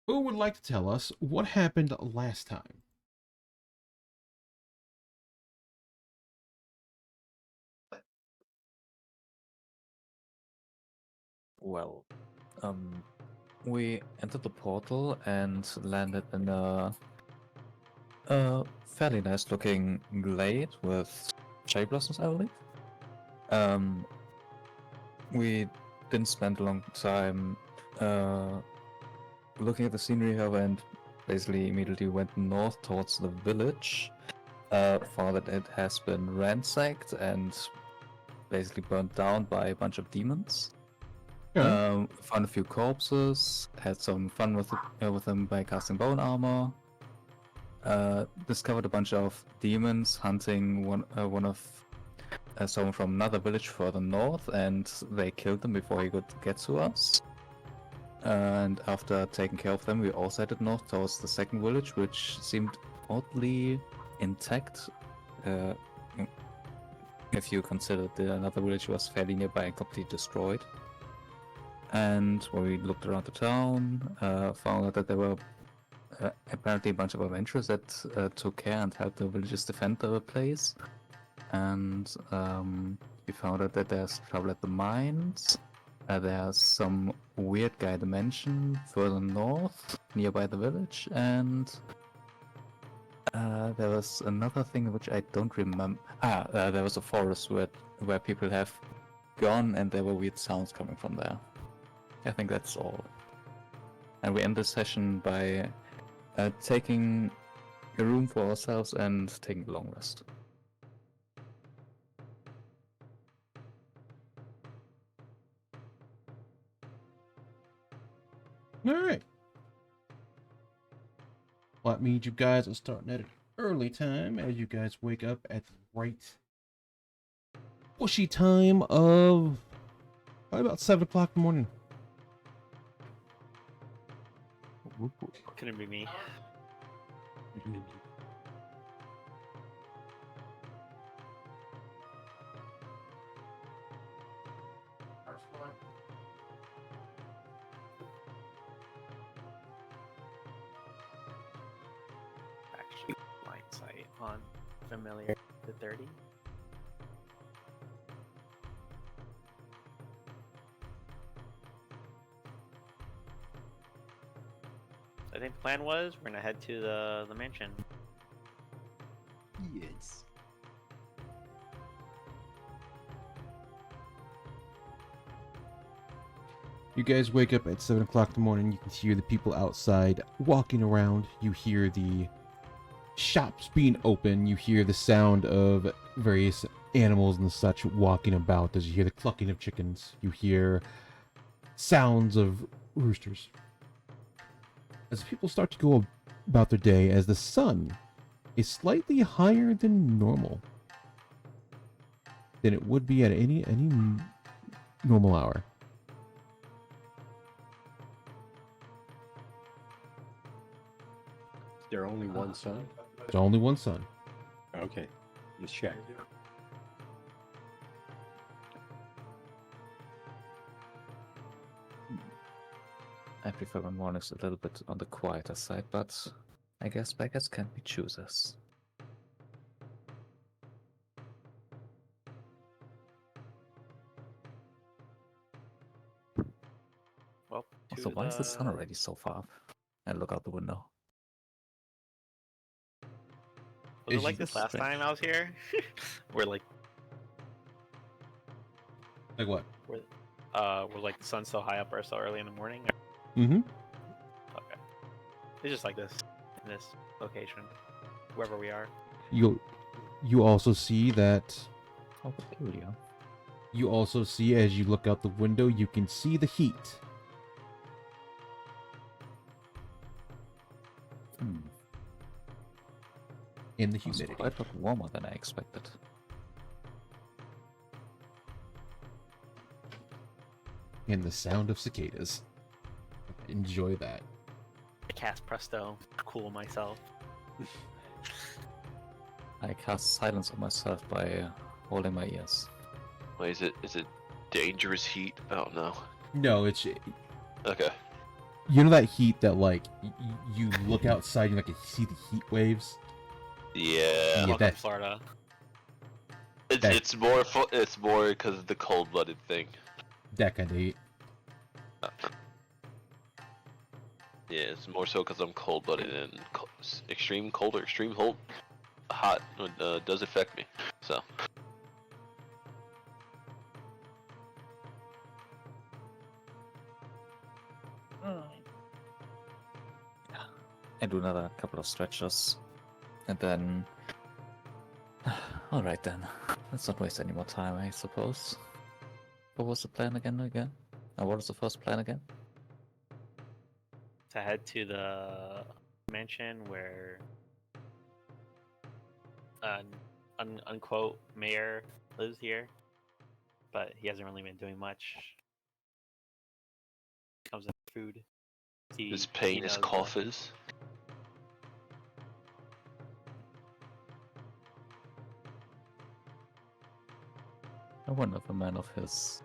Who would like to tell us what happened last time? Well, um, we entered the portal and landed in a fairly nice looking glade with cherry blossoms, I believe. Um, we didn't spend a long time looking at the scenery, however, and basically immediately went north towards the village. Found that it has been ransacked and basically burnt down by a bunch of demons. Okay. Found a few corpses, had some fun with them by casting bone armor. Discovered a bunch of demons hunting one of someone from another village further north, and they killed them before he could get to us. And after taking care of them, we also headed north towards the second village, which seemed oddly intact. Uh, if you consider the another village was fairly nearby and completely destroyed. And when we looked around the town, found out that there were apparently a bunch of adventurers that took care and helped the villagers defend the place. And we found out that there's trouble at the mines. There's some weird guy dimension further north, nearby the village, and there was another thing which I don't remember. There was a forest where people have gone, and there were weird sounds coming from there. I think that's all. And we end this session by taking a room for ourselves and taking a long rest. All right. Well, that means you guys are starting at an early time as you guys wake up at the right bushy time of probably about 7 o'clock in the morning. Couldn't be me. Actually, blind sight on familiar to 30. I think the plan was we're gonna head to the mansion. Yes. You guys wake up at 7 o'clock in the morning. You can hear the people outside walking around. You hear the shops being open. You hear the sound of various animals and such walking about as you hear the clucking of chickens. You hear sounds of roosters. As people start to go about their day, as the sun is slightly higher than normal, than it would be at any normal hour. Is there only one sun? There's only one sun. Okay, just check. I prefer my mornings a little bit on the quieter side, but I guess beggars can be choosers. Well, Also, why is the sun already so far up? I look out the window. Was it like this last time I was here? We're like what? we're like the sun's so high up or so early in the morning. Mm-hmm. Okay, it's just like this in this location, wherever we are. You also see that. How peculiar. You also see, as you look out the window, you can see the heat. In the humidity. It's quite a lot warmer than I expected. And the sound of cicadas. Enjoy that. I cast Presto to cool myself. I cast silence on myself by holding my ears. Wait, is it dangerous heat? Oh no. No, it's Okay. You know that heat that like you look outside and like you see the heat waves. Yeah. Yeah, Welcome, that- Florida. that- It's more because of the cold-blooded thing. That kind of heat. Yeah, it's more so because I'm cold-blooded and extreme cold or extreme cold, hot does affect me. So. I do another couple of stretches, and then. All right then. Let's not waste any more time, I suppose. What was the plan again? What was the first plan again? To head to the mansion where an unquote mayor lives here, but he hasn't really been doing much. Comes in food. Is paying his coffers. I wonder if a man of his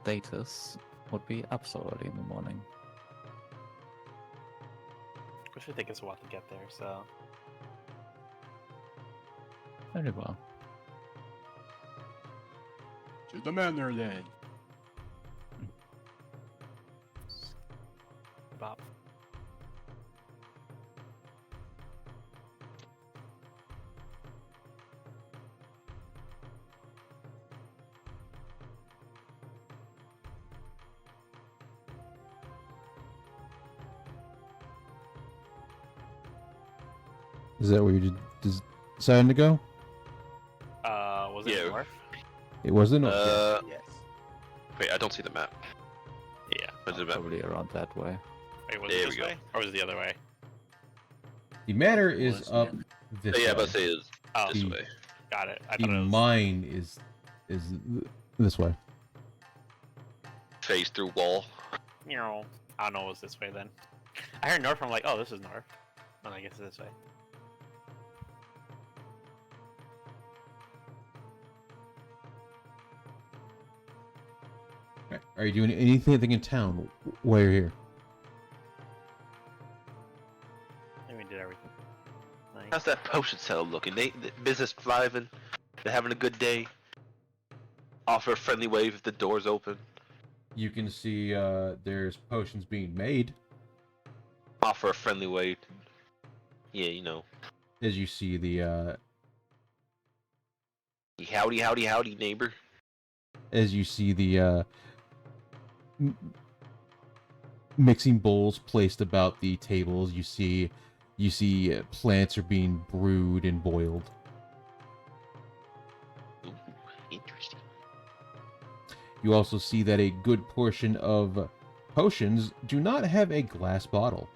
status would be up so early in the morning. Which would take us a while to get there, so Very well. To the manor then. Bob. Is that where you deciding to go? Was it Yeah. north? It wasn't. Yes. Wait, I don't see the map. Yeah. Where's the map? Probably around that way. Wait, was There it we this go. way? Or was it the other way? The manor is Was, up yeah. this Oh, yeah, way. but say is Oh, this The- way. got it. I The thought it was. mine is this way. Phase through wall. You know, I don't know. It was this way then. I heard north. I'm like, oh, this is north. And I guess it's this way. Right. Are you doing anything in town while you're here? I think we did everything. Nice. How's that potion seller looking? The business thriving. They're having a good day. Offer a friendly wave if the door's open. You can see there's potions being made. Offer a friendly wave. Yeah, you know. As you see the Howdy, howdy, howdy, neighbor. Mixing bowls placed about the tables. You see plants are being brewed and boiled. Ooh, interesting. You also see that a good portion of potions do not have a glass bottle.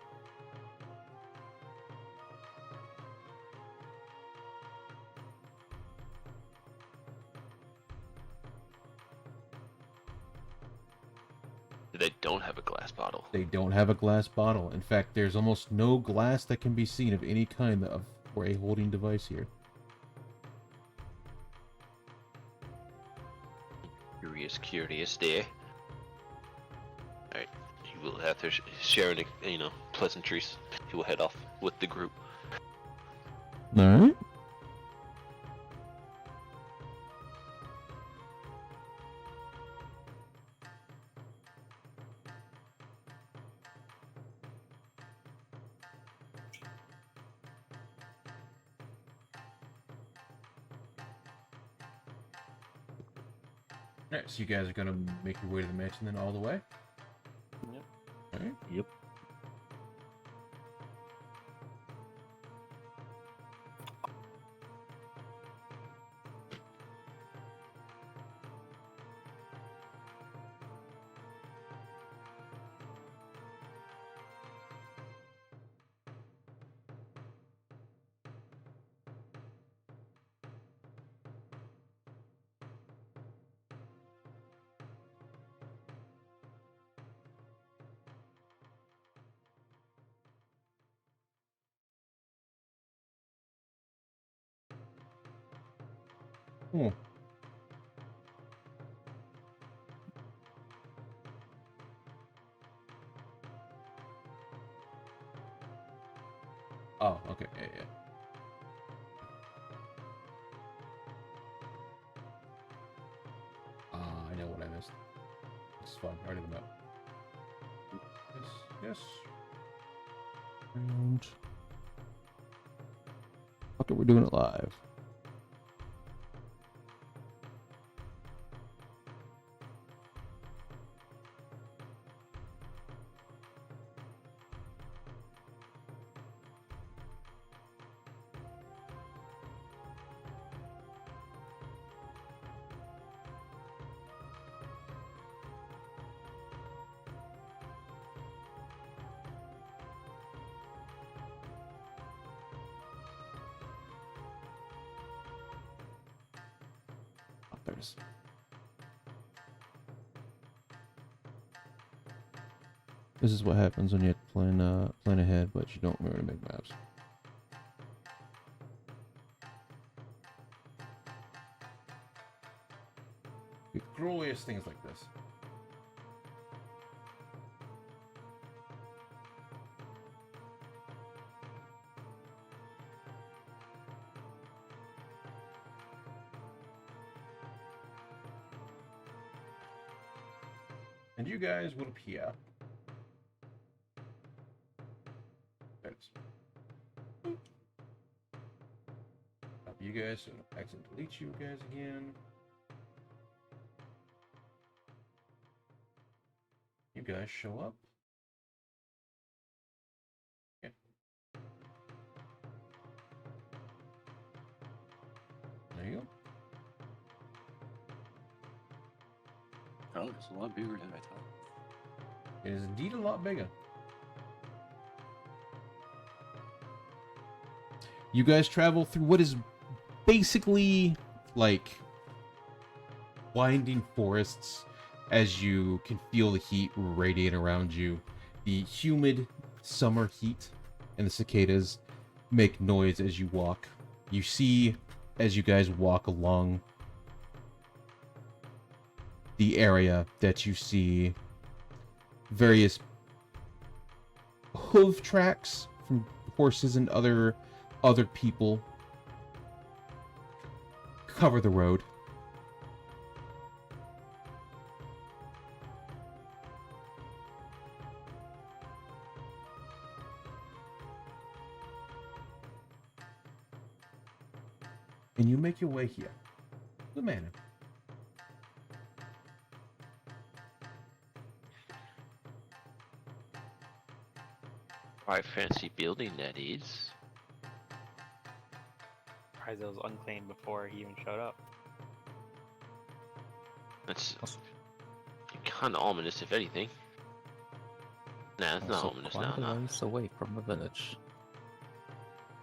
They don't have a glass bottle. They don't have a glass bottle. In fact, there's almost no glass that can be seen of any kind of for a holding device here. Curious there. Alright, he will after sharing, pleasantries, he will head off with the group. All right. Alright, so you guys are gonna make your way to the mansion then all the way? Yep. Alright. Yep. Cool. Oh, okay. Yeah, yeah. I know what I missed. It's fun. I already know. Yes, yes. And... okay, we're doing it live. Oh, there's... this is what happens when you have to plan ahead, but you don't remember to make maps. The cruelest things like this. And you guys will appear. There it is. Up you guys, so I don't accidentally delete you guys again. You guys show up. Yeah. There you go. Oh, it's a lot bigger than I thought. It is indeed a lot bigger. You guys travel through what is basically like winding forests as you can feel the heat radiate around you. The humid summer heat and the cicadas make noise as you walk. You see, as you guys walk along the area, that you see various hoof tracks from horses and other people cover the road. And you make your way here. The manor. Quite fancy building that is. Surprised it was unclaimed before he even showed up. That's kind of ominous, if anything. Nah, it's not Also ominous. quite No, a no. ways away from the village.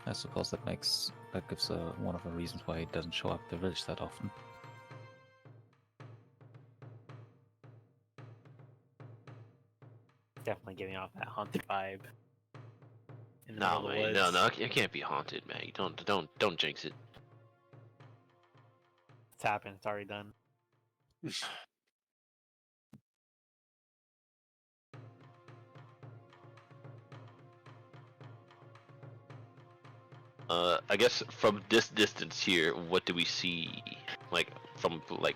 I suppose that gives one of the reasons why he doesn't show up at the village that often. Definitely giving off that haunted vibe. In the No, middle of man, the woods. no, it can't be haunted, man. You don't jinx it. It's happened. It's already done. I guess from this distance here, what do we see? Like, from, like,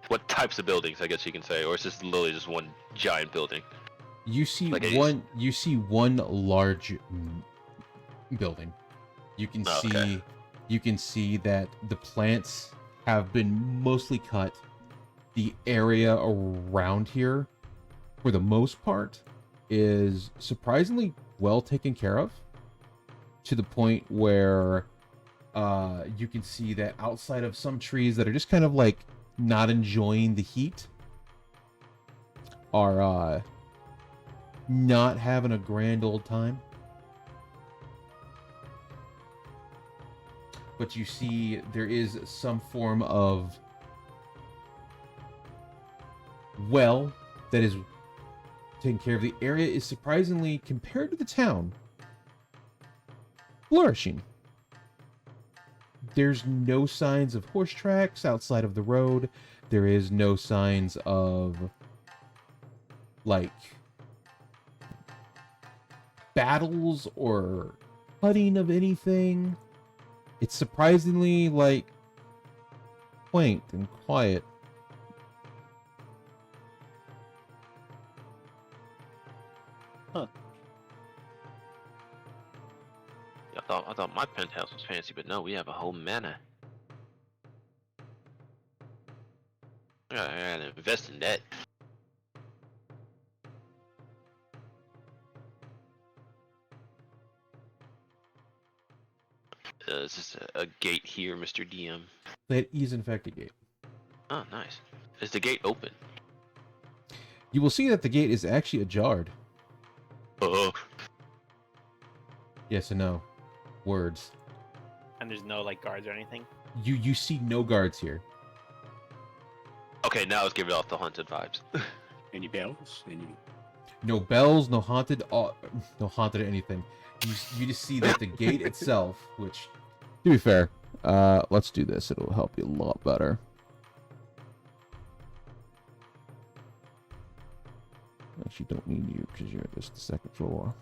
what types of buildings, I guess you can say, or is this literally just one giant building? You see Like one. You see one large building. You can Oh, see. okay. You can see that the plants have been mostly cut. The area around here, for the most part, is surprisingly well taken care of. To the point where you can see that outside of some trees that are just kind of like not enjoying the heat, are not having a grand old time. But you see there is some form of well that is taking care of. The area is surprisingly, compared to the town, flourishing. There's no signs of horse tracks outside of the road. There is no signs of, like, battles or cutting of anything. It's surprisingly, like, quaint and quiet. I thought my penthouse was fancy, but no, we have a whole manor. I gotta invest in that. Is this a gate here, Mr. DM? That is, in fact, a gate. Oh, nice. Is the gate open? You will see that the gate is actually ajarred. Oh, Yes and no. Words. And there's no like guards or anything. You see no guards here. okay. Now it's giving off the haunted vibes. Any bells? Any? No bells, no haunted, no haunted anything. You just see that the gate itself, which, to be fair, let's do this. It'll help you a lot better. Actually, don't need you because you're just the second floor.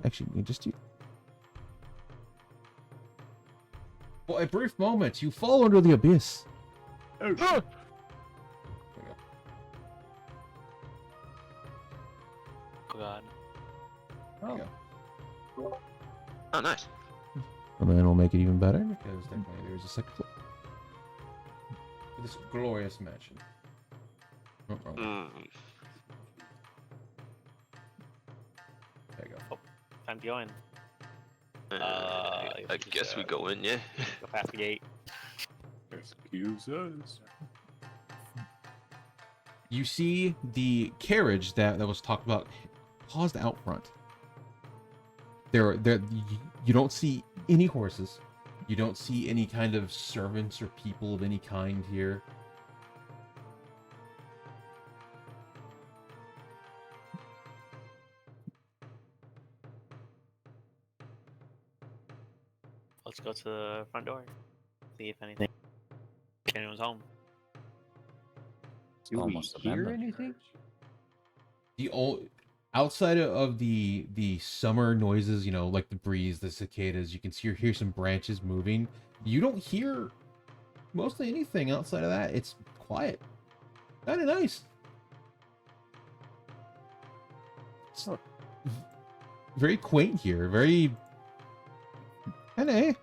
Actually, we just you. For a brief moment, you fall under the abyss. Oh, There you Oh god. go. There you go. Oh, nice. And then we'll make it even better because technically there's a second floor. This glorious mansion. Oh, wrong. Mm. There you go. Time to go in. I guess we go in, yeah. Go past the gate. excuse us. You see the carriage that was talked about paused out front. You don't see any horses. You don't see any kind of servants or people of any kind here. Let's go to the front door. See if anything. If anyone's home. Do we Almost a hear member. anything? Outside of the summer noises, you know, like the breeze, the cicadas, you can hear some branches moving. You don't hear mostly anything outside of that. It's quiet. Kind of nice. It's very quaint here. Very kind of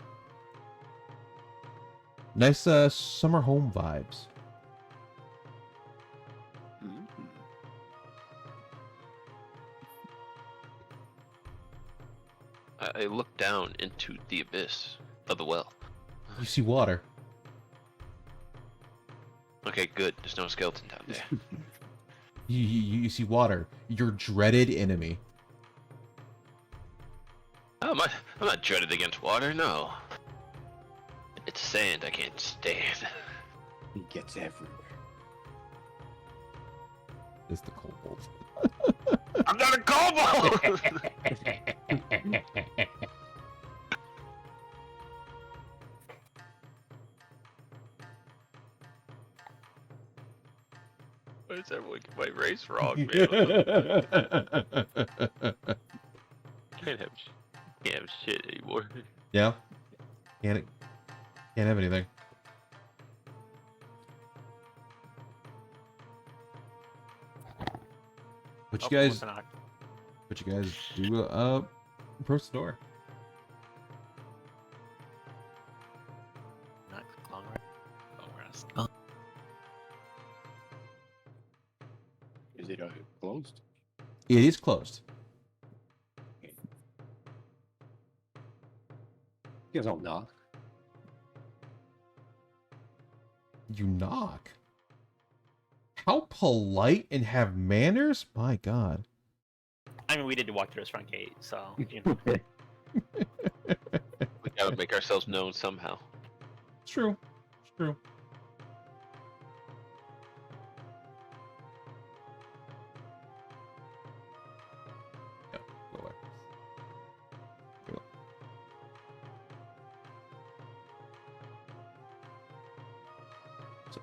nice summer home vibes. Mm. I look down into the abyss of the well. You see water. Okay, good. There's no skeleton down there. You see water. Your dreaded enemy. Oh, I'm not dreaded against water, no. It's sand I can't stand. He gets everywhere. Is the kobold. I'm not a kobold! Why does everyone get my race wrong, man? Can't have shit anymore. Yeah. Can't have anything. What you guys do? Approach the door. Not long rest. Is it closed? It is closed. You guys don't knock. You knock. How polite and have manners? My God. I mean, we did walk through this front gate, so you know. We gotta make ourselves known somehow. It's true. It's true. Yeah, go away. Go. So,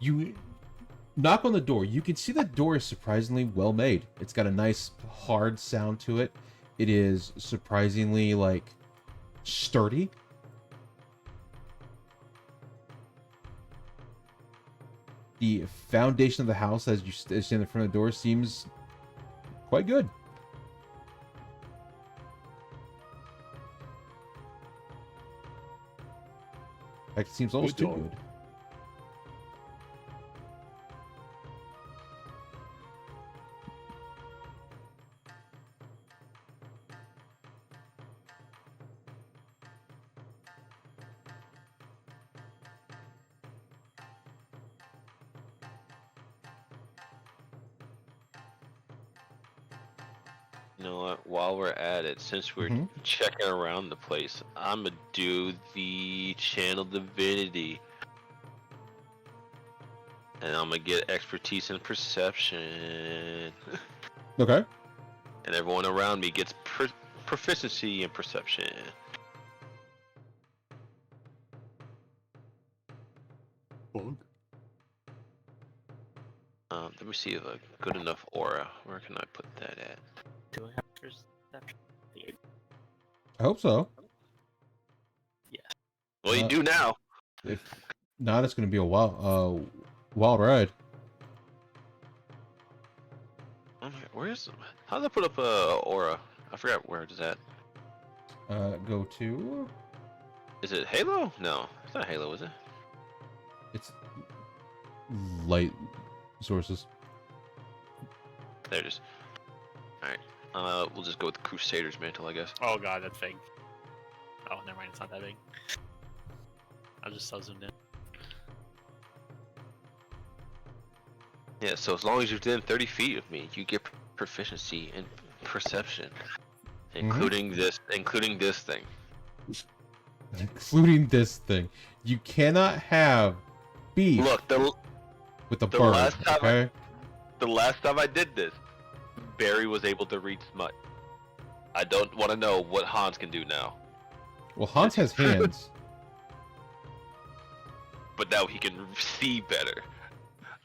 you knock on the door. You can see the door is surprisingly well made. It's got a nice hard sound to it. It is surprisingly, like, sturdy. The foundation of the house, as you stand in front of the door, seems quite good. In fact, it seems almost too good. You know what? While we're at it, since we're Mhm. checking around the place, I'm gonna do the channel divinity, and I'm gonna get expertise in perception, Okay. and everyone around me gets proficiency in perception. Bug. Let me see if a good enough aura. Where can I put that at? Do I have perception? I hope so. Well, you do now. If not, it's going to be a wild ride. Where's? How did I put up a aura? I forgot where it is at. Go to. Is it Halo? No, it's not Halo, is it? It's light sources. There it is. Alright. We'll just go with the Crusader's Mantle, I guess. Oh god, that's big. Oh, never mind, it's not that big. I was just so zoomed in. Yeah, so as long as you're within 30 feet of me, you get proficiency in perception. Including this thing. Including this thing. You cannot have beef Look, with a the bird, last time okay? the last time I did this, Barry was able to read smut. I don't want to know what Hans can do now. Well, Hans has hands. But now he can see better.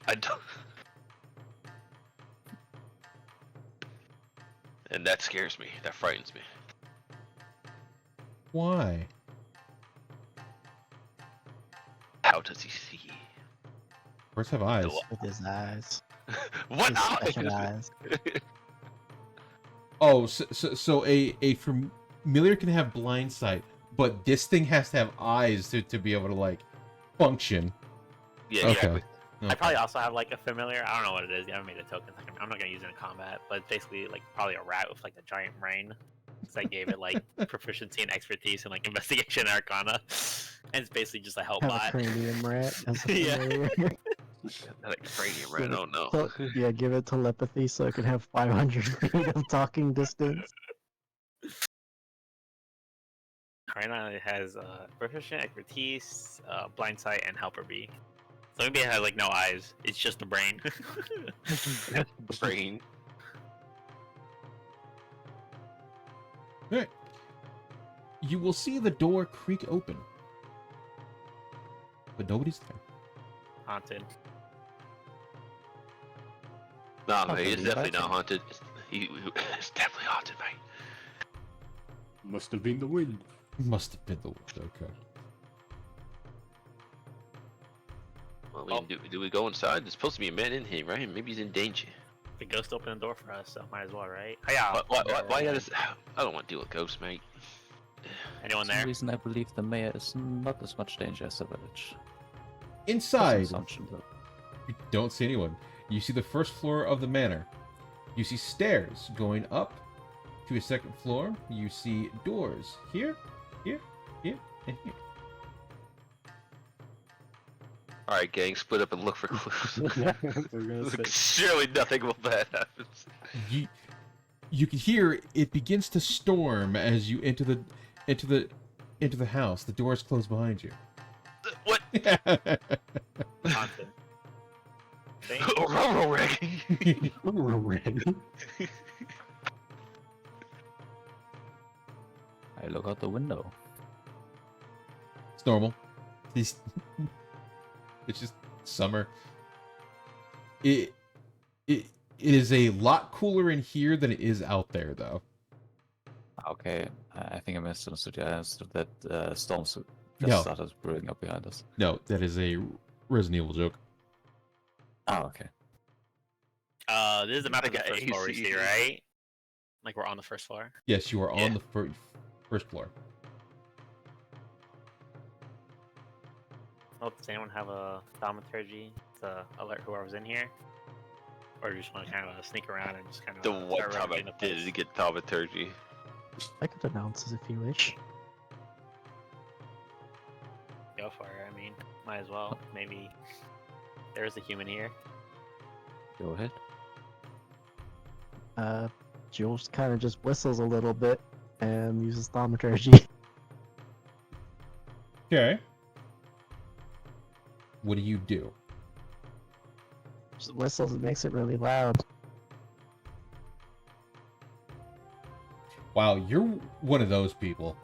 I don't. And that scares me. That frightens me. Why? How does he see? Birds have eyes. With his eyes. What His special eyes. Oh, so a familiar can have blind sight, but this thing has to have eyes to be able to, like, function. Yeah, Okay. exactly. I probably also have like a familiar. I don't know what it is. I haven't made a token. I'm not gonna use it in combat, but it's basically like probably a rat with like a giant brain. So I gave it like proficiency and expertise and like investigation and arcana, and it's basically just a help Have a bot. cranium rat. As a Yeah. familiar. Like cranium, right? Oh no. So, yeah, give it telepathy so it can have 500 feet of talking distance. Right now it has proficient, expertise, blind sight, and helper bee. So maybe it has like no eyes. It's just a brain. Brain. Alright. You will see the door creak open. But nobody's there. Haunted. Nah, I mate, it's believe definitely that. not haunted. It's definitely haunted, mate. Must have been the wind. Must have been the wind, okay. Well, do we go inside? There's supposed to be a man in here, right? Maybe he's in danger. The ghost opened the door for us, so might as well, right? Oh, yeah. Why you gotta... I don't want to deal with ghosts, mate. Anyone For some there? reason, I believe the mayor is not as much danger as the village. That's an Inside, assumption, though. you don't see anyone. You see the first floor of the manor. You see stairs going up to a second floor. You see doors here, here, here, and here. Alright, gang, split up and look for clues. We're gonna say. Surely nothing bad happens. You can hear it begins to storm as you enter the house. The doors close behind you. What? Haunted. Thing? Robo rig. I look out the window. It's normal. It's just summer. It is a lot cooler in here than it is out there, though. Okay, I think I misunderstood you. I understood that storms just No. started brewing up behind us. No, that is a Resident Evil joke. Oh, okay. This is the map of the Like first floor we AC. see, right? Like we're on the first floor. Yes, you are on Yeah. the first floor. Oh, does anyone have a thaumaturgy to alert whoever's in here? Or do you just want to kind of sneak around and just kind of The one time I did get thaumaturgy. I could announce it if you wish. Go for it. I mean, might as well. Maybe there is a human here. Go ahead. Jules kind of just whistles a little bit and uses thaumaturgy. Okay. What do you do? Just whistles and makes it really loud. Wow, you're one of those people.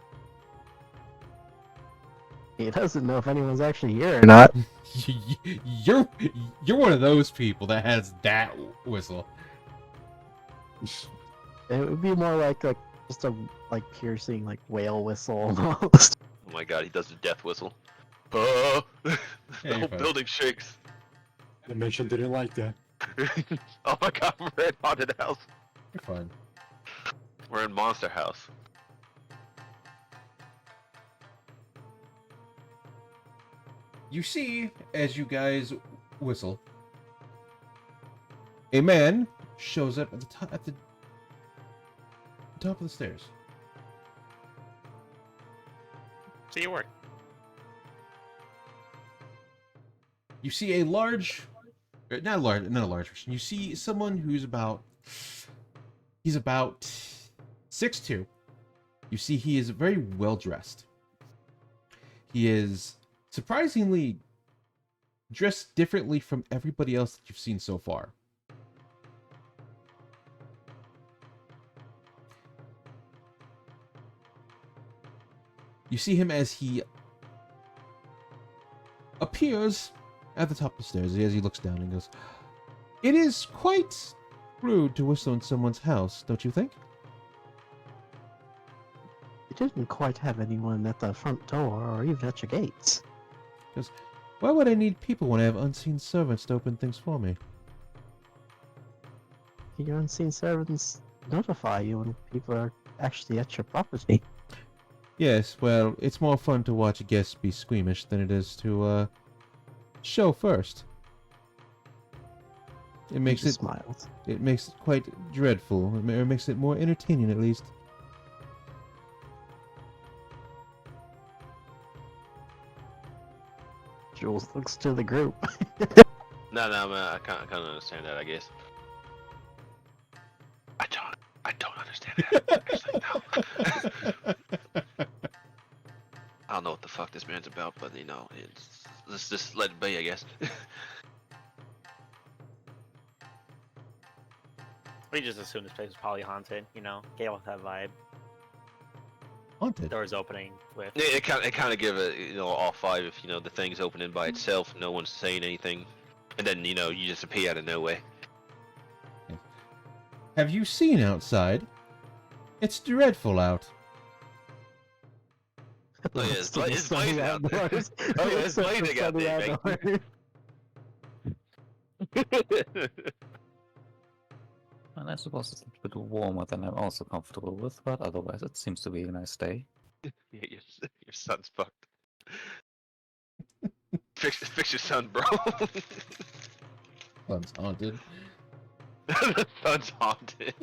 He doesn't know if anyone's actually here or not. you're one of those people that has that whistle. It would be more like just a piercing whale whistle almost. Oh my god, he does the death whistle. The you're whole fine. building shakes. The mission didn't like that. Oh my god, we're in haunted house. You're fine. We're in monster house. You see, as you guys whistle, a man shows up at the top of the stairs. See your work. You see a large, not a large person. You see someone who's he's about 6'2". You see he is very well dressed. He is surprisingly dressed differently from everybody else that you've seen so far. You see him as he appears at the top of the stairs as he looks down and goes, "It is quite rude to whistle in someone's house, don't you think?" You didn't quite have anyone at the front door or even at your gates. "Why would I need people when I have unseen servants to open things for me?" Your unseen servants notify you when people are actually at your property. "Yes, well, it's more fun to watch guests be squeamish than it is to, show first. It makes He it smiled. It makes it quite dreadful. It makes it more entertaining, at least." Jules looks to the group. No, man, I can't understand that. I guess. I don't understand that. Actually, no. I don't know what the fuck this man's about, but you know, let's just let it be, I guess. We just assumed this place was probably haunted, you know? Gave off that vibe. Haunted. Doors opening with. Yeah, it kind of give it, you know, all five if you know the thing's opening by itself, no one's saying anything, and then you know you just appear out of nowhere. Have you seen outside? It's dreadful out. Oh yeah, it's blazing out there. Oh yeah, it's blazing out there, And I suppose it's a little bit warmer than I'm also comfortable with, but otherwise it seems to be a nice day. Yeah, your son's fucked. Fix your son, bro. Son's haunted. The son's haunted.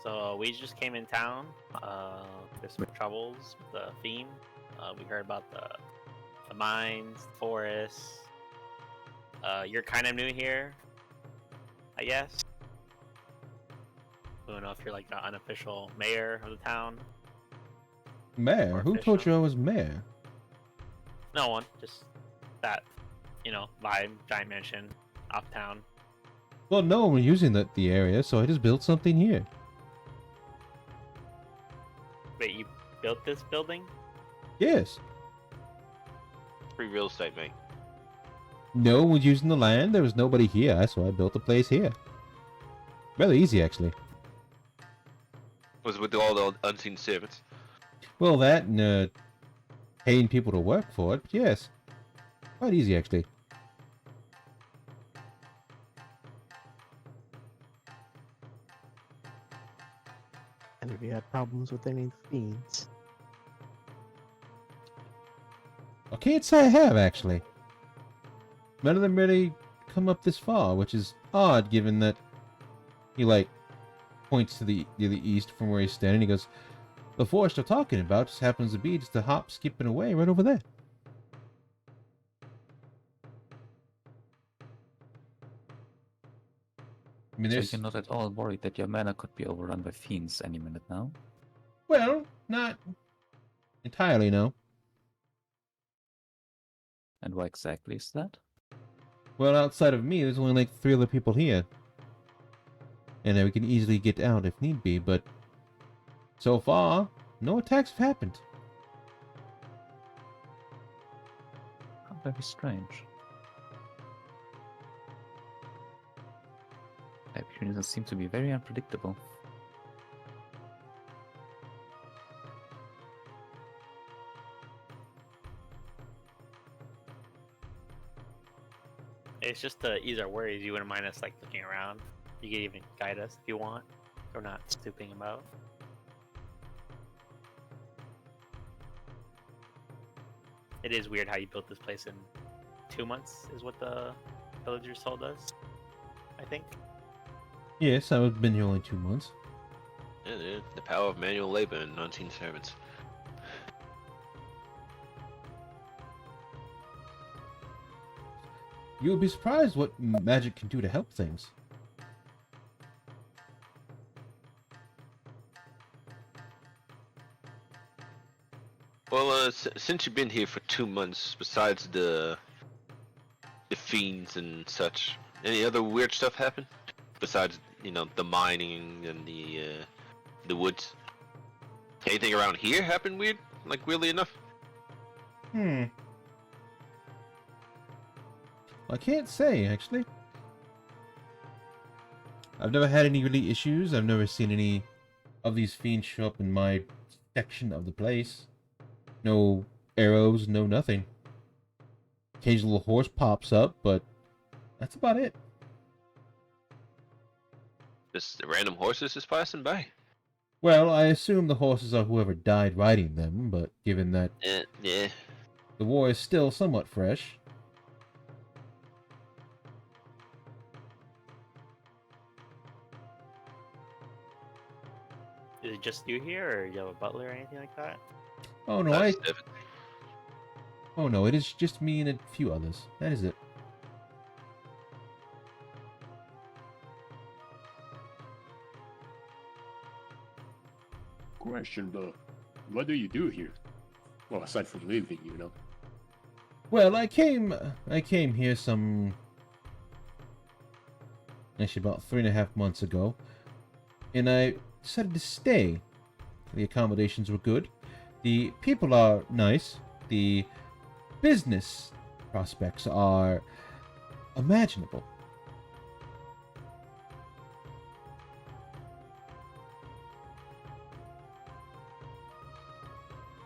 So we just came in town. There's some troubles with the theme. We heard about the mines, the forests. You're kind of new here, I guess. I don't know if you're like the unofficial mayor of the town. Mayor? Or Who official. told you I was mayor? No one, just that, vibe, giant mansion, uptown. Well, no one was using the area, so I just built something here. Wait, you built this building? Yes. Free real estate, mate. No one was using the land. There was nobody here, so I built a place here. Rather easy, actually. Was with all the unseen servants. Well, that and paying people to work for it, but yes. Quite easy, actually. And if you had problems with any of the fiends, I can't say I have, actually. None of them really come up this far, which is odd, given that he, like, points to the east from where he's standing. He goes, the forest they're talking about just happens to be just a hop skipping away right over there. I mean, So there's... you're not at all worried that your manor could be overrun by fiends any minute now? Well, not entirely, no. And why exactly is that? Well, outside of me, there's only like 3 other people here. And we can easily get out if need be, but so far, no attacks have happened. How very strange. Appearances seem to be very unpredictable. It's just to ease our worries. You wouldn't mind us like looking around. You could even guide us if you want. We're not stooping about. It is weird how you built this place in 2 months, is what the villagers told us. I think. Yes, I've been here only 2 months. Yeah, dude. The power of manual labor and unseen servants. You'll be surprised what magic can do to help things. Well, since you've been here for 2 months, besides the fiends and such, any other weird stuff happen? Besides, you know, the mining and the woods. Anything around here happen weird? Like weirdly enough? I can't say, actually. I've never had any really issues. I've never seen any of these fiends show up in my section of the place. No arrows, no nothing. Occasional horse pops up, but that's about it. Just the random horses just passing by. Well, I assume the horses are whoever died riding them, but given that Yeah. the war is still somewhat fresh, Is it just you here, or you have a butler or anything like that? oh no, it is just me and a few others. That is it. Question though, what do you do here? Well, aside from living, you know. Well, I came here actually about 3.5 months ago, and I decided to stay. The accommodations were good, the people are nice, the business prospects are imaginable.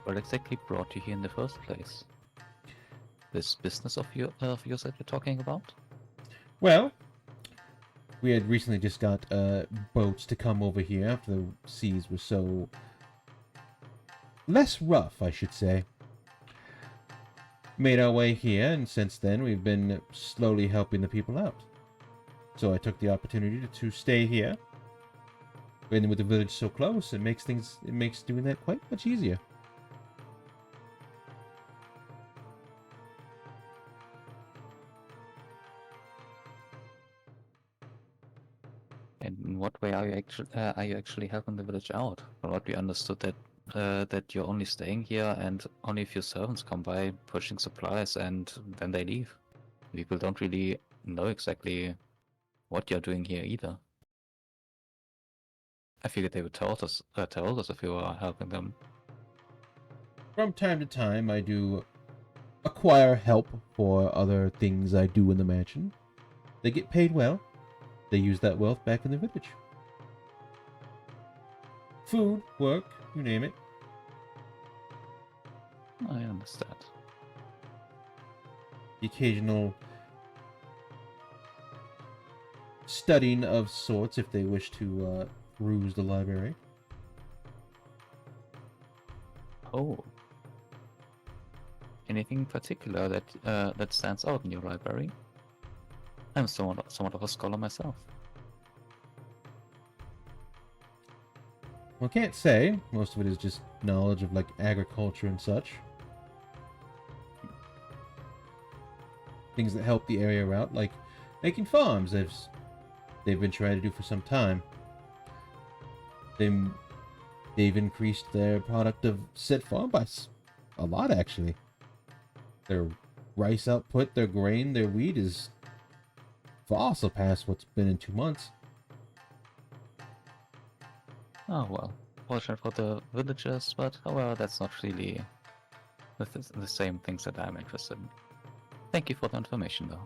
What exactly brought you here in the first place? This business of yours that you're talking about? Well, we had recently just got boats to come over here after the seas were so less rough, I should say. Made our way here, and since then we've been slowly helping the people out. So I took the opportunity to stay here. And with the village so close, it makes doing that quite much easier. And in what way are you actually helping the village out? From what we understood that you're only staying here and only a few servants come by pushing supplies and then they leave. People don't really know exactly what you're doing here either. I figured they would tell us if you were helping them. From time to time, I do acquire help for other things I do in the mansion. They get paid well. They use that wealth back in the village. Food, work, you name it. I understand. The occasional studying of sorts if they wish to peruse the library. Oh. Anything in particular that stands out in your library? I'm somewhat of a scholar myself. Well, can't say. Most of it is just knowledge of like agriculture and such. Things that help the area out, like making farms, as they've been trying to do for some time. They've increased their product of said farm by a lot, actually. Their rice output, their grain, their wheat is far surpassed what's been in 2 months. Oh well, fortunate for the villagers, but however, that's not really the same things that I'm interested in. Thank you for the information, though.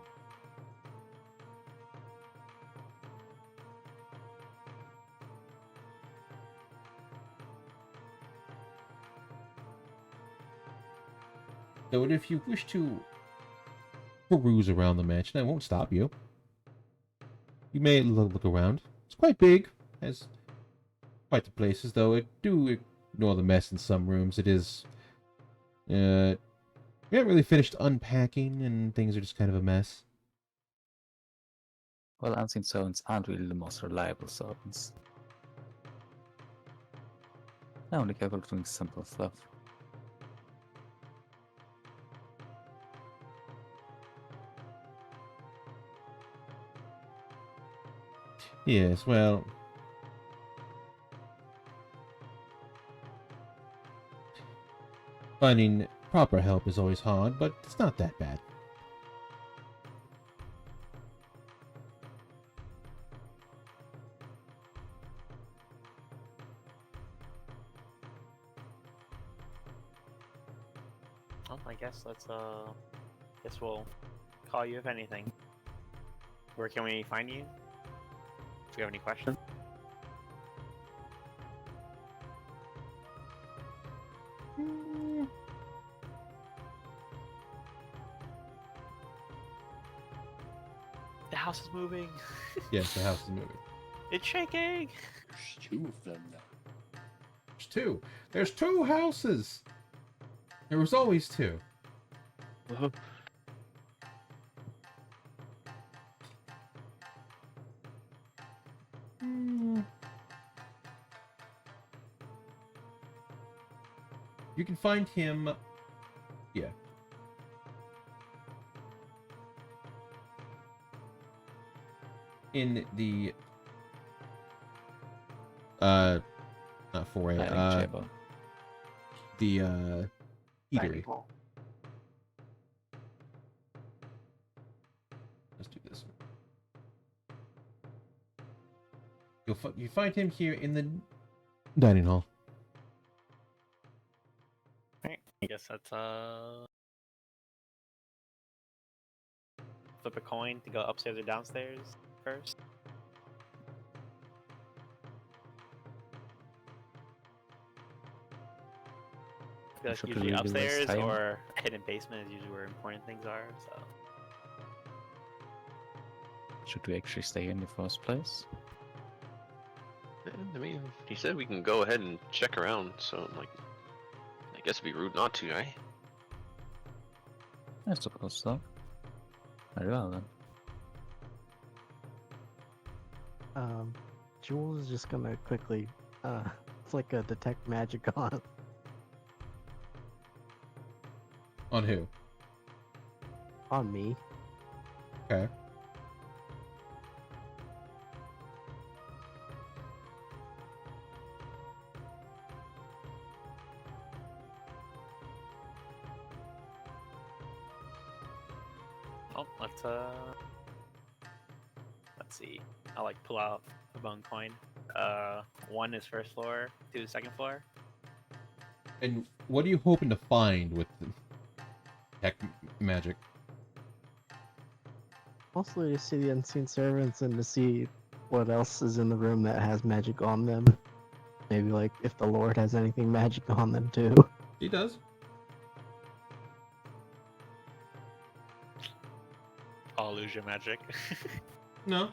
So if you wish to peruse around the mansion, I won't stop you. You may look around. It's quite big, has quite the places, though I do ignore the mess in some rooms. It is, we haven't really finished unpacking, and things are just kind of a mess. Well, unseen servants aren't really the most reliable servants. I only care about doing simple stuff. Yes, well, finding proper help is always hard, but it's not that bad. Well, I guess let's guess we'll call you if anything. Where can we find you? If you have any questions. The house is moving. Yes, the house is moving. It's shaking. There's two of them now. There's two. There's two houses. There was always two. You can find him. Yeah. In the not foray, Dining chamber. the eatery. Let's do this one. You find him here in the dining hall. Alright, I guess that's flip a coin to go upstairs or downstairs first. I feel like Should we usually really waste upstairs time? or hidden basement is usually where important things are, so Should we actually stay in the first place? I mean, he said we can go ahead and check around, so like, I guess it'd be rude not to, right? I suppose so. Very well then. Jules is just gonna quickly, it's like a detect magic on On who? me. Okay. oh, let's see. I'll like pull out a bone coin. 1 is first floor, 2 is second floor. And what are you hoping to find with them? magic. Mostly to see the unseen servants and to see what else is in the room that has magic on them. Maybe like if the Lord has anything magic on them too. He does. All illusion magic. No.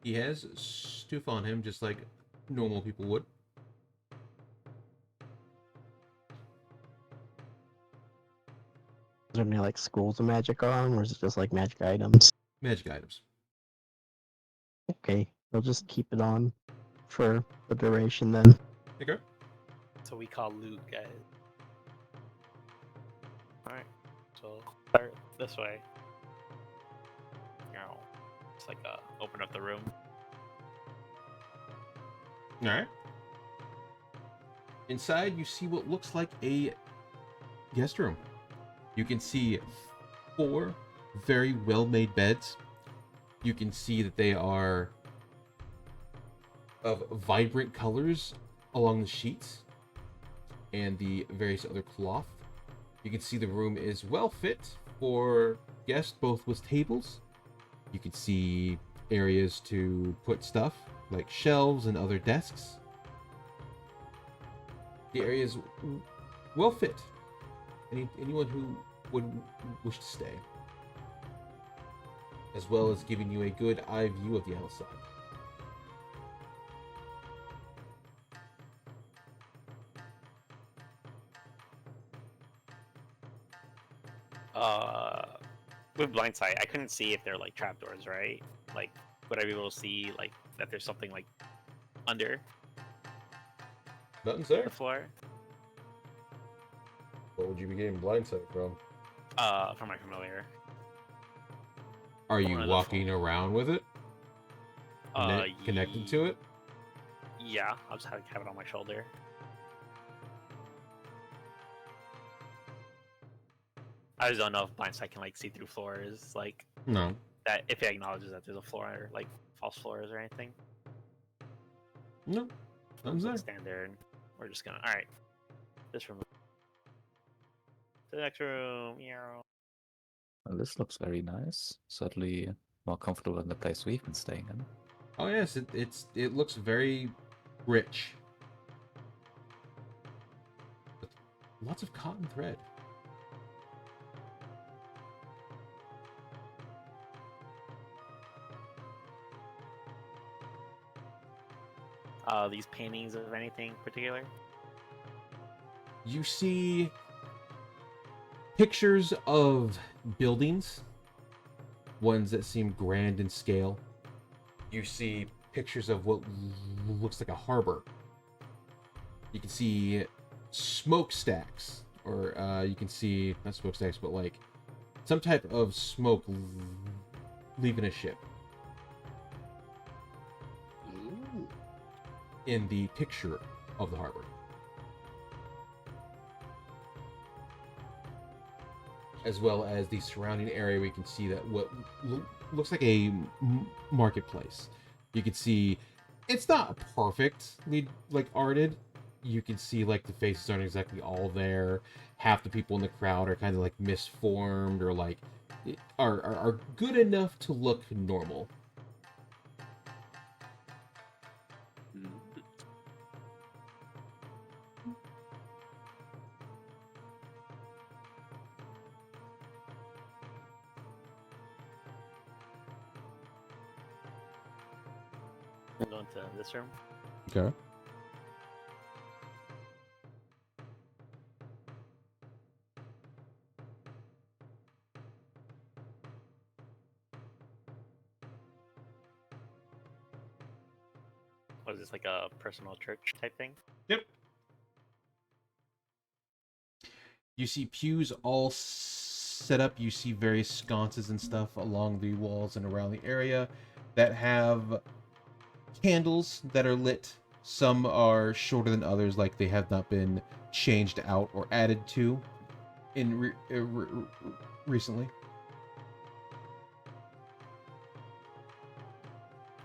He has Stoof on him just like normal people would. Is there any like schools of magic on them, or is it just like magic items? Magic items. Okay, they'll just keep it on for the duration then. Okay. So we call loot, guys. Alright, so start this way. You know, just like open up the room. Alright. Inside, you see what looks like a guest room. You can see 4 very well-made beds. You can see that they are of vibrant colors along the sheets and the various other cloth. You can see the room is well fit for guests, both with tables. You can see areas to put stuff, like shelves and other desks. The area is well fit. Anyone who would wish to stay. As well as giving you a good eye view of the outside. With blind sight, I couldn't see if they're like trapdoors, right? Like, would I be able to see like that there's something like under Nothing's there. the floor? What would you be getting blindsight from? From my familiar. Are you One of the walking around with it? Connected to it? Yeah, I'll just have it on my shoulder. I just don't know if blind sight can like see through floors, like No. that. If it acknowledges that there's a floor or like false floors or anything. No. Nothing's there. Standard. We're just gonna. All right. This room. The next room. Meow. Well, this looks very nice. Certainly more comfortable than the place we've been staying in. Oh yes, it looks very rich. With lots of cotton thread. These paintings of anything particular? You see pictures of buildings, ones that seem grand in scale. You see pictures of what looks like a harbor. You can see smokestacks, or you can see, not smokestacks, but like some type of smoke leaving a ship Ooh. in the picture of the harbor. As well as the surrounding area, we can see that what looks like a marketplace. You can see it's not perfectly like arted. You can see like the faces aren't exactly all there. Half the people in the crowd are kind of like misformed or like are good enough to look normal. Mm. I'm going to this room. Okay. What is this, like a personal church type thing? Yep. You see pews all set up. You see various sconces and stuff along the walls and around the area that have candles that are lit. Some are shorter than others, like they have not been changed out or added to in recently.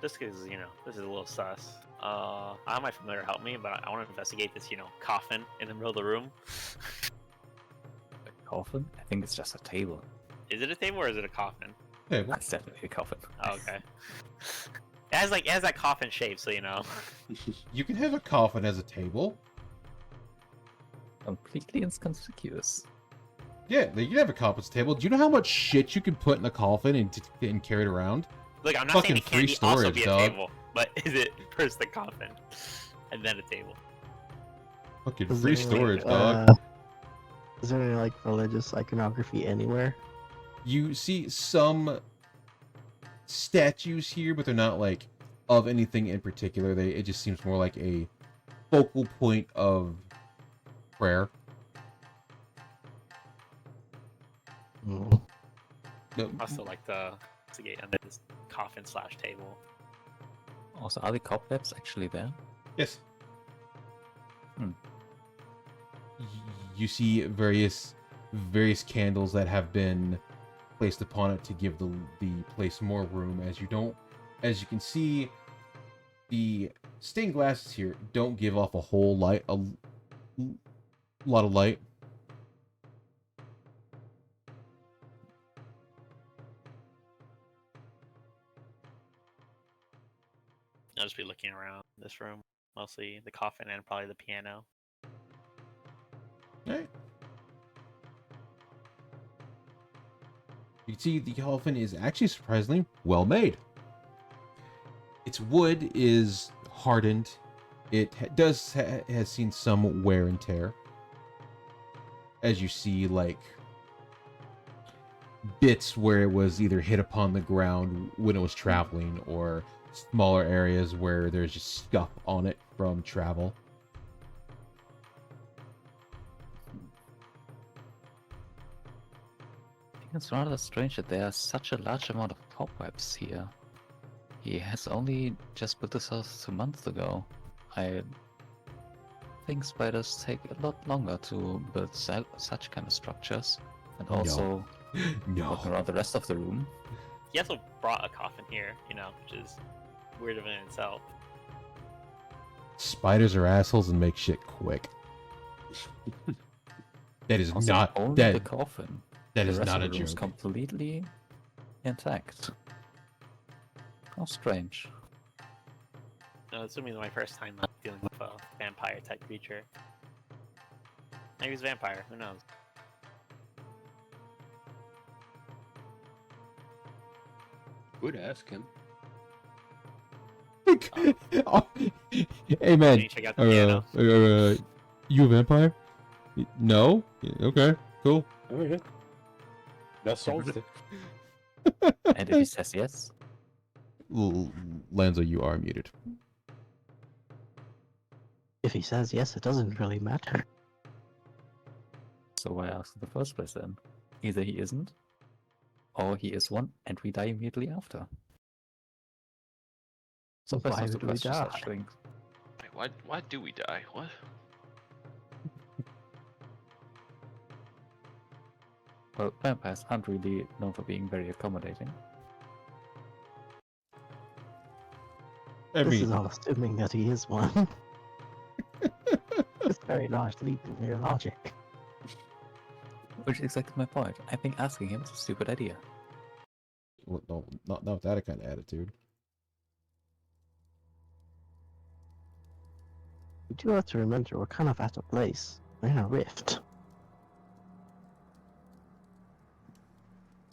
just because this is a little sus. I have my familiar help me, but I want to investigate this coffin in the middle of the room. A coffin? I think it's just a table. Is it a table or is it a coffin? Table. That's definitely a coffin. Oh, okay. It has that coffin shape, so you know. You can have a coffin as a table. Completely inconspicuous. Yeah, you can have a coffin as a table. Do you know how much shit you can put in a coffin and carry it around? Look, I'm not Fucking saying it free can't also storage, be a dog. table, but is it first the coffin and then a table? Fucking Is free there, storage, like, dog. Is there any like religious iconography anywhere? You see some statues here, but they're not like of anything in particular. It just seems more like a focal point of prayer. Mm. No, I still like to investigate under this coffin / table. Also, are the cobwebs actually there? yes. Hmm. You see various candles that have been placed upon it to give the place more room. As you can see, the stained glasses here don't give off a whole light, a lot of light. I'll just be looking around this room, mostly the coffin and probably the piano. Alright. You can see the coffin is actually surprisingly well made. Its wood is hardened. It has seen some wear and tear. As you see, like, bits where it was either hit upon the ground when it was traveling, or smaller areas where there's just scuff on it from travel. I think it's rather strange that there are such a large amount of cobwebs here. He has only just built this house 2 months ago. I think spiders take a lot longer to build such kind of structures. And also No. walking around the rest of the room. He also brought a coffin here, which is weird in itself. Spiders are assholes and make shit quick. That is Also, not only the that. coffin. That The is rest not of a the room is joke. completely intact. How strange. This will be my first time dealing with a vampire type creature. Maybe he's a vampire, who knows? Would ask him. Oh. Hey Can man, you check out the piano? you a vampire? No? Okay, cool. Oh yeah. That solves it. And if he says yes, Lanzo, you are muted. If he says yes, it doesn't really matter. so why ask in the first place then? Either he isn't, or he is one, and we die immediately after. So Why best of the would we question die? such things. Wait, why do we die? What? Well, vampires aren't really known for being very accommodating. I This is mean, all assuming that he is one. It's very large leap in your logic. Which is exactly my point. I think asking him is a stupid idea. well, no, not with that kind of attitude. We do have to remember we're kind of at a place. We're in a rift.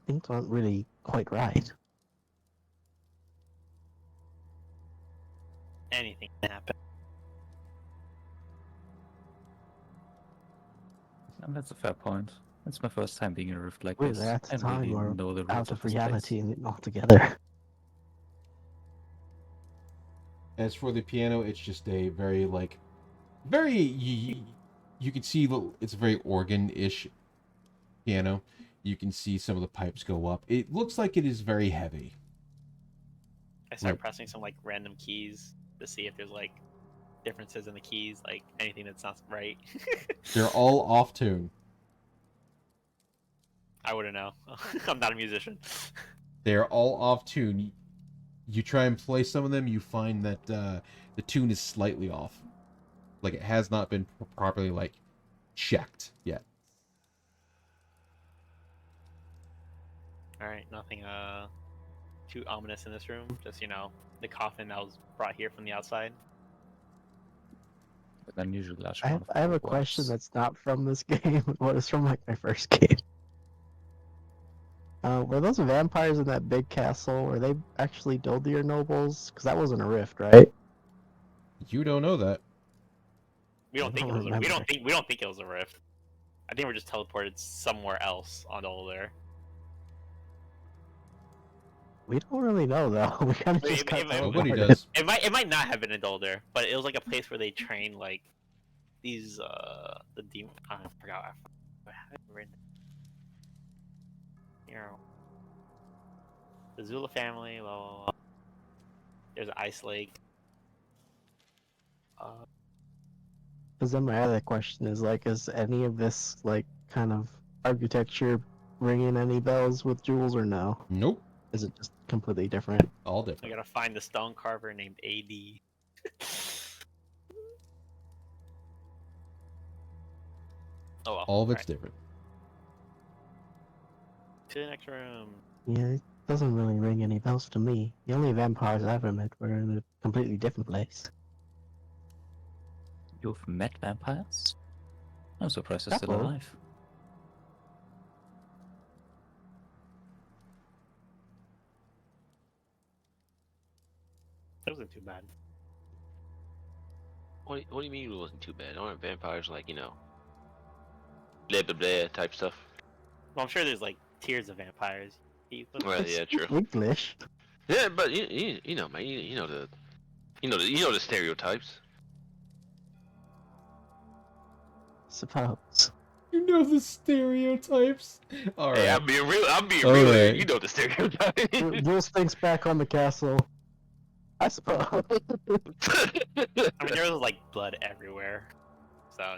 Things aren't really quite right. Anything can happen. And that's a fair point. It's my first time being in a rift like We're this. there at a and time really we're know the rules out of of this reality place. and altogether. As for the piano, it's just a very you can see it's a very organ-ish piano. You can see some of the pipes go up. It looks like it is very heavy. I start Right. pressing some random keys to see if there's differences in the keys, anything that's not right. They're all off tune. I wouldn't know. I'm not a musician. They're all off tune. you try and play some of them, you find that the tune is slightly off. Like it has not been properly like checked yet. All right, nothing too ominous in this room. Just the coffin that was brought here from the outside. With an unusually large I amount have, of I have a cobwebs. question that's not from this game. What is from like my first game? Were those vampires in that big castle? Were they actually Doldir nobles? Because that wasn't a rift, right? You don't know that. We don't I think don't it was. remember. We don't think it was a rift. I think we're just teleported somewhere else on Older. We don't really know though. We kind of Wait, just got Nobody teleported. does. It might not have been in Dolder, but it was like a place where they train like these the demon. I forgot. I had it written. The Zula family. Blah, blah, blah. There's an ice lake. Because then my other question is like, is any of this like kind of architecture ringing any bells with jewels or no? Nope. Is it just completely different? All I different. gotta find the stone carver named AD. Oh well. All of it's Alright, different. to the next room. Yeah, it doesn't really ring any bells to me. The only vampires I ever met were in a completely different place. You've met vampires? I'm surprised they're still Couple. alive. That wasn't too bad. What do you mean it wasn't too bad? Aren't vampires like, blah blah blah type stuff? Well, I'm sure there's like tiers of vampires. Well, yeah, true. English. Yeah, but you know, man, you know the stereotypes. Suppose. You know the stereotypes. All right. Hey, I'm being real. I'm being All real. Here. right. You know the stereotypes. Jules thinks back on the castle. I suppose. I mean, there was like blood everywhere. So,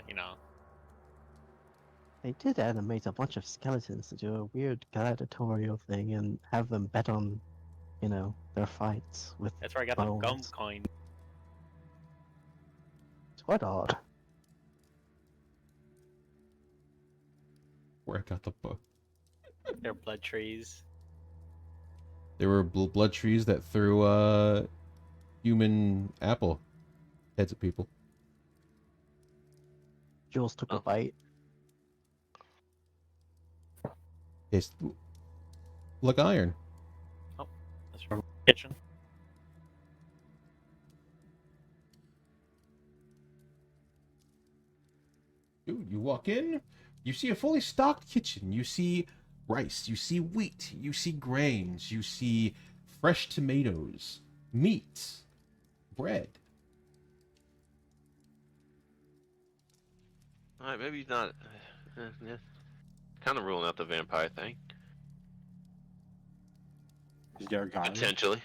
They did animate a bunch of skeletons to do a weird gladiatorial thing and have them bet on, their fights with that's where I got the gum bones. coin. It's quite odd. Where I got the book. They're blood trees. There were blood trees that threw human apple heads at people. Jules took a Oh. bite. It's like iron. That's from the kitchen. Dude, you walk in, you see a fully stocked kitchen. You see rice, you see wheat, you see grains, you see fresh tomatoes, meat, bread. All right, maybe he's not. Yeah. Kind of ruling out the vampire thing. Is there a garlic? Potentially.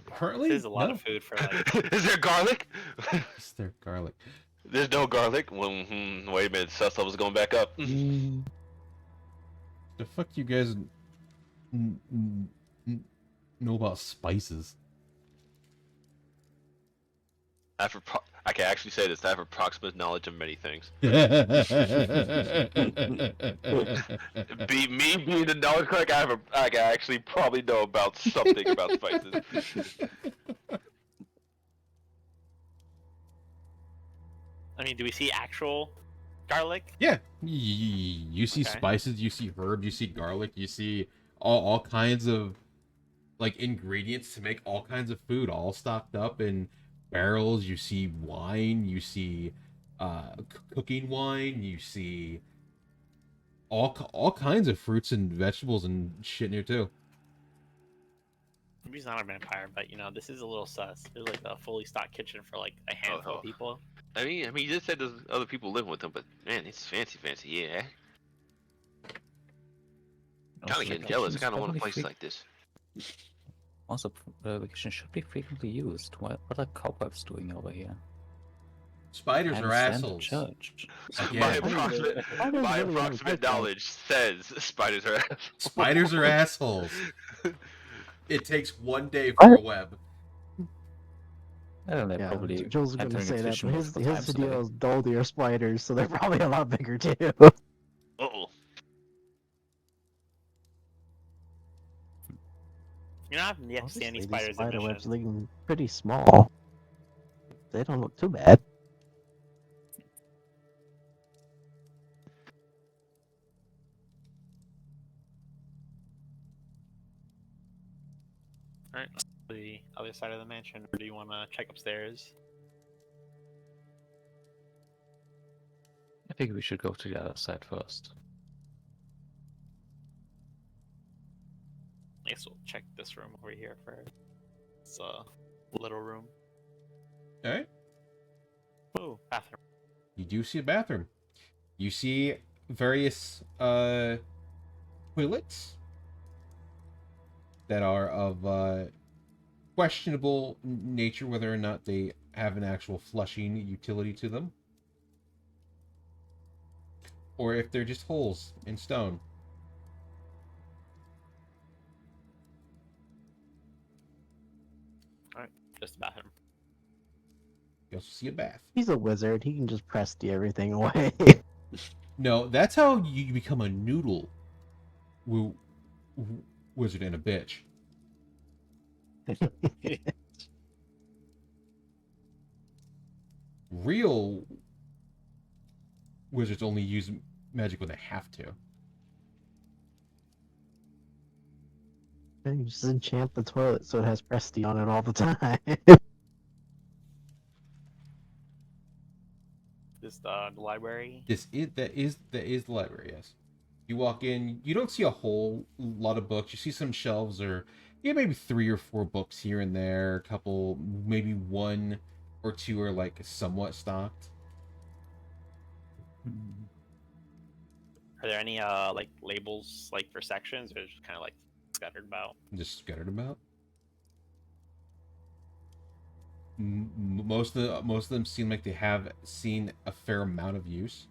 Currently, There's a lot no. of food for like. Is there garlic? Is there garlic? There's no garlic. Well, wait a minute. Sus level's going back up. The fuck you guys know about spices? I can actually say this. I have approximate knowledge of many things. Me being a knowledge clerk, I can actually probably know about something about spices. I mean, do we see actual garlic? Yeah, you see Okay. spices, you see herbs, you see garlic, you see all kinds of like ingredients to make all kinds of food, all stocked up in barrels. You see wine, you see cooking wine, you see all kinds of fruits and vegetables and shit in here too. Maybe he's not a vampire, but this is a little sus. There's like a fully stocked kitchen for like a handful of people. I mean, you just said there's other people living with him, but man, it's fancy, yeah. Kind of getting jealous. I kind of want a place like this. Also, the kitchen should be frequently used. What are cobwebs doing over here? Spiders And are sand assholes. Church. My Again, really approximate like knowledge says spiders are. spiders are assholes. It takes 1 day for a web. They're Yeah, probably Joel's gonna entering say that, attrition but his multiple his times a day. deal is dull deer spiders, so they're probably a lot bigger too. Uh-oh. You're not yet to see any Honestly, these spiders in spider webs mission. looking pretty small. They don't look too bad. Alright, the other side of the mansion, or do you want to check upstairs? I think we should go to the other side first. I guess we'll check this room over here first. It's a little room. Alright. Ooh, bathroom. You do see a bathroom. You see various toilets that are of questionable nature, whether or not they have an actual flushing utility to them, or if they're just holes in stone. Alright, just a bathroom. You also see a bath. He's a wizard. He can just press the everything away. No, that's how you become a noodle wizard and a bitch. Real wizards only use magic when they have to. You just enchant the toilet so it has Presty on it all the time. This the library. That is the library. Yes, you walk in. You don't see a whole lot of books. You see some shelves, or maybe 3 or 4 books here and there. A couple, maybe 1 or 2 are like somewhat stocked. Are there any like labels like for sections, or just kind of like scattered about? Just scattered about. Most of them seem like they have seen a fair amount of use.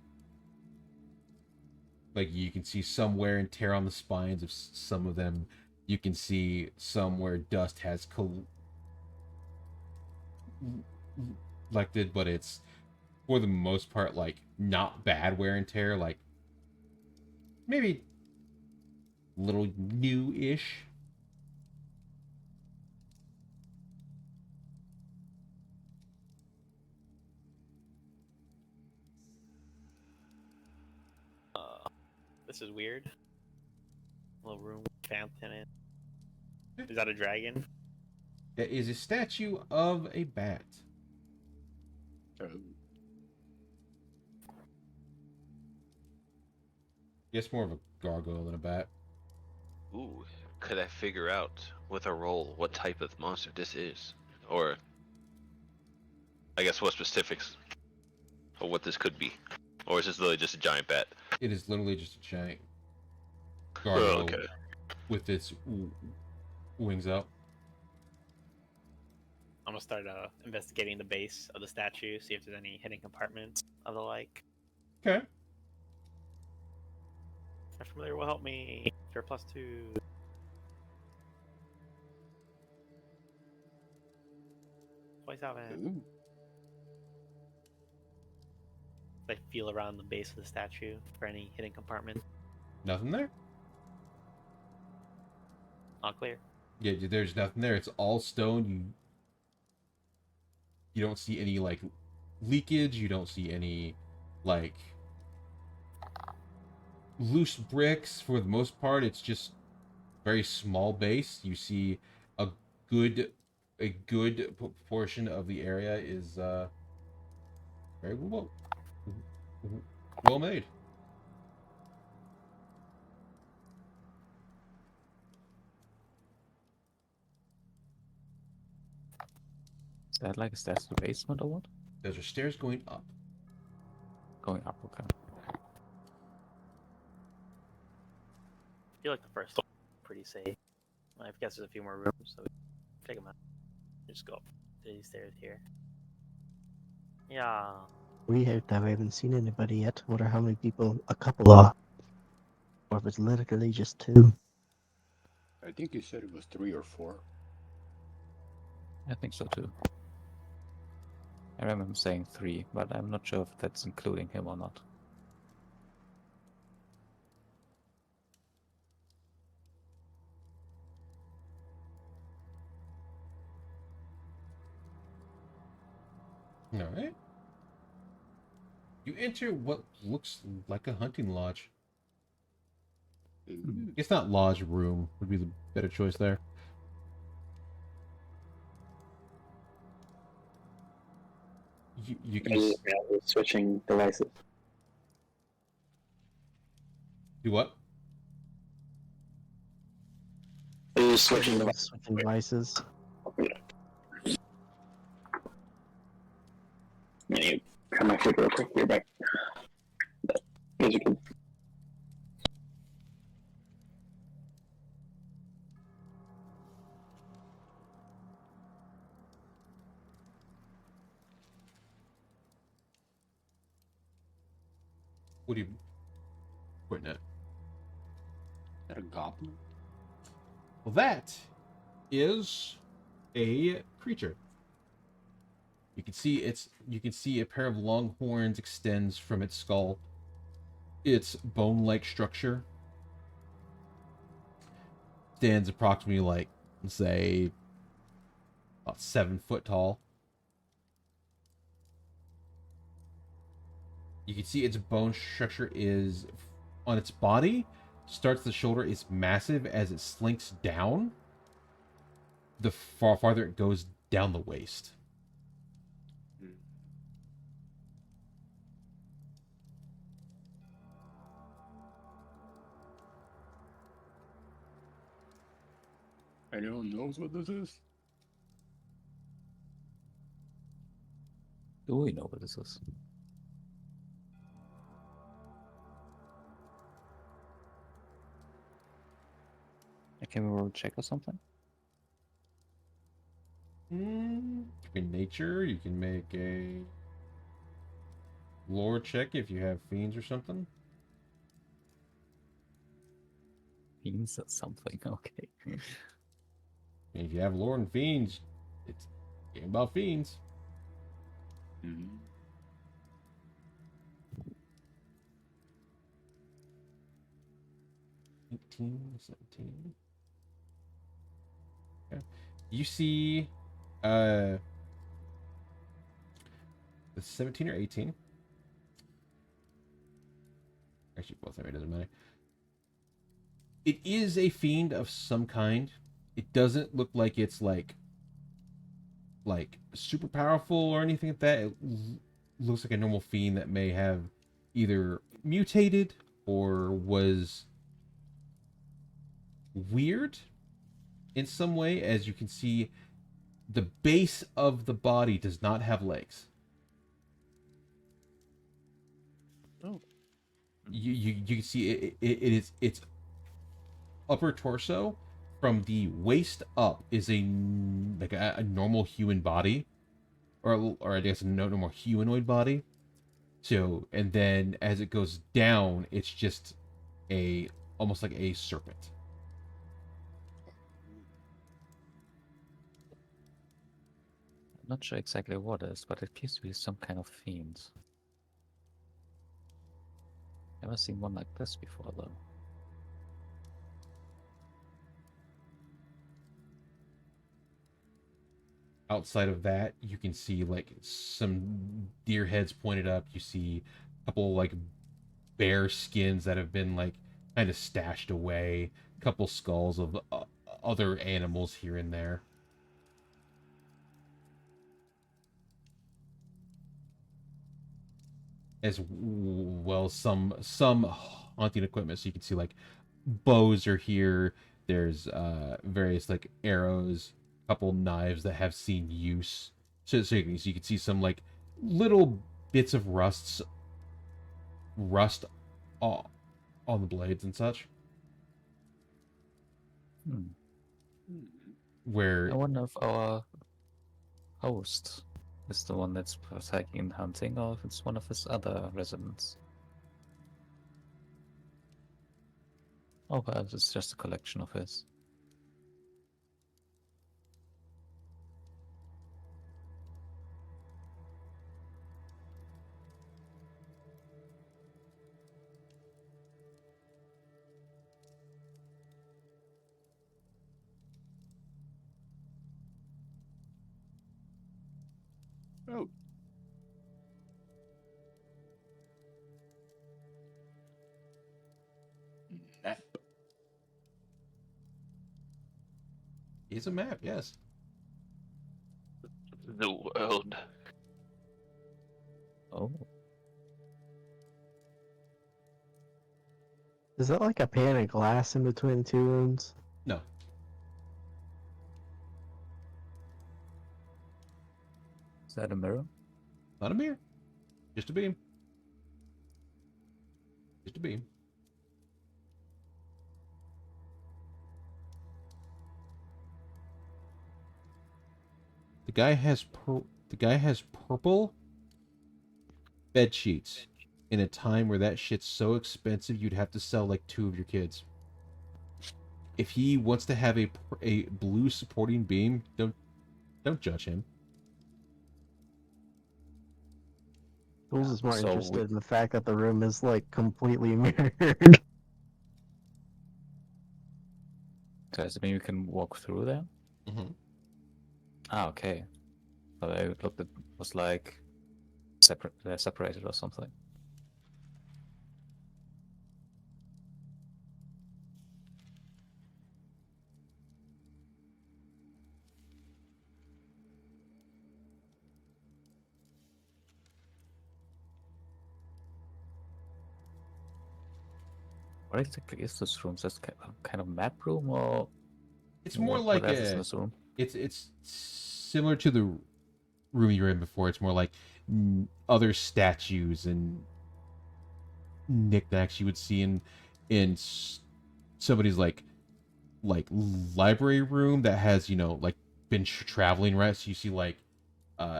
Like you can see some wear and tear on the spines of some of them. You can see some where dust has collected, but it's for the most part like not bad wear and tear. Like maybe little new-ish. This is weird. Little room, fountain. Is that a dragon? That is a statue of a bat. Oh. Yes, more of a gargoyle than a bat. Ooh, could I figure out with a roll what type of monster this is? Or, I guess, what specifics of what this could be? Or is this literally just a giant bat? It is literally just a giant Oh, gargoyle okay. with its wings up. I'm gonna start investigating the base of the statue, see if there's any hidden compartments of the like. Okay. If you're familiar, will help me. Fair +2. +7. Ooh. I feel around the base of the statue for any hidden compartment. Nothing there? All clear. Yeah, there's nothing there. It's all stone. You don't see any like leakage. You don't see any like loose bricks. For the most part, it's just very small base. You see a good portion of the area is very well made. Is that like a stairs to the basement or what? Those are stairs going up. Going up, okay. I feel like the first one is pretty safe. I guess there's a few more rooms, so we can check them out. Just go up these stairs here. Yeah. We haven't seen anybody yet. Wonder how many people a couple are. Or if it's literally just 2. I think you said it was 3 or 4. I think so too. I remember him saying 3, but I'm not sure if that's including him or not. All right. You enter what looks like a hunting lodge. It's not lodge, room would be the better choice there. You can Switching devices. do what? Switching devices. Switching devices. Yeah, you grab my food real quick. You're back. Guys are good. What are you pointing at? Is that a goblin? Well, that is a creature. You can see a pair of long horns extends from its skull. Its bone-like structure stands approximately like, say, about 7 foot tall. You can see its bone structure is on its body. Starts the shoulder is massive as it slinks down. The farther it goes down the waist. Anyone knows what this is? Do we know what this is? Can we roll a check or something? In nature, you can make a lore check if you have fiends or something. Fiends or something, okay. And if you have lore and fiends, it's a game about fiends. Mm-hmm. 17. Okay. You see the 17 or 18. Actually, both of them, it doesn't matter. It is a fiend of some kind. It doesn't look like it's like super powerful or anything like that. It looks like a normal fiend that may have either mutated or was weird in some way. As you can see, the base of the body does not have legs. Oh. You can see it's upper torso from the waist up is a normal human body, or I guess a normal humanoid body. So, and then as it goes down, it's just almost like a serpent. I'm not sure exactly what it is, but it appears to be some kind of fiend. Never seen one like this before, though. Outside of that, you can see like some deer heads pointed up. You see a couple like bear skins that have been like kind of stashed away. A couple skulls of other animals here and there. As well, some hunting equipment. So you can see like bows are here. There's various like arrows, couple knives that have seen use. So you can see some like little bits of rust on the blades and such. Where I wonder if our host is the one that's partaking in hunting, or if it's one of his other residents. Or perhaps it's just a collection of his. Oh. Map. It's a map, yes. The world. Oh, Is that like a pane of glass in between two rooms? No. is that a mirror? Not a mirror. Just a beam. Just a beam. The guy has purple bed sheets in a time where that shit's so expensive you'd have to sell like 2 of your kids. If he wants to have a blue supporting beam, don't judge him. Jules is more So interested in the fact that the room is like completely mirrored. Does it mean we can walk through there? Mm-hmm. Ah, okay. So I looked at was like separated or something. What exactly is this room? Is this kind of map room or It's more what like else is in this room? it's similar to the room you were in before. It's more like other statues and knickknacks you would see in somebody's like library room that has, you know, like been traveling, right? So you see like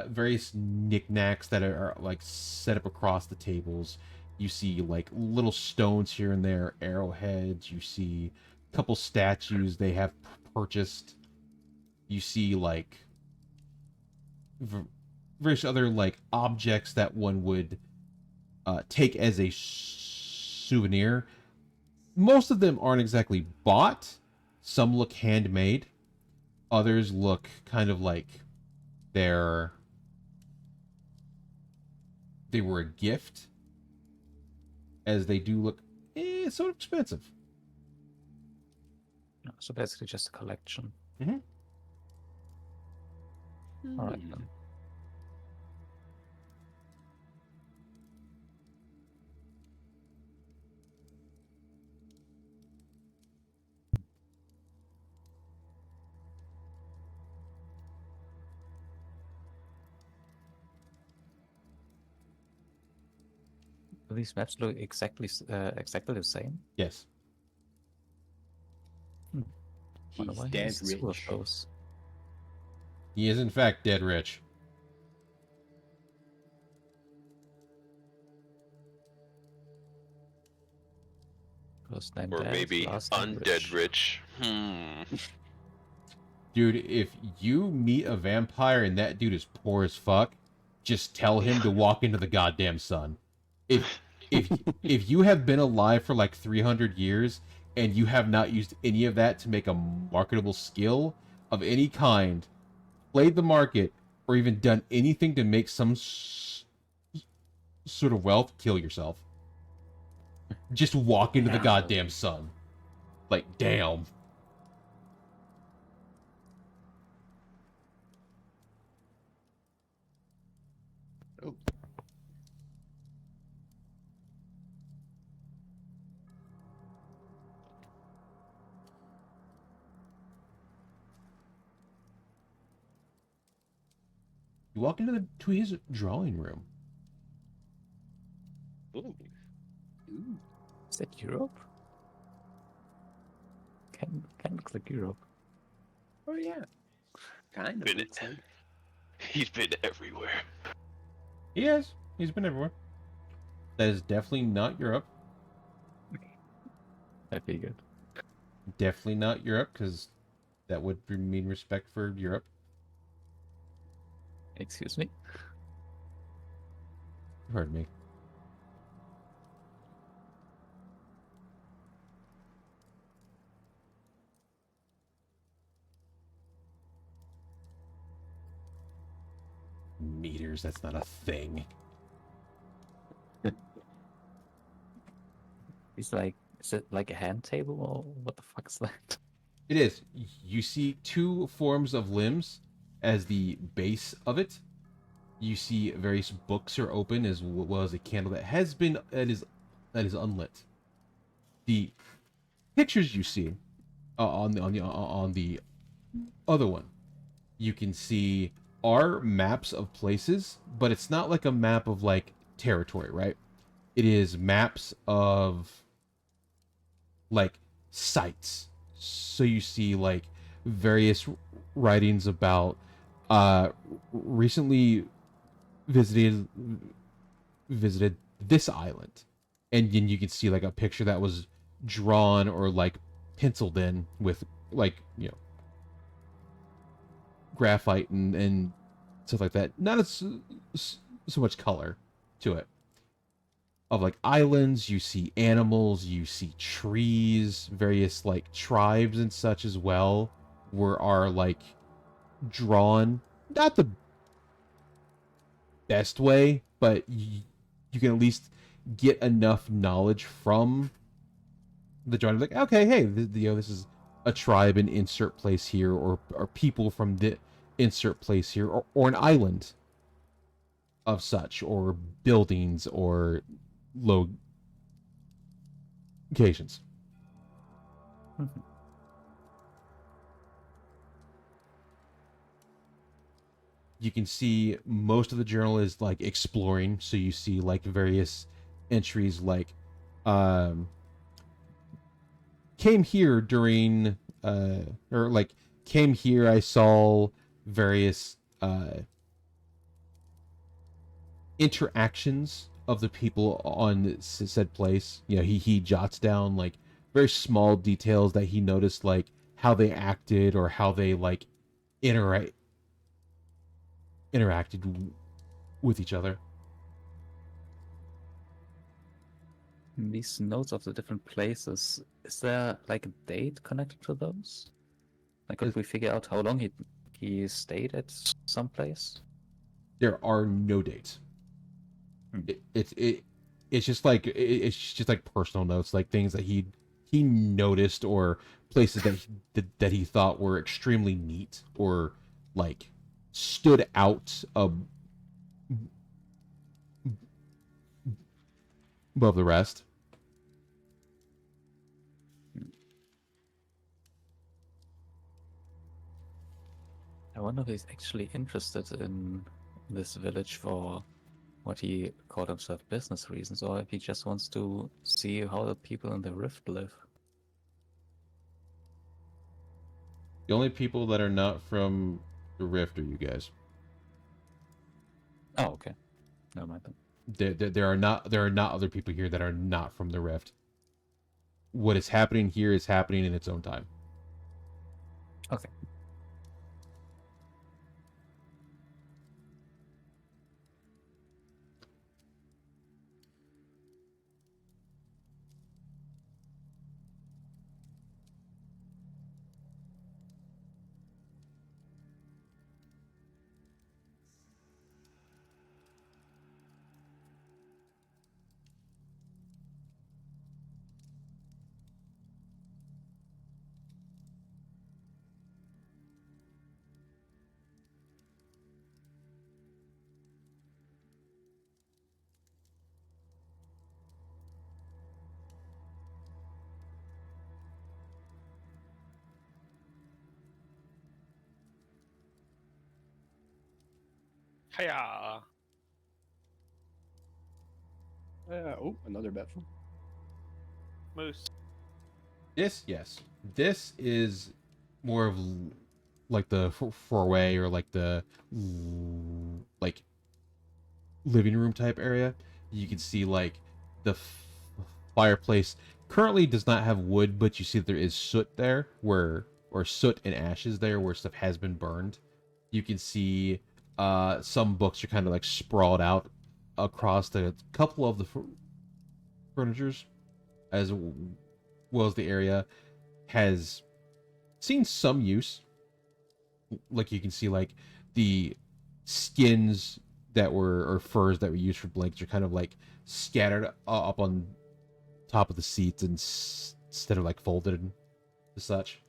various knickknacks that are like set up across the tables. You see like little stones here and there, arrowheads. You see a couple statues they have purchased. You see like various other like objects that one would take as a souvenir. Most of them aren't exactly bought. Some look handmade. Others look kind of like they're they were a gift, as they do look sort of expensive. So basically just a collection. Mm-hmm. All right then. Do these maps look exactly the same? Yes. Wonder He's why he dead has two of rich. those. He is in fact dead rich. First name Or dead, maybe last name undead rich. Dude, if you meet a vampire and that dude is poor as fuck, just tell him to walk into the goddamn sun. If if you have been alive for like 300 years and you have not used any of that to make a marketable skill of any kind, played the market, or even done anything to make some sort of wealth, kill yourself. Just walk into the goddamn sun. Like, damn. Oh. You walk to his drawing room. Ooh. Ooh. Is that Europe? Can look like Europe. Oh yeah. Kind of. Been looks like. He's been everywhere. He has. He's been everywhere. That is definitely not Europe. I figured. Definitely not Europe, because that would mean respect for Europe. Excuse me? You heard me. Meters, that's not a thing. Is it like a hand table or what the fuck is that? It is. You see 2 forms of limbs as the base of it. You see various books are open as well as a candle that is unlit. The pictures you see on the other one, you can see are maps of places, but it's not like a map of like territory, right? It is maps of like sites. So you see like various writings about recently visited this island, and then you can see like a picture that was drawn or like penciled in with like graphite and stuff like that. Not so much color to it. Of like islands, you see animals, you see trees, various like tribes and such as well, are like drawn. Not the best way, but you can at least get enough knowledge from the drawing. Like, okay, hey, this is a tribe in insert place here, or people from the insert place here, or an island of such, or buildings, or locations. You can see most of the journal is like exploring, so you see like various entries like came here during or like came here, I saw various interactions of the people on said place. He jots down like very small details that he noticed, like how they acted or how they like interacted with each other. These notes of the different places, is there like a date connected to those? Like, could we figure out how long he stayed at some place? There are no dates. Hmm. It's just like personal notes, like things that he noticed, or places that he thought were extremely neat or like stood out above the rest. I wonder if he's actually interested in this village for what he called himself business reasons, or if he just wants to see how the people in the rift live. The only people that are not from the rift are you guys. Oh, okay. Never mind then. There are not other people here that are not from the rift. What is happening here is happening in its own time. Okay. Hiya! Oh, another bet from. Moose. This is more of like the four-way, or like the like living room type area. You can see like the fireplace currently does not have wood, but you see there is soot there, or soot and ashes there where stuff has been burned. You can see some books are kind of like sprawled out across the couple of the furnitures, as well as the area has seen some use. Like you can see like the skins that were, or furs that were used for blankets are kind of like scattered up on top of the seats instead of like folded and such.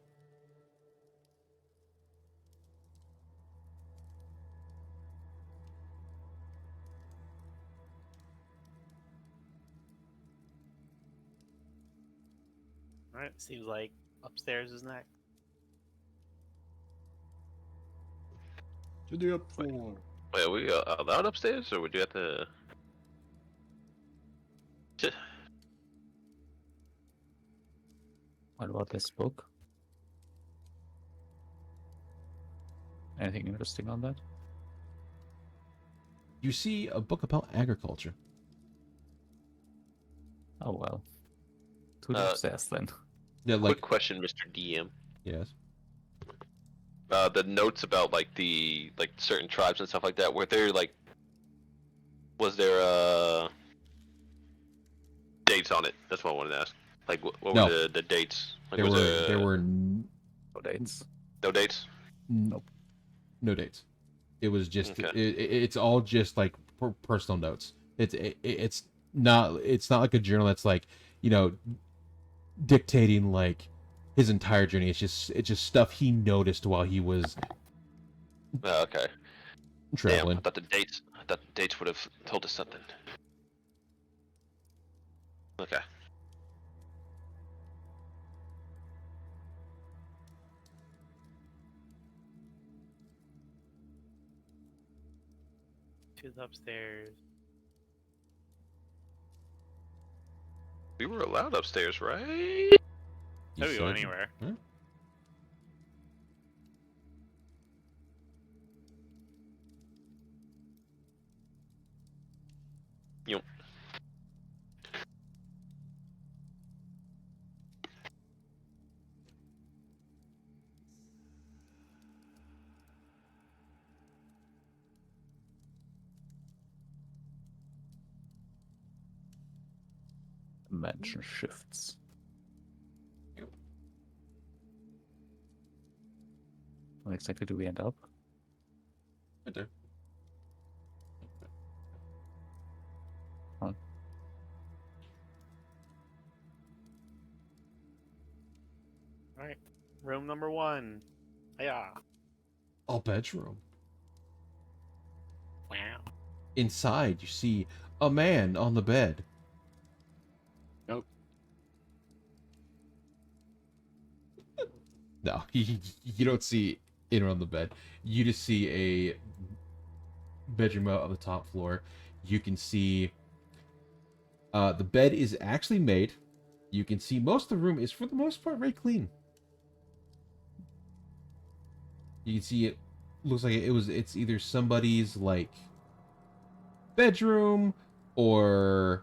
Alright, seems like upstairs is next. To the up floor. Wait, are we allowed upstairs, or would you have to? Shit. What about this book? Anything interesting on that? You see a book about agriculture. Oh well. To the upstairs then. Yeah, like, Quick question, Mr. DM. yes. The notes about like certain tribes and stuff like that. Were there like, was there dates on it? That's what I wanted to ask. Like, what No. were the dates? Like, There was were No dates. no dates? nope, no dates. It was just Okay. it's all just like personal notes. It's not like a journal that's like, you know, dictating like his entire journey. It's just stuff he noticed while he was Oh, okay. traveling. Damn, I thought the dates would have told us something. Okay. To the upstairs. We were allowed upstairs, right? You Could we go said- anywhere? Huh? Yep. Mansion shifts. Where exactly do we end up? Right there. Alright. Room number 1. Yeah. A bedroom. Wow. Inside, you see a man on the bed. Nope. No, you don't see anyone on the bed. You just see a bedroom out on the top floor. You can see the bed is actually made. You can see most of the room is, for the most part, very clean. You can see it looks like it's either somebody's like bedroom or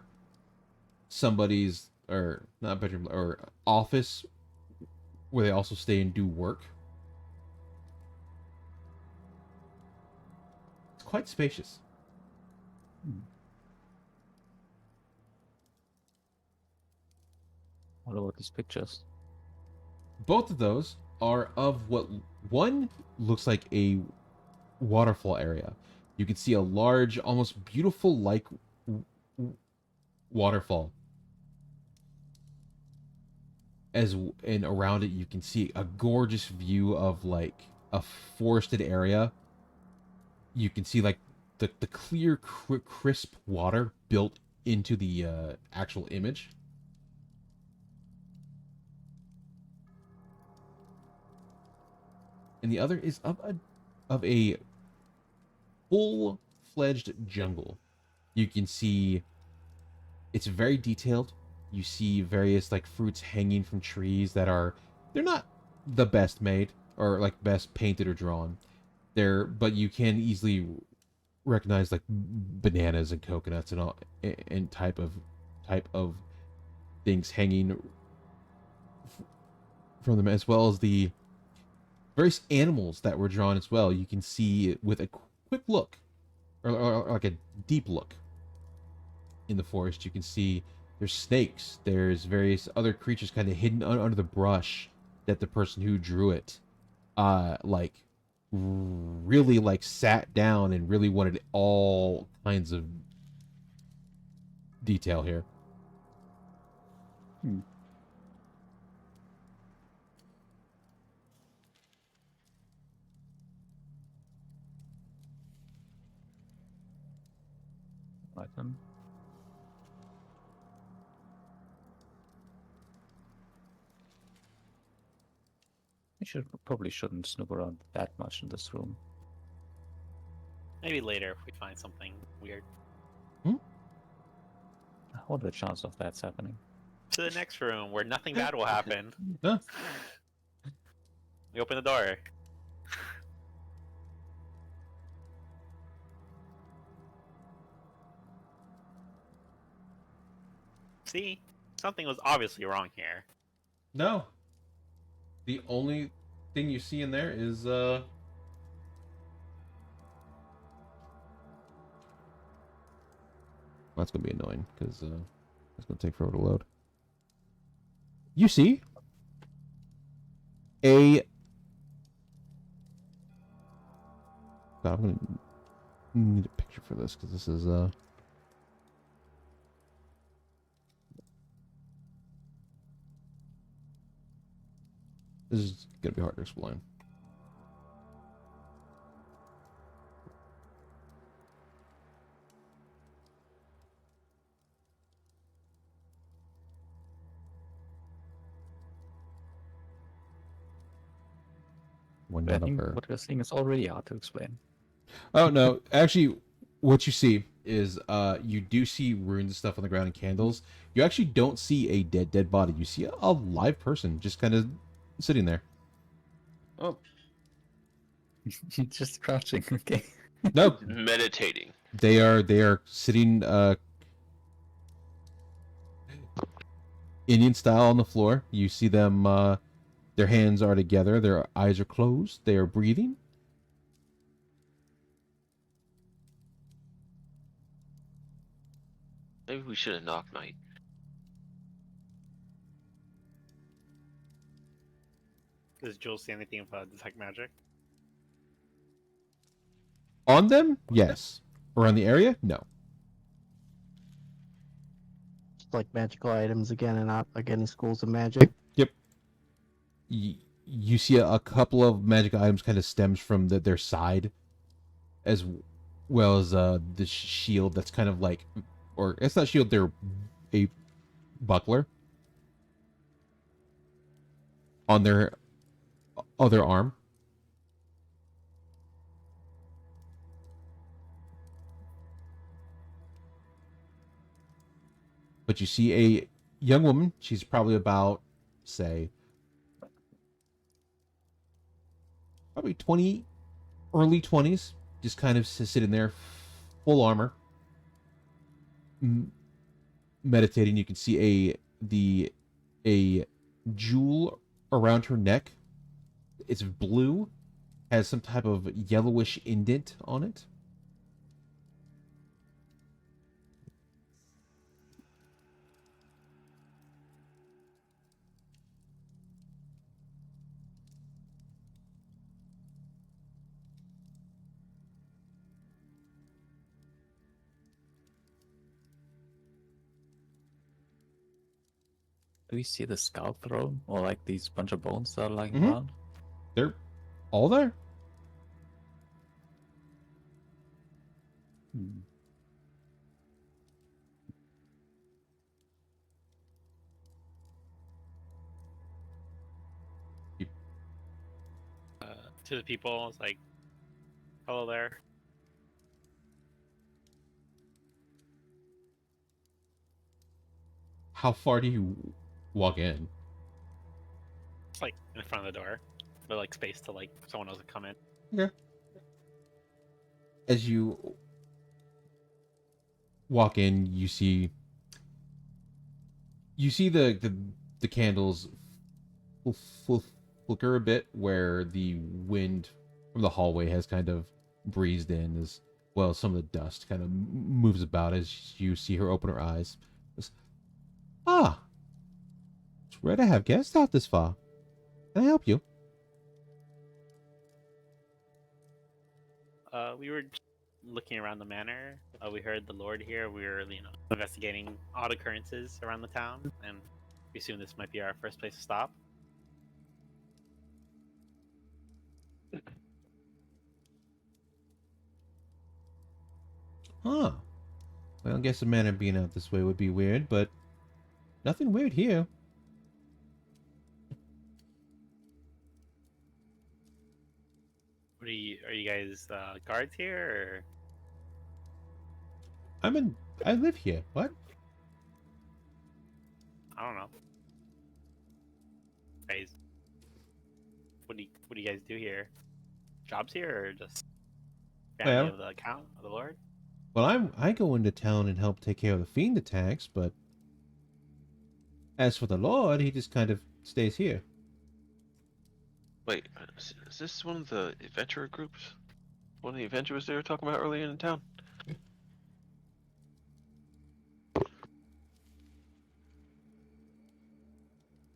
somebody's, or not bedroom, or office where they also stay and do work. It's quite spacious. What about these pictures? Both of those are of what one looks like a waterfall area. You can see a large, almost beautiful like waterfall. And around it you can see a gorgeous view of like a forested area. You can see like the clear, crisp water built into the actual image. And the other is of a full-fledged jungle. You can see it's very detailed. You see various like fruits hanging from trees that they're not the best made or like best painted or drawn. But you can easily recognize like bananas and coconuts and all and type of things hanging from them, as well as the various animals that were drawn as well. You can see with a quick look, or like a deep look in the forest, you can see there's snakes, there's various other creatures kind of hidden under the brush that the person who drew it like really like sat down and really wanted all kinds of detail here. Right then. We probably shouldn't snoop around that much in this room. Maybe later if we find something weird. What are the chances of that's happening? To the next room where nothing bad will happen. Huh? We open the door. See? Something was obviously wrong here. No. The only thing you see in there is that's gonna be annoying because it's gonna take forever to load. You see a. God, I'm gonna need a picture for this because this is this is gonna be hard to explain. One I not think upper. what we're seeing is already hard to explain. Oh no, actually, what you see is you do see runes and stuff on the ground and candles. You actually don't see a dead body. You see a live person just kind of sitting there. Oh, Just crouching, okay. No, Meditating. they are sitting Indian style on the floor. You see them their hands are together, their eyes are closed, they are breathing. Maybe we should have knocked, Knight. Does Jules see anything about detect magic? On them? Yes. Around the area? No. Just like magical items again, and not like any schools of magic. Yep. You see a couple of magic items kind of stems from their side, as well as the shield that's kind of like, or it's not shield, they're a buckler on their other arm. But you see a young woman. She's probably about, say, probably 20, early 20s, just kind of sitting there, full armor, meditating. You can see a jewel around her neck. It's blue, has some type of yellowish indent on it. Do we see the scalp throne? Or like these bunch of bones that are lying Mhm. around? They're all there. Hmm. To the people, it's like, hello there. How far do you walk in? It's like in front of the door. But like space to like someone else to come in. Okay. As you walk in, you see the candles flicker a bit where the wind from the hallway has kind of breezed in, as well as some of the dust kind of moves about as you see her open her eyes. Ah, it's rare to have guests out this far. Can I help you? We were just looking around the manor. We heard the Lord here. We were, investigating odd occurrences around the town, and we assume this might be our first place to stop. Huh. Well, I guess the manor being out this way would be weird, but nothing weird here. What are you guys guards here, I live here. What? or I don't know. Guys, what do you guys do here? Jobs here, or just family Well, of the account of the Lord? well, I go into town and help take care of the fiend attacks, but as for the Lord, he just kind of stays here. Wait, is this one of the adventurer groups? One of the adventurers they were talking about earlier in town?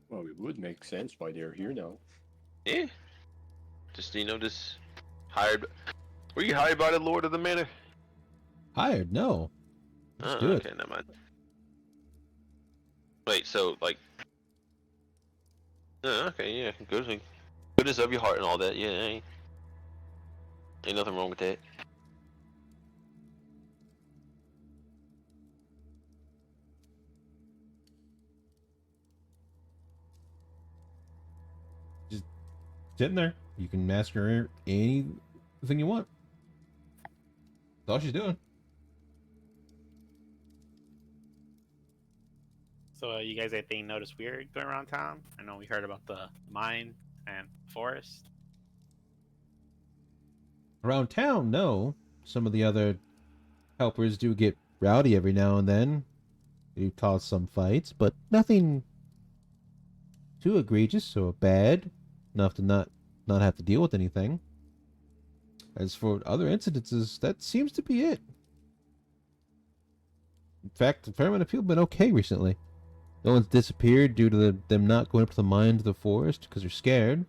Well, it would make sense why they're here now. Yeah. Just, just hired. Were you hired by the Lord of the Manor? Hired? No. Let's do it. Okay, never mind. Wait, so, like... okay, yeah, goodness of your heart and all that, yeah, ain't nothing wrong with that. Sitting there. You can ask her anything you want. That's all she's doing. So, you guys, anything notice weird going around town? I know we heard about the mine and forest. Around town, no. Some of the other helpers do get rowdy every now and then. They do cause some fights, but nothing too egregious or bad enough to not have to deal with anything. As for other incidences, that seems to be it. In fact, a fair amount of people have been okay recently. No one's disappeared due to them not going up to the mine to the forest because they're scared.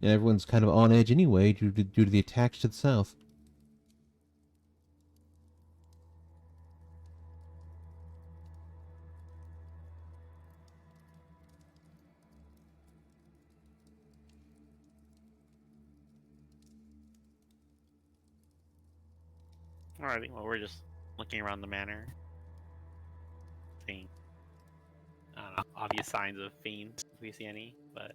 And everyone's kind of on edge anyway due to the attacks to the south. Alrighty, well, we're just looking around the manor, seeing, I don't know, obvious signs of fiends, if we see any, but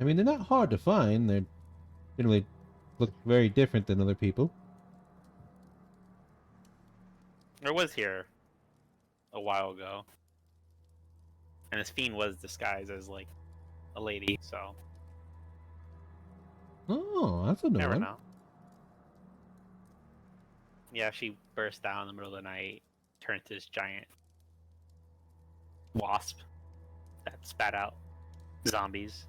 I mean, they're not hard to find. They generally look very different than other people. there was here a while ago, and this fiend was disguised as, like, a lady, so Oh, that's a new never one. know. Yeah, she burst down in the middle of the night, turned into this giant wasp that spat out zombies.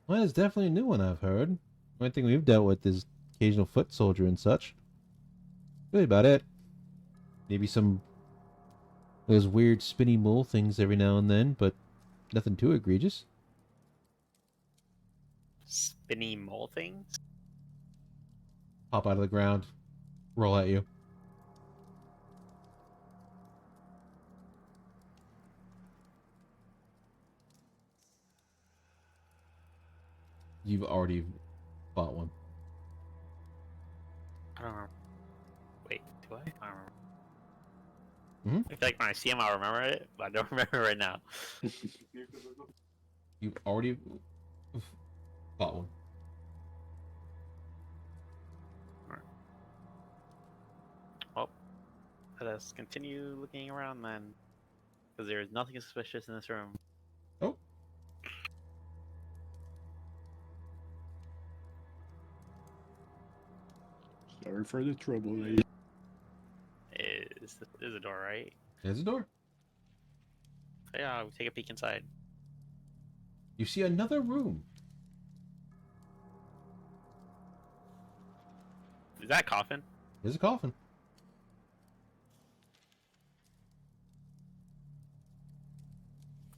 Well, it's definitely a new one I've heard. The only thing we've dealt with is occasional foot soldier and such. Really about it. Maybe some of those weird spinny mole things every now and then, but nothing too egregious. Spinny mole things? Pop out of the ground, roll at you. You've already bought one. I don't remember. Wait, do I? I don't remember. Mhm. I feel like when I see him, I'll remember it, but I don't remember right now. You've already bought one. Well, let us continue looking around then, because there is nothing suspicious in this room. Oh. Sorry for the trouble, lady. There's a door, right? There's a door. So yeah, we take a peek inside. You see another room. Is that a coffin? There's a coffin.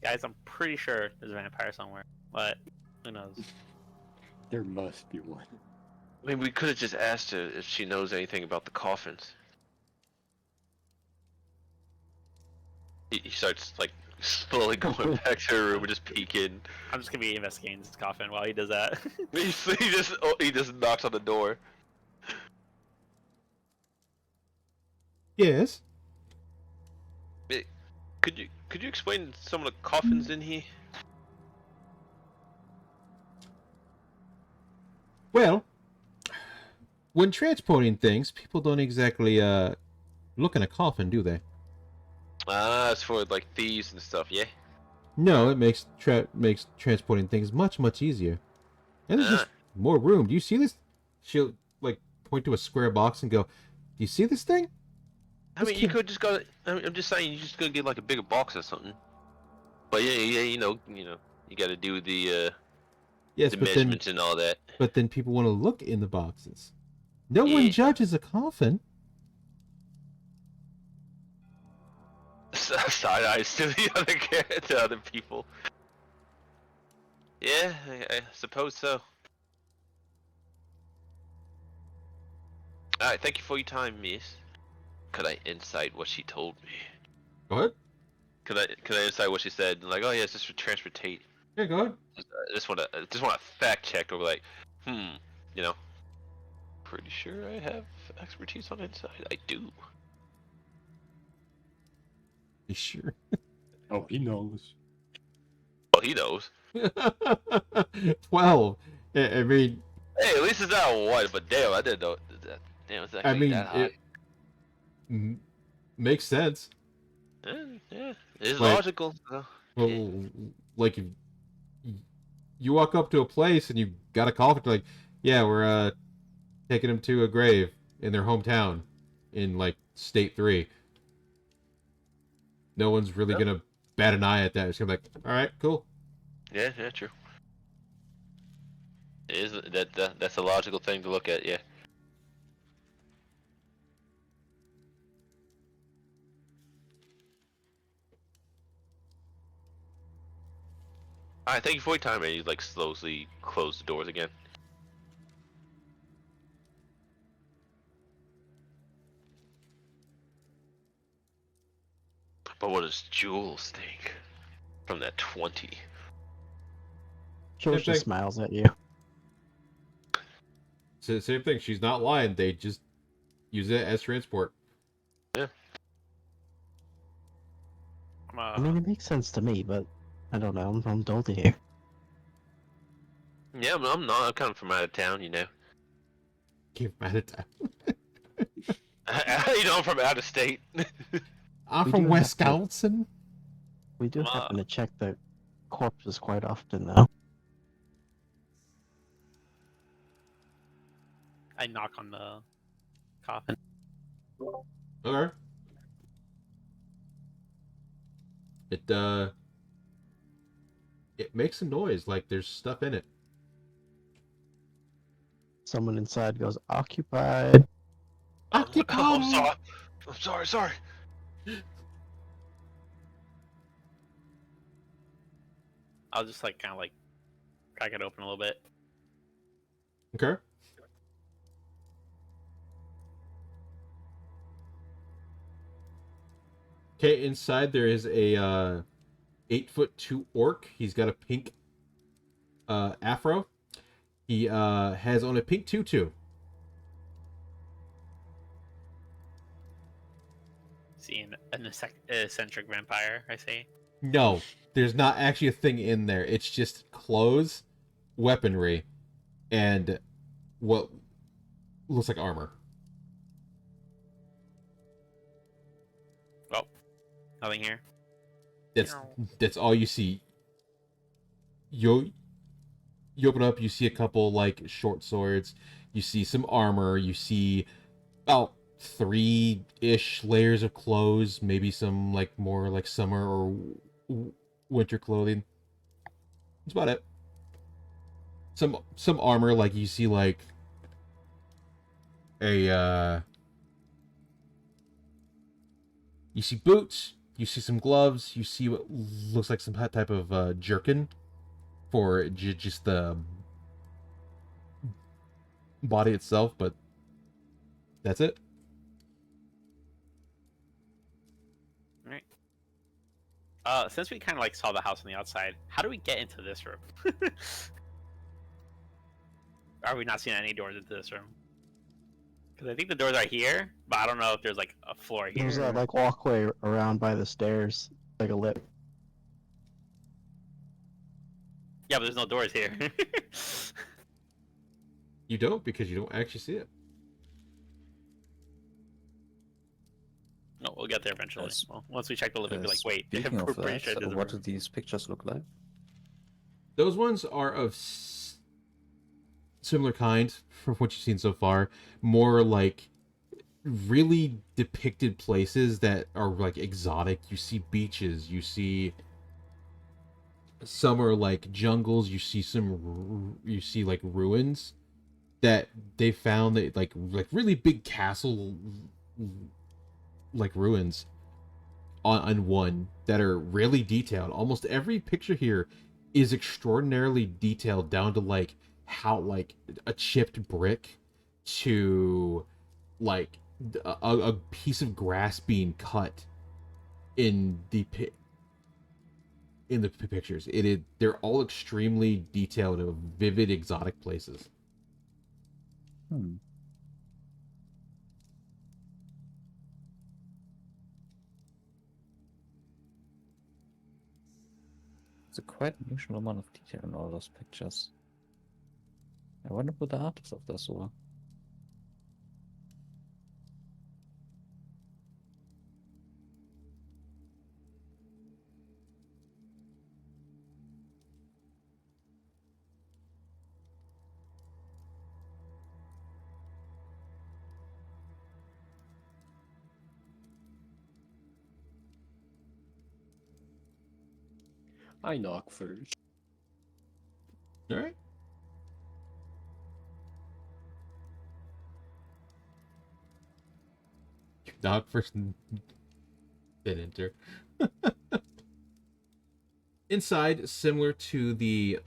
Guys, I'm pretty sure there's a vampire somewhere, but who knows? There must be one. I mean, we could have just asked her if she knows anything about the coffins. He starts like slowly going back to her room and just peeking. I'm just gonna be investigating this coffin while he does that. He just knocks on the door. Yes. Could you explain some of the coffins in here? Well, when transporting things, people don't exactly look in a coffin, do they? Ah, it's for like thieves and stuff, yeah. No, it makes transporting things much easier. And there's just more room. Do you see this? She'll like point to a square box and go, "Do you see this thing?" I mean, you could just go. I'm just saying, you just gonna get like a bigger box or something. But yeah, you know, you got to do the Yes, the but measurements and all that. then people want to look in the boxes. No Yeah. one judges a coffin. Side eyes to the other people. Yeah, I suppose so. Alright, thank you for your time, miss. Could I insight what she told me? Go ahead. Could I insight what she said? Like, oh yeah, it's just for transportation. Yeah, go ahead. I just wanna fact check or like, you know. Pretty sure I have expertise on insight. I do. You sure? Oh, he knows. Well, he knows. 12. I mean, Hey, at least it's not a 1, but damn, I didn't know that. Damn, it's actually that high. it makes sense. Yeah, it's Like- logical. So, Well, yeah. like if you walk up to a place and you got a coffin, like, yeah, we're taking them to a grave in their hometown in like state 3. No one's really gonna bat an eye at that. It's gonna be like, all right, cool. Yeah, true. It is that's a logical thing to look at, yeah. Alright, thank you for your time, and you like slowly close the doors again. But what does Jules think from that 20? George Same thing. just smiles at you. Same thing. She's not lying. They just use it as transport. I mean, it makes sense to me, but I don't know. I'm from Dolty here. Yeah, I'm not. I'm kind of from out of town, you know. Keep mad at that. You know, I'm from out of state. I'm We from do have to- Wisconsin. We do Ma. happen to check the corpses quite often, though. I knock on the coffin. Okay. It makes a noise like there's stuff in it. Someone inside goes, occupied. I'm sorry. I'll just like kind of like crack it open a little bit. Okay. Okay, inside there is a 8'2" orc. He's got a pink afro. He has on a pink tutu. See an eccentric vampire, I say. No, there's not actually a thing in there. It's just clothes, weaponry, and what looks like armor. Well, nothing here. That's all you see. You open up, you see a couple like short swords, you see some armor, you see about 3-ish layers of clothes, maybe some like more like summer or winter clothing. That's about it. Some armor, like you see like a you see boots, You see some gloves. You see what looks like some type of jerkin for just the body itself, but that's it. Alright. Since we kind of like saw the house on the outside, how do we get into this room? Are we not seeing any doors into this room? Because I think the doors are here, but I don't know if there's like a floor here. There's that like walkway around by the stairs, like a lip. Yeah, but there's no doors here. You don't, because you don't actually see it. No, we'll get there eventually. Yes. Well, once we check the lip, we'll be like, wait, Speaking we're of pretty that, sure there's a what do room. these pictures look like? Those ones are of similar kind from what you've seen so far. More like really depicted places that are like exotic. You see beaches. You see some are like jungles. You see you see like ruins that they found that like really big castle like ruins on one that are really detailed. Almost every picture here is extraordinarily detailed down to like how like a chipped brick to like a piece of grass being cut in the pictures. They're all extremely detailed of vivid exotic places. Hmm. It's a quite unusual amount of detail in all those pictures. I wonder who the artist of this were. I knock first. All right. Knock first, then enter. Inside, similar to the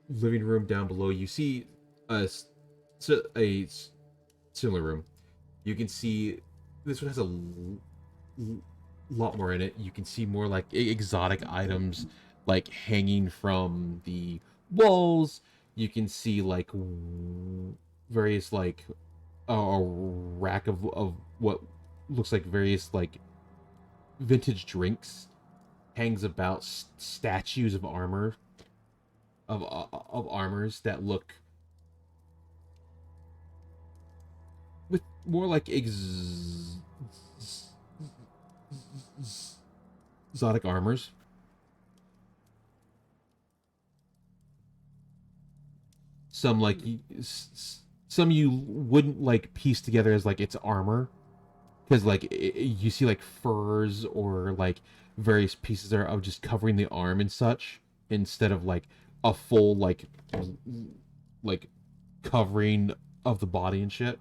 living room down below, you see a similar room. You can see this one has a lot more in it. You can see more like exotic items like hanging from the walls. You can see like various like a rack of what looks like various like vintage drinks hangs about statues of armor of armors that look with more like exotic armors. Some like some you wouldn't like piece together as like it's armor, because like you see like furs or like various pieces are of just covering the arm and such, instead of like a full like covering of the body and shit.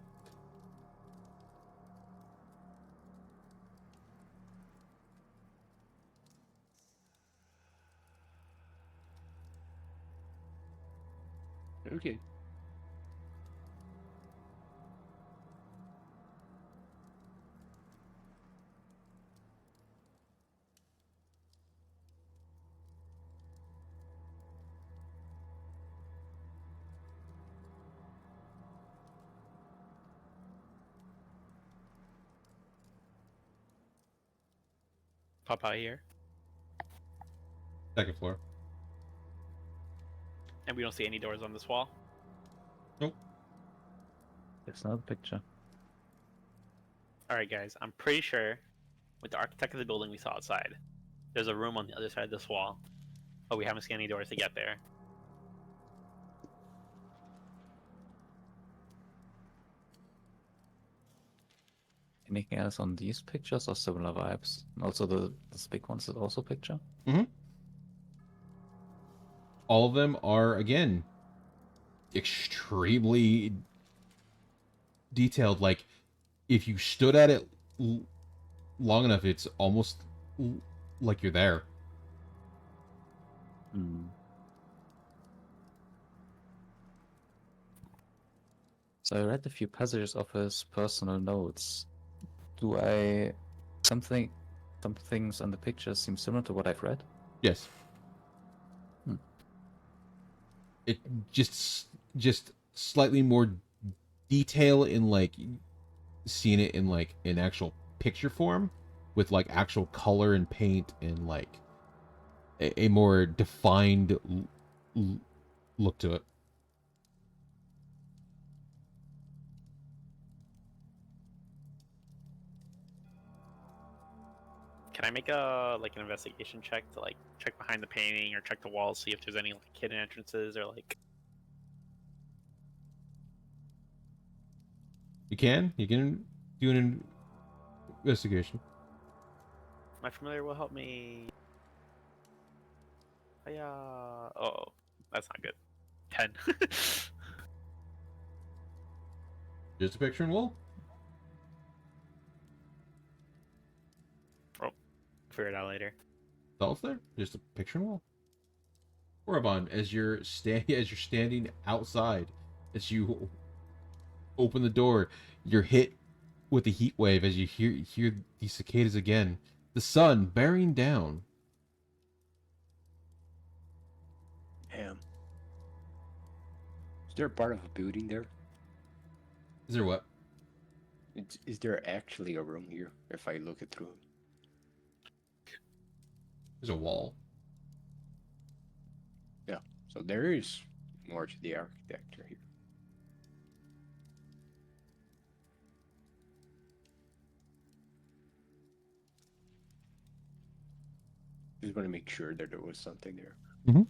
Okay. Pop out here, Second floor. and we don't see any doors on this wall. Nope. It's not a picture. All right, guys, I'm pretty sure with the architect of the building we saw outside, there's a room on the other side of this wall, but we haven't seen any doors to get there. Anything else on these pictures or similar vibes? And also this big ones is also picture? All of them are again extremely detailed. Like if you stood at it long enough, it's almost like you're there. Hmm. So I read a few passages of his personal notes. Do I some things on the pictures seem similar to what I've read? Yes. Hmm. It just slightly more detail in like seeing it in like in actual picture form with like actual color and paint and like a more defined look to it. Can I make a like an investigation check to like check behind the painting or check the walls, see if there's any like hidden entrances or like? You can do an investigation. My familiar will help me. Yeah. Oh, that's not good. 10. Just a picture and wall. Oh, figure it out later. That's all it's there. Just a picture and wall. Orabon, as you're standing outside, as you open the door, you're hit with a heat wave as you hear these cicadas again. The sun bearing down. Damn. Is there a part of a building there? Is there what? Is there actually a room here if I look it through? There's a wall. Yeah, so there is more to the architecture here. Just want to make sure that there was something there.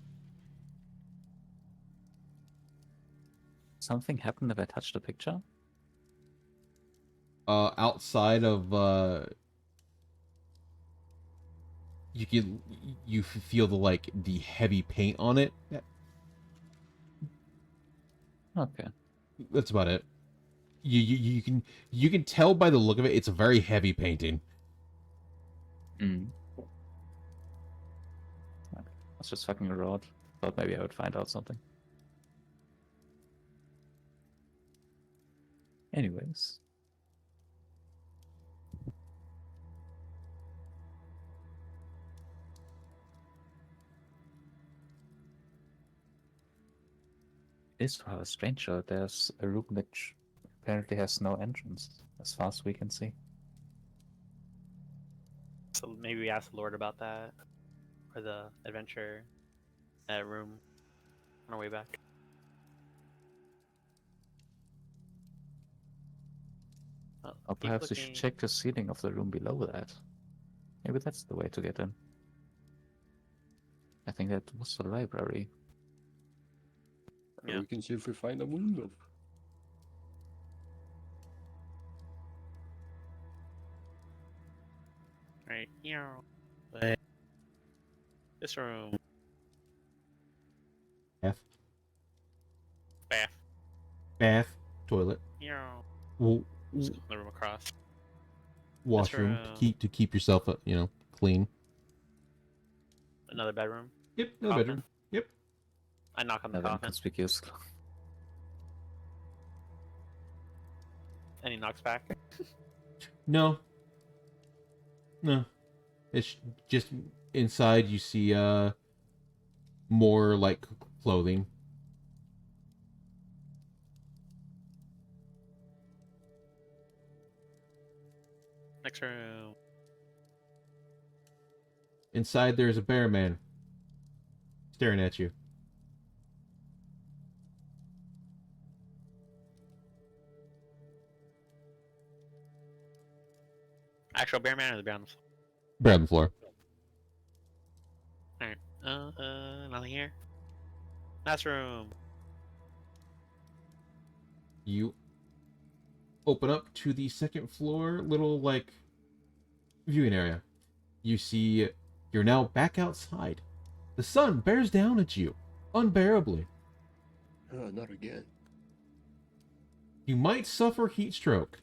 Something happened if I touched the picture? Outside of you feel the like the heavy paint on it. Yeah. Okay. That's about it. You can tell by the look of it, it's a very heavy painting. Mm. Okay. I was just fucking around. Thought maybe I would find out something. Anyways. It's rather strange though. There's a room which apparently has no entrance, as far as we can see. So maybe we ask the Lord about that, or the adventure, room, on our way back. Well, Or keep perhaps we should looking. check the ceiling of the room below that. Maybe that's the way to get in. I think that was the library. Yeah. We can see if we find a window. Right here. But this room. Bath, Bath. bath, toilet, Here. well, Just go in the room across. washroom room. to keep yourself clean. Another bedroom. Yep, no Coffin. bedroom. Yep. I knock on the Another coffin. inconspicuous. And he knocks back. No. No. It's just inside you see more like clothing. Next room. Inside there's a bear man staring at you. Actual bear man or the bear on the floor? Bear on the floor. Alright. Nothing here. Last room. You open up to the second floor, little like viewing area. You see you're now back outside. The sun bears down at you unbearably. Oh, not again. You might suffer heat stroke.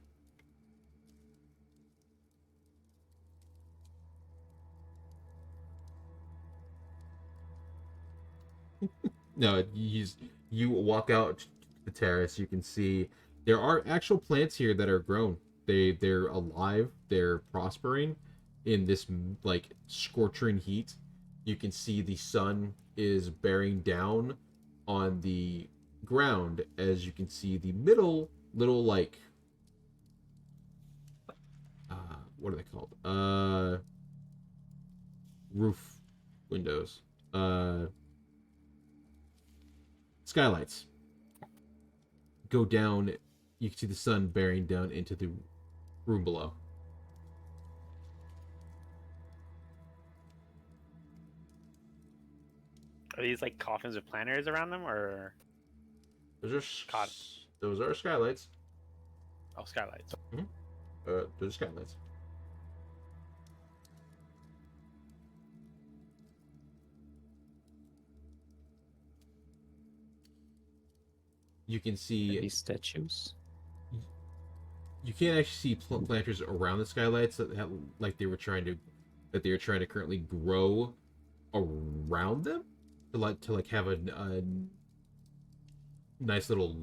No, you walk out to the terrace. You can see there are actual plants here that are grown. They're alive. They're prospering in this like scorching heat. You can see the sun is bearing down on the ground as you can see the middle little like what are they called? Roof windows. Skylights go down. You can see the sun bearing down into the room below. Are these like coffins with planters around them, or God? Those are skylights. Oh, skylights. Those are skylights. You can see These statues. you can't actually see planters around the skylights that have, like they were trying to currently grow around them to have a nice little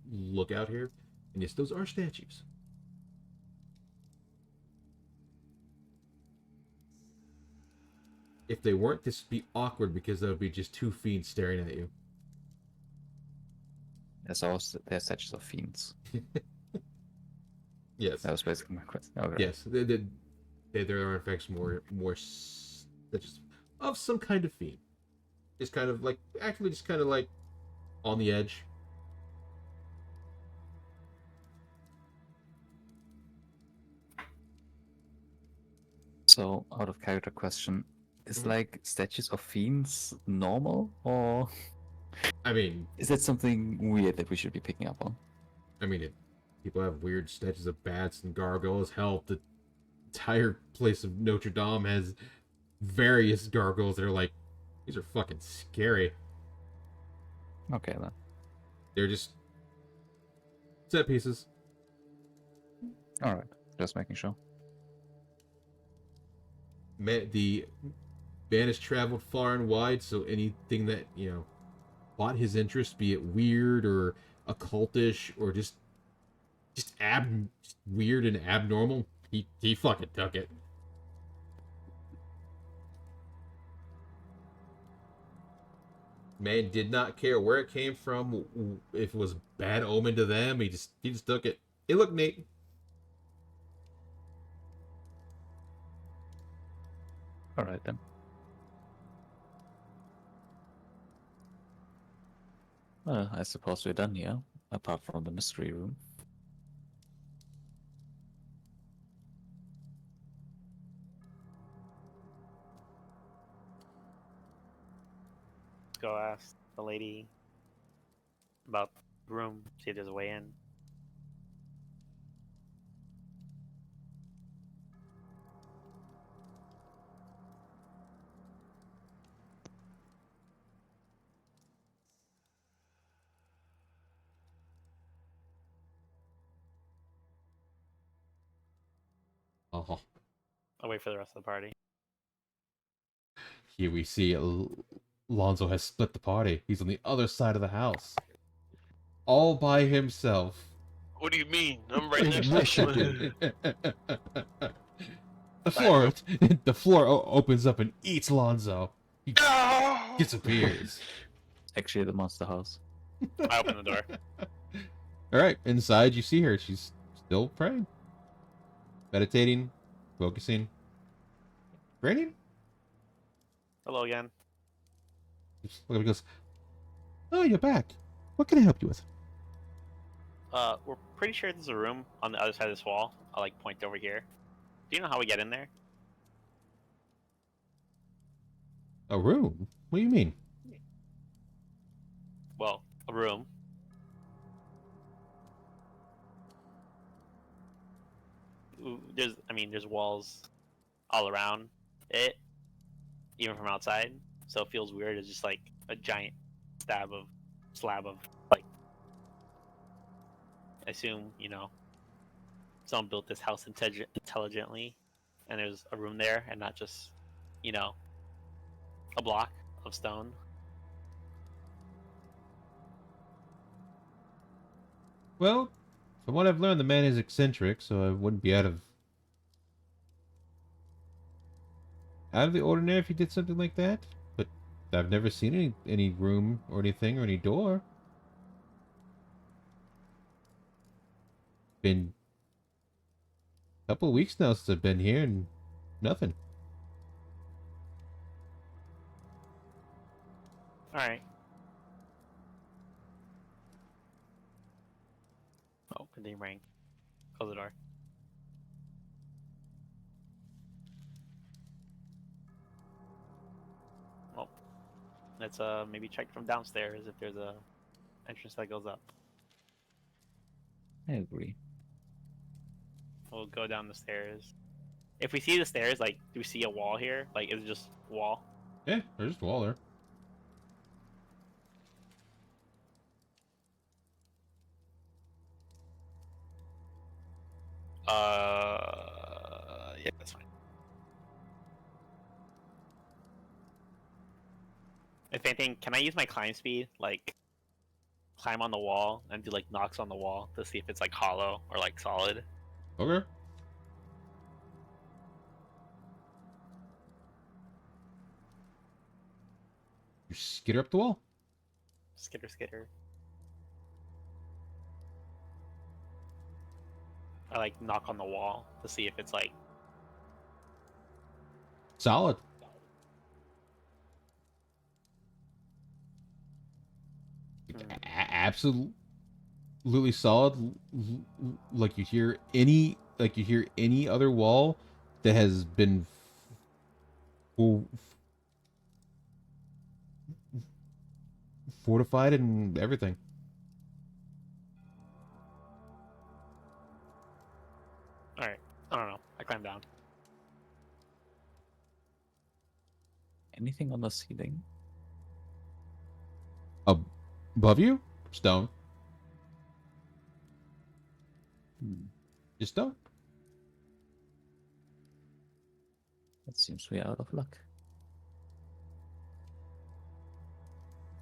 look out here. And yes, those are statues. If they weren't, this would be awkward because that would be just two fiends staring at you. There's statues of fiends. Yes. That was basically my question. Okay. Yes. There are in fact more statues of some kind of fiend. Just kind of like actually just kind of like on the edge. So, out of character question, is Mhm. like statues of fiends normal, or I mean, is that something weird that we should be picking up on? people have weird statues of bats and gargoyles. Hell, the entire place of Notre Dame has various gargoyles that are like, these are fucking scary. Okay then. They're just set pieces. All right, just making sure. The man has traveled far and wide, so anything that caught his interest, be it weird or occultish or just weird and abnormal, he fucking took it. Man did not care where it came from, if it was bad omen to them. He just took it. It looked neat. All right then. Well, I suppose we're done here, apart from the mystery room. Let's go ask the lady about the room. See if there's a way in. Oh, I'll wait for the rest of the party. here we see Lonzo has split the party. He's on the other side of the house, all by himself. What do you mean? I'm right next to you. The floor opens up and eats Lonzo. He No! disappears. Actually, the monster house. I open the door. All right, inside you see her. She's still praying, meditating, focusing, praying. Hello again. He goes, "Oh, you're back. What can I help you with?" We're pretty sure there's a room on the other side of this wall. I'll like point over here. Do you know how we get in there? A room? What do you mean? Well, a room. There's walls all around it, even from outside. So it feels weird. It's just like a giant slab of like I assume, you know, someone built this house intelligently, and there's a room there, and not just, you know, a block of stone. Well, from what I've learned, the man is eccentric, so I wouldn't be out of the ordinary if he did something like that. But I've never seen any room or anything or any door. Been a couple of weeks now since I've been here, and nothing. All right. Oh, continue ring. Close the door. Well, let's maybe check from downstairs if there's a entrance that goes up. I agree. We'll go down the stairs. If we see the stairs, like, do we see a wall here? Like, is it just wall? Yeah, there's just a wall there. Yeah, that's fine. If anything, can I use my climb speed? Like, climb on the wall and do, like, knocks on the wall to see if it's, like, hollow or, like, solid? Okay. You skitter up the wall. Skitter, skitter. I, like, knock on the wall to see if it's, like... Solid. Absolutely solid. Like you hear any other wall that has been fortified and everything. Alright, I don't know. I climb down. Anything on the ceiling? Above you, stone. Just stone. It seems we are out of luck.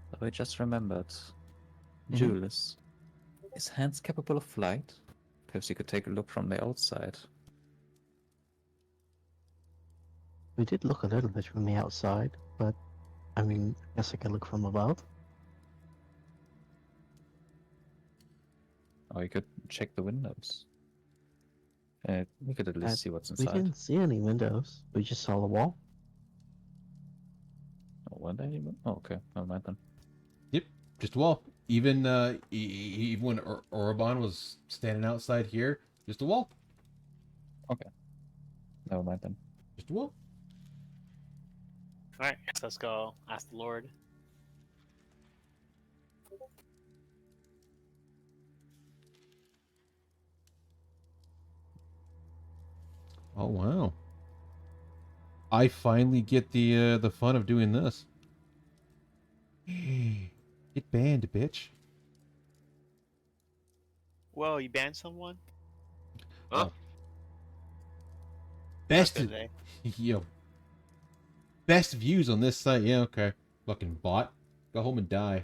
But I just remembered. Jules. Is Hans capable of flight? Perhaps you could take a look from the outside. We did look a little bit from the outside, but I mean, I guess I can look from above. Or you could check the windows. We could at least see what's We inside. didn't see any windows. We just saw the wall. Oh, were there even? Oh, okay. Never mind then. Yep, just a wall. Even even when Orobon was standing outside here, just a wall. Okay. Never mind then. Just a wall. Alright, so let's go ask the Lord. Oh wow. I finally get the fun of doing this. Get banned, bitch. Whoa, you banned someone? Huh? Best Good day. yo. Best views on this site. Yeah, okay. Fucking bot. Go home and die.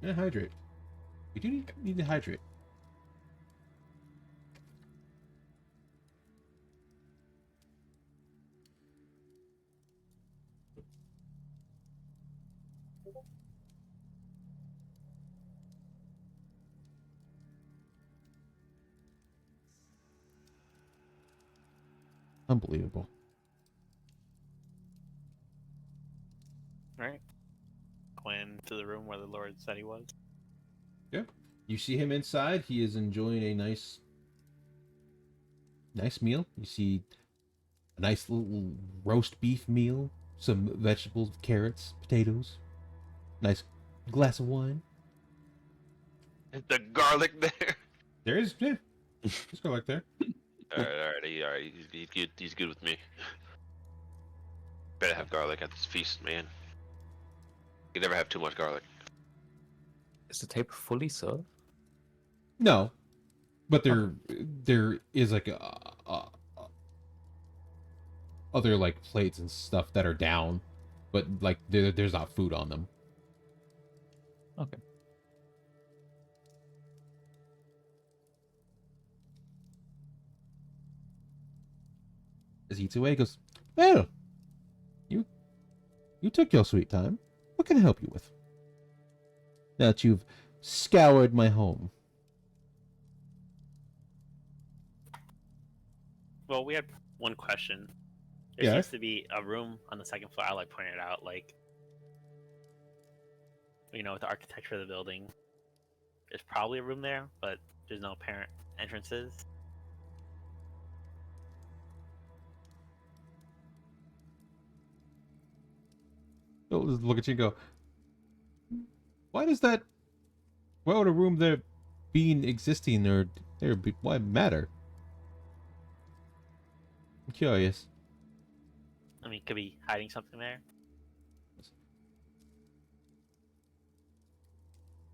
Yeah, hydrate. We do need to hydrate. Unbelievable. Alright. Went to the room where the Lord said he was. Yeah. You see him inside. He is enjoying a nice meal. You see a nice little roast beef meal, some vegetables, carrots, potatoes, nice glass of wine. Is the garlic there? There is, yeah. Let's go like there. Alright. He's good. He's good with me. Better have garlic at this feast, man. You never have too much garlic. Is the table fully served? No, but there is like other like plates and stuff that are down, but like there's not food on them. Okay. As he eats away, he goes, "Well, you took your sweet time. What can I help you with? Now that you've scoured my home." Well, we had one question. There Yeah. seems to be a room on the second floor. I like pointed out, like, with the architecture of the building. There's probably a room there, but there's no apparent entrances. He'll just look at you and go, "Why does that? Why would a room there being existing or there be? Why matter? I'm curious." I mean, could be hiding something there.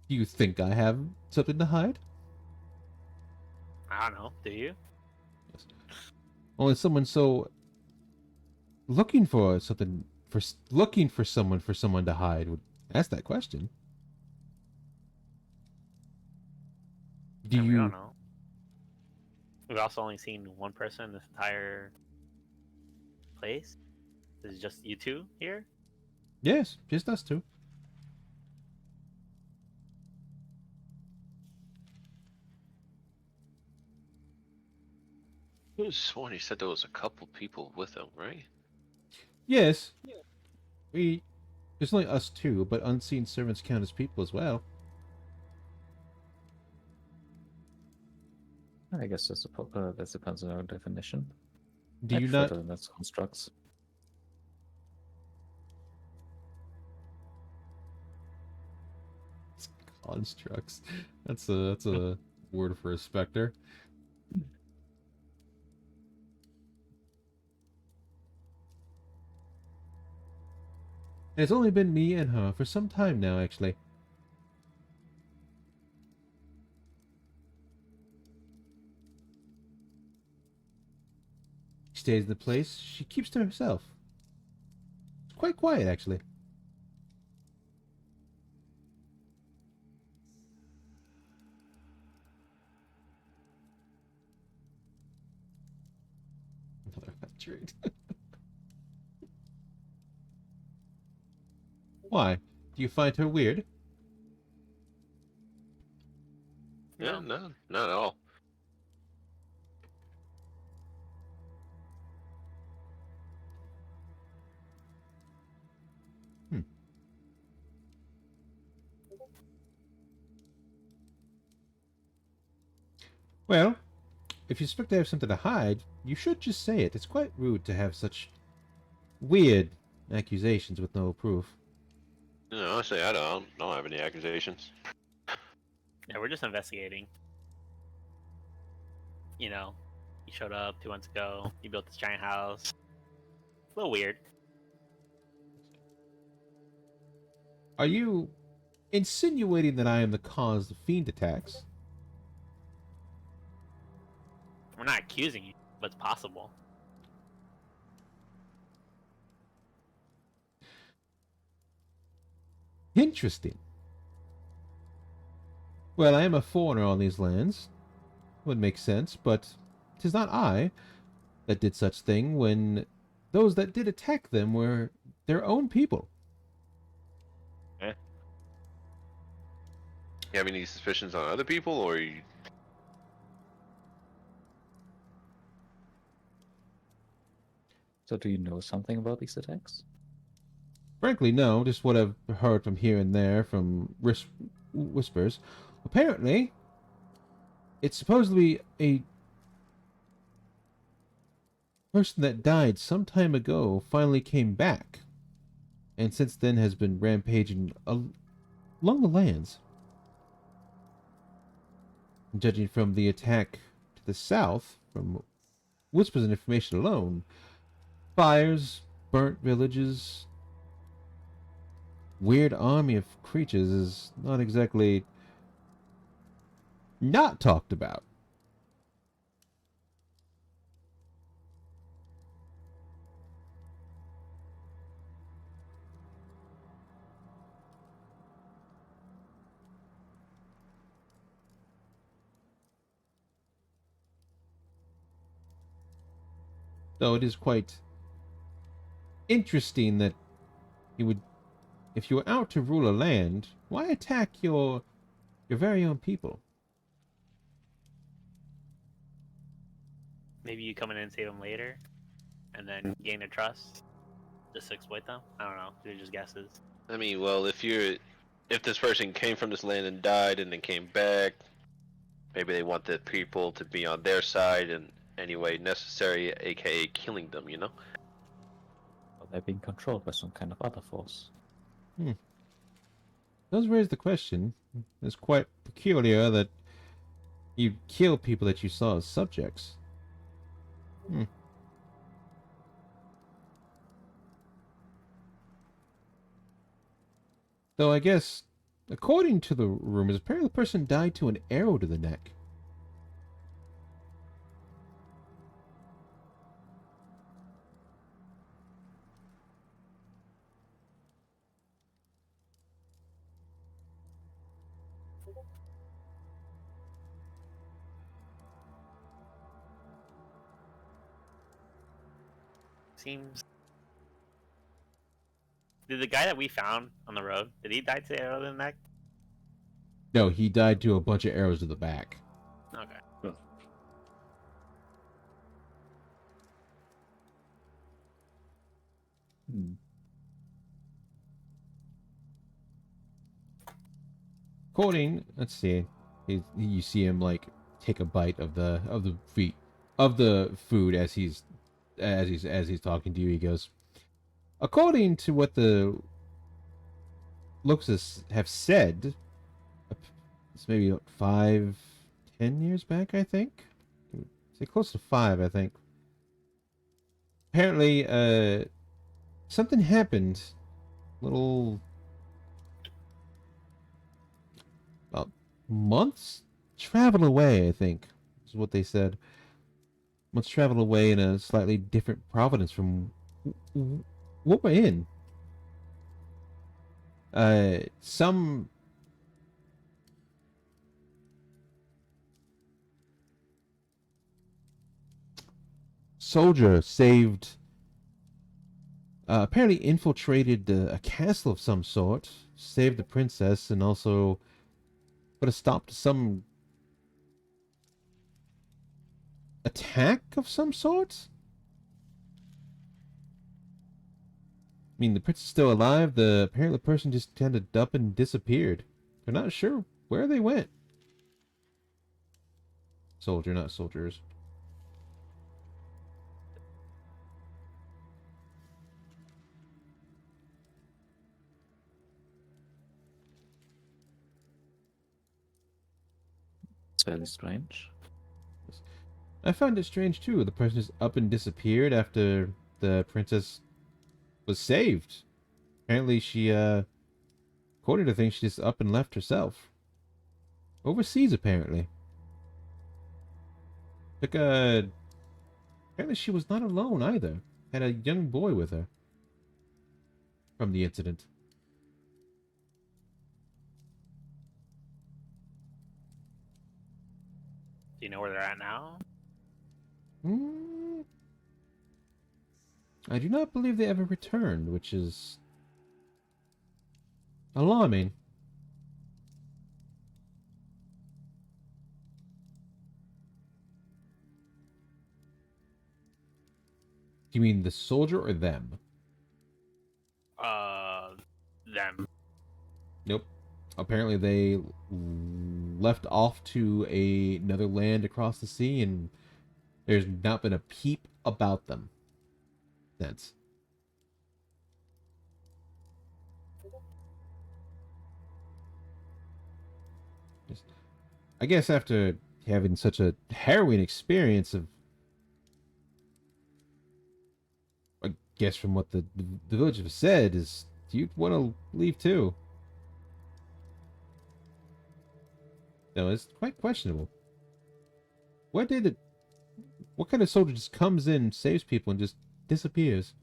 Do you think I have something to hide? I don't know. Do you? Only someone so looking for something looking for someone to hide would ask that question. Do I mean, we you? don't know. We've also only seen one person in this entire place. This is just you two here. Yes, just us two. I was sworn he said there was a couple people with him, right? Yes, we. There's only us two, but unseen servants count as people as well. I guess that's that depends on our definition. Do I you prefer not? to that's constructs. Constructs. That's a word for a specter. It's only been me and her for some time now, actually. She stays in the place. She keeps to herself. It's quite quiet, actually. Another trade. Why? Do you find her weird? Yeah, no, not at all. Well, if you expect to have something to hide, you should just say it. It's quite rude to have such weird accusations with no proof. No, honestly, I don't have any accusations. Yeah, we're just investigating. You showed up 2 months ago. You built this giant house. It's a little weird. Are you insinuating that I am the cause of fiend attacks? We're not accusing you, but it's possible. Interesting. Well, I am a foreigner on these lands. Would make sense, but 'tis not I that did such thing when those that did attack them were their own people. You have any suspicions on other people, or you? So do you know something about these attacks? Frankly, no, just what I've heard from here and there from whispers. Apparently, it's supposed to be a person that died some time ago finally came back, and since then has been rampaging along the lands. Judging from the attack to the south, from whispers and information alone, fires, burnt villages, weird army of creatures is not exactly not talked about. Though it is quite interesting that you would, if you were out to rule a land, why attack your very own people? Maybe you come in and save them later, and then gain their trust, just to exploit them. I don't know. These are just guesses. I mean, well, if this person came from this land and died and then came back, maybe they want the people to be on their side in any way necessary, aka killing them, you know? Or they're being controlled by some kind of other force. Does raise the question. It's quite peculiar that you kill people that you saw as subjects. Though I guess, according to the rumors, apparently the person died to an arrow to the neck. Seems. Did the guy that we found on the road, did he die to the arrow in the neck? No, he died to a bunch of arrows to the back. Okay. Hmm. According, let's see, you see him like take a bite of the feet of the food as he's talking to you. He goes, according to what the looks have said, it's maybe 5, 10 years back, I think. Say close to 5, I think. Apparently, something happened. Little about months travel away, I think, is what they said. Months travel away in a slightly different providence from what we're in. Some soldier saved, apparently infiltrated a castle of some sort, saved the princess, and also put a stop to some attack of some sort. I mean, the prince is still alive. Apparently the person just kind of up and disappeared. They're not sure where they went. Soldier, not soldiers. It's very strange. I found it strange too. The person just up and disappeared after the princess was saved. Apparently she, according to things, she just up and left herself. Overseas, apparently. Apparently she was not alone either. Had a young boy with her. From the incident. Do you know where they're at now? I do not believe they ever returned, which is alarming. Do you mean the soldier or them? Them. Nope. Apparently they left off to another land across the sea, and there's not been a peep about them since. I guess after having such a harrowing experience of, I guess from what the village have said, is you'd want to leave too. No, it's quite questionable. What kind of soldier just comes in, saves people, and just disappears?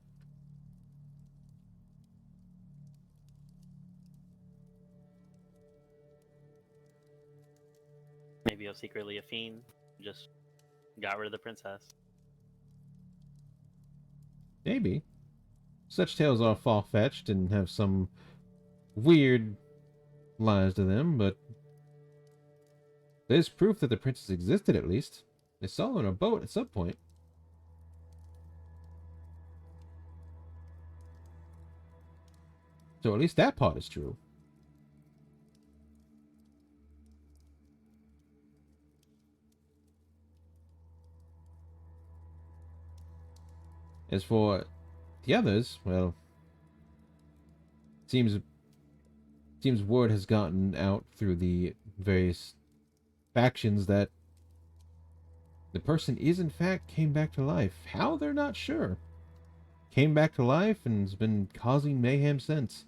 Maybe you're secretly a fiend. Just got rid of the princess. Maybe. Such tales are far-fetched and have some weird lies to them, but there's proof that the princess existed, at least. They saw her on a boat at some point. So at least that part is true. As for the others, well, seems word has gotten out through the various factions that the person is in fact came back to life. How, they're not sure. Came back to life and has been causing mayhem since.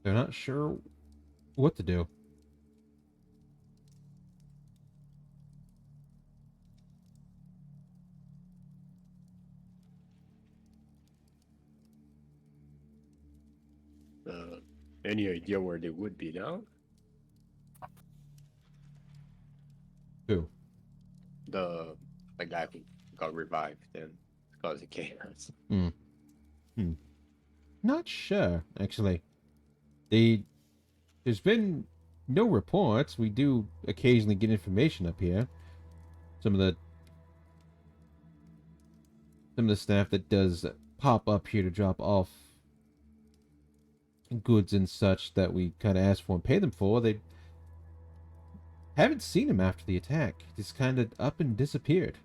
They're not sure what to do. Any idea where they would be now? Who? The guy who got revived and caused chaos. Not sure, actually. There's been no reports. We do occasionally get information up here. Some of the staff that does pop up here to drop off goods and such that we kind of ask for and pay them for, they haven't seen him after the attack. Just kind of up and disappeared.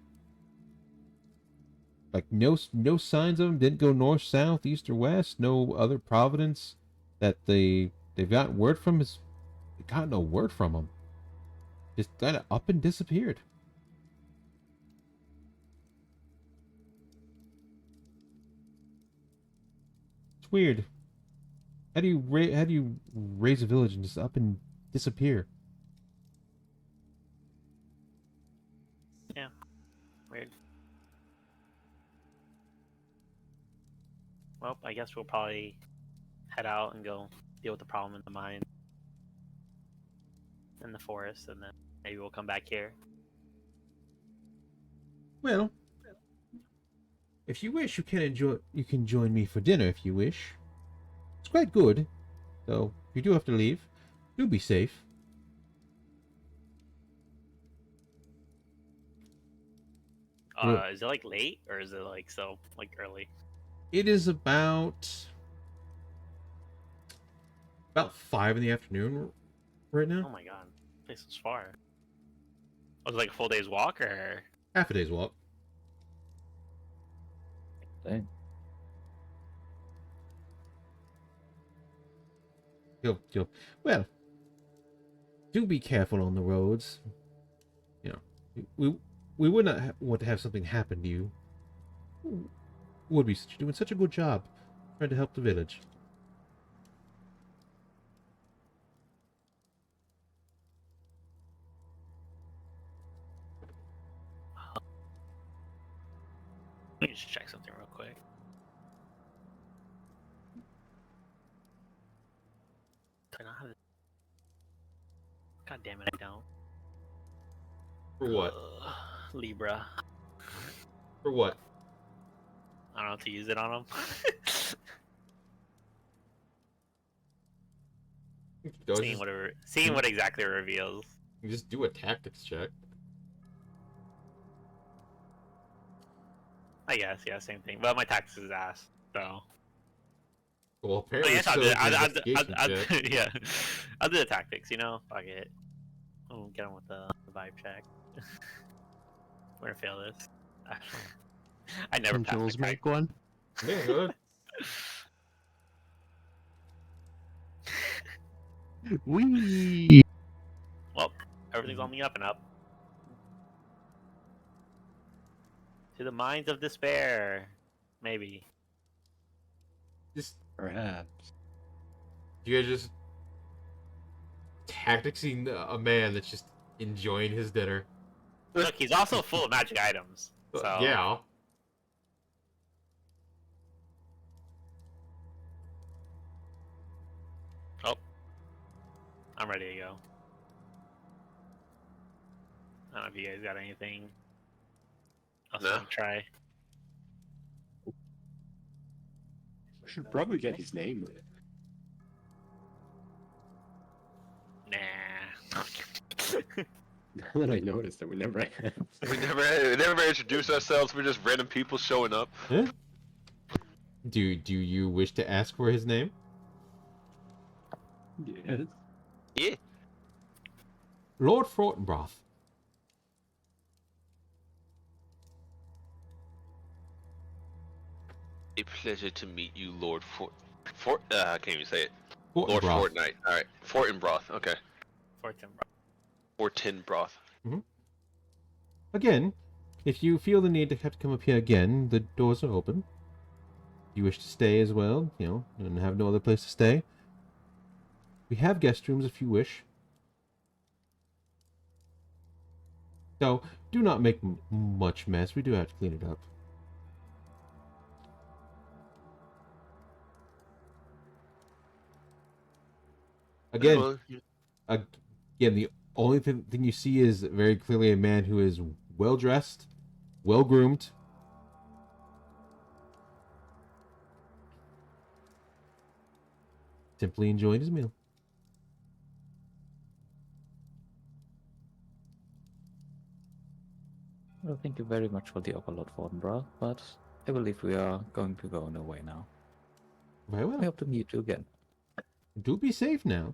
Like no signs of him. Didn't go north, south, east, or west. No other providence that they've gotten word from. They got no word from him. Just kind of up and disappeared. It's weird. How do you raise a village and just up and disappear? Yeah, weird. Well, I guess we'll probably head out and go deal with the problem in the mine, in the forest, and then maybe we'll come back here. Well, if you wish, you can join me for dinner if you wish. It's quite good, though if you do have to leave, do be safe. Is it like late or is it like so like early? It is about 5 in the afternoon right now. Oh my god, this is far. Was it like a full day's walk or? Half a day's walk. Dang. Well, do be careful on the roads. You know, we would not want to have something happen to you. Would be doing such a good job trying to help the village. Let me just check something real quick. Do I not have it? God damn it, I don't. For what? Libra. For what? I don't know to use it on him. Seeing what exactly it reveals. You just do a tactics check. I guess, yeah, same thing. But my tactics is ass, so. Well, Oh, apparently yes, so is the investigation check. yeah, I'll do the tactics. You know, fuck it. I'll get on with the vibe check. We're gonna fail this. I never Can pass Jules my make one? Yeah, good. Wee. Well, everything's on the up and up. To the mines of despair, maybe. Just Perhaps. You guys just tacticsing a man that's just enjoying his dinner. Look, he's also full of magic items. So Yeah. Oh, I'm ready to go. I don't know if you guys got anything else you No. want to try. We should probably get his name. Nah. Now that I noticed that we never had. We never introduce ourselves. We're just random people showing up. Huh? Do you wish to ask for his name? Yes. Yeah. Lord Fortinbroth. A pleasure to meet you, Lord I can't even say it. Lord Fortinbroth. Fortnite. Alright. Fortinbroth. Okay. Fortune. Fortinbroth. Again, if you feel the need to have to come up here again, the doors are open. If you wish to stay as well, and have no other place to stay, we have guest rooms if you wish. So, do not make much mess. We do have to clean it up. Again, Well, again, the only thing you see is very clearly a man who is well dressed, well groomed. Simply enjoying his meal. Well, thank you very much for the offer, Lord Fortinbrough, but I believe we are going to go on our way now. Very well. I hope to meet you again. Do be safe now.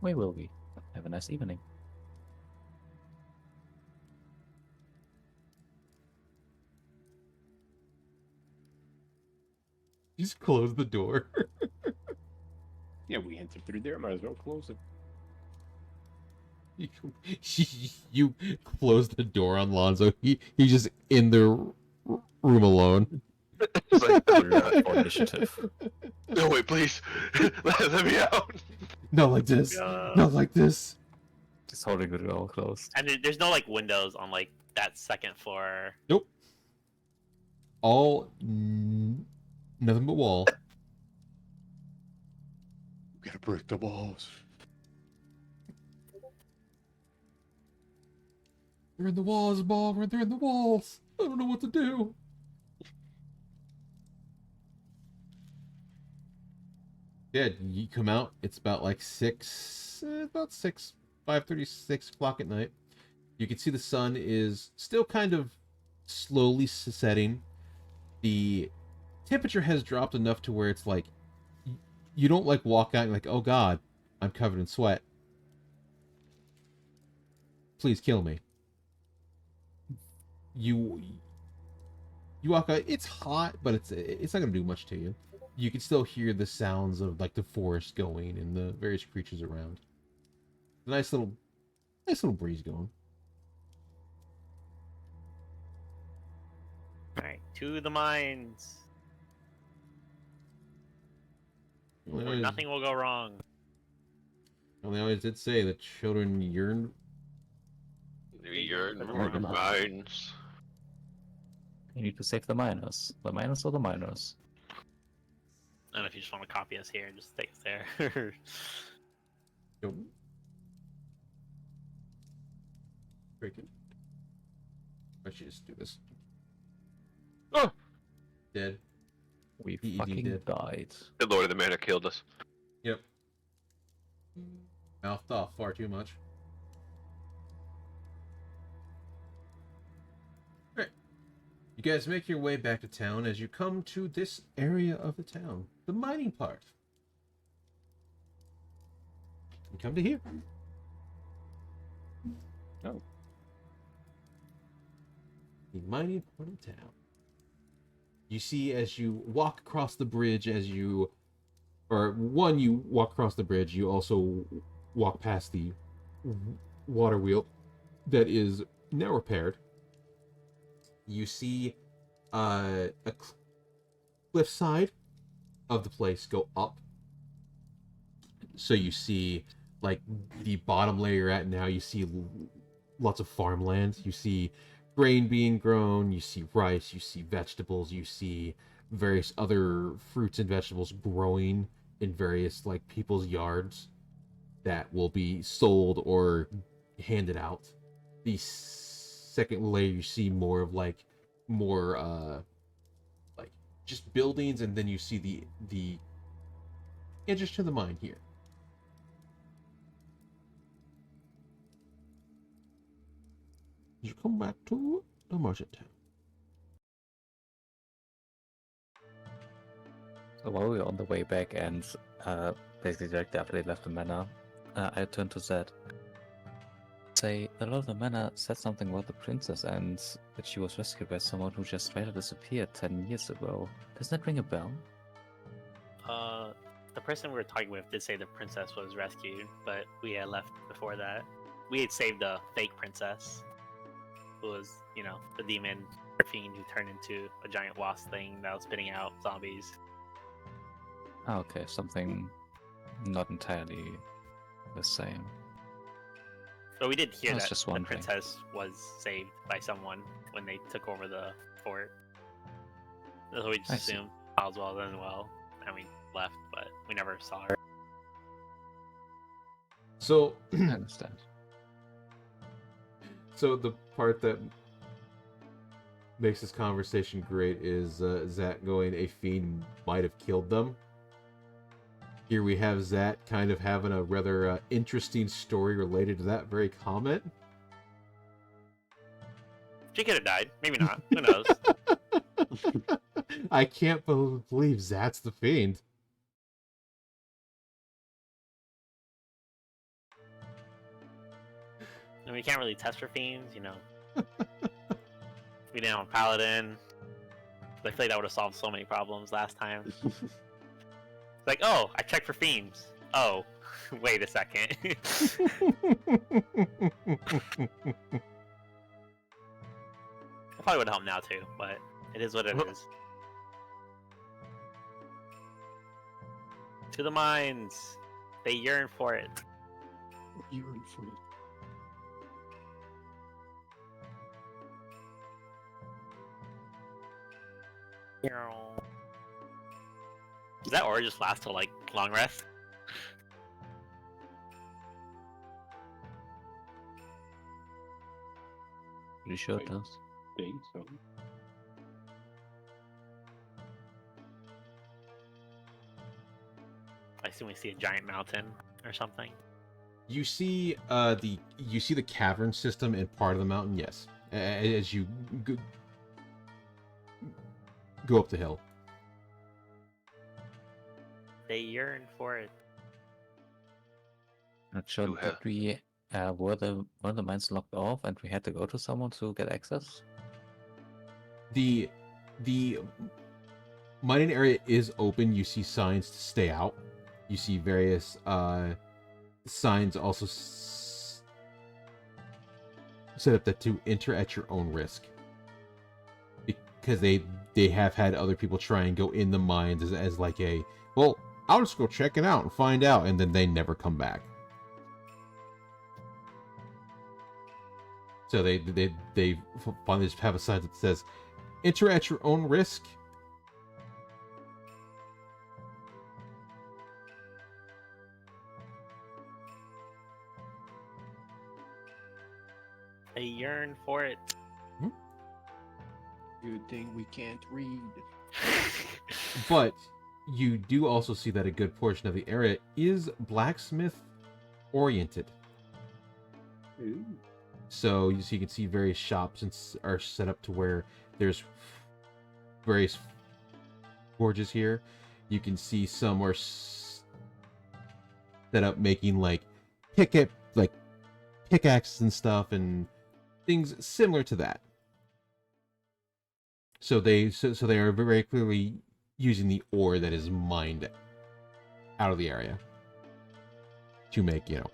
We will be. Have a nice evening. Just close the door. Yeah, we entered through there. Might as well close it. You close the door on Lonzo. He's just in the room alone. it's like, For initiative. no, wait, please. Let me out. Not like this. Not like this. Just holding the door closed. And there's no like windows on like that second floor. Nope. All nothing but wall. We gotta break the walls. They're in the walls, Bob. They're in the walls. I don't know what to do. Yeah, you come out. It's about like 5:30, 6 o'clock at night. You can see the sun is still kind of slowly setting. The temperature has dropped enough to where it's like you don't like walk out and like, oh god, I'm covered in sweat. Please kill me. You walk out. It's hot, but it's not gonna do much to you. You can still hear the sounds of like the forest going and the various creatures around. Nice little breeze going. Alright, to the mines. Where nothing will go wrong. Well, they always did say that children yearn. You're in the mines. You need to save the miners. The miners are the miners. I don't know if you just want to copy us here and just stay us there. Nope. Break it. I should just do this. Oh! Dead. We He fucking did. died. The Lord of the Manor killed us. Yep. Mouthed off far too much. Alright. You guys make your way back to town as you come to this area of the town. The mining part. You come to here. Oh. The mining part of town. You see as you walk across the bridge, you walk across the bridge, you also walk past the water wheel that is now repaired. You see a cliffside of the place go up. So you see, like, the bottom layer you're at now, you see lots of farmland. You see grain being grown, you see rice, you see vegetables, you see various other fruits and vegetables growing in various, like, people's yards that will be sold or handed out. The second layer, you see more of, like, more, like, just buildings, and then you see the entrance to the mine here. You come back to the merchant town. So while we were on the way back and basically directly after they left the manor, I turned to Zed. Say, the Lord of the Manor said something about the princess and that she was rescued by someone who just straight up disappeared 10 years ago. Does that ring a bell? The person we were talking with did say the princess was rescued, but we had left before that. We had saved a fake princess, who was, you know, the demon or fiend who turned into a giant wasp thing that was spitting out zombies. Ah, okay, something not entirely the same. But we did hear I was that just the wondering. princess was saved by someone when they took over the fort. So we just I see. assumed Oswald done well, and we left, but we never saw her. So, I understand. so the part that makes this conversation great is Zat going, a fiend might have killed them. Here we have Zat kind of having a rather interesting story related to that very comment. She could have died. Maybe not. Who knows? I can't believe Zat's the fiend. And we can't really test for fiends, you know. We didn't have a paladin. I feel like that would have solved so many problems last time. Like, oh, I checked for fiends. Oh, wait a second. It probably would help now too, but it is what it is. To the mines. They yearn for it. Urine for it. Does that or just last till like long rest? Pretty sure it Wait. does. Think so. I assume we see a giant mountain or something. You see the cavern system in part of the mountain, yes. As you go up the hill. They yearn for it. Not sure You that we were the mines locked off and we had to go to someone to get access. The mining area is open. You see signs to stay out. You see various signs also set up that to enter at your own risk, because they have had other people try and go in the mines as like a, well, I'll just go check it out and find out, and then they never come back. So they finally just have a sign that says, enter at your own risk. They yearn for it. You think we can't read? But you do also see that a good portion of the area is blacksmith oriented. Ooh. So you can see various shops are set up to where there's various forges here. You can see some are set up making like pickaxes and stuff and things similar to that. So they are very clearly using the ore that is mined out of the area to make, you know,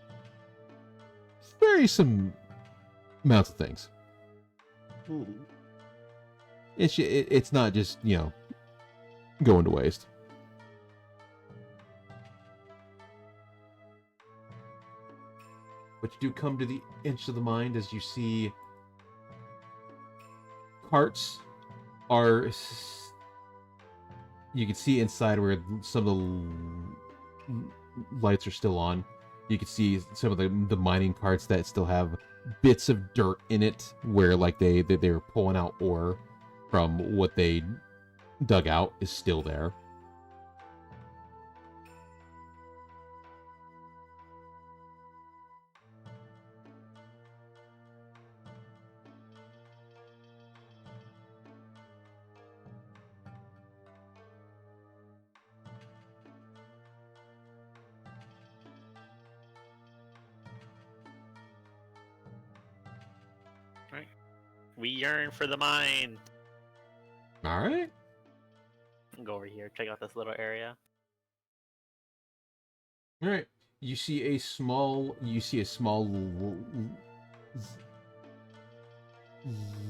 some amounts of things. Mhm. It's not just, you know, going to waste. But you do come to the edge of the mine as you see carts are. You can see inside where some of the lights are still on. You can see some of the mining carts that still have bits of dirt in it, where like they were pulling out ore from what they dug out is still there. We yearn for the mine. All right. Go over here, check out this little area. All right. You see a small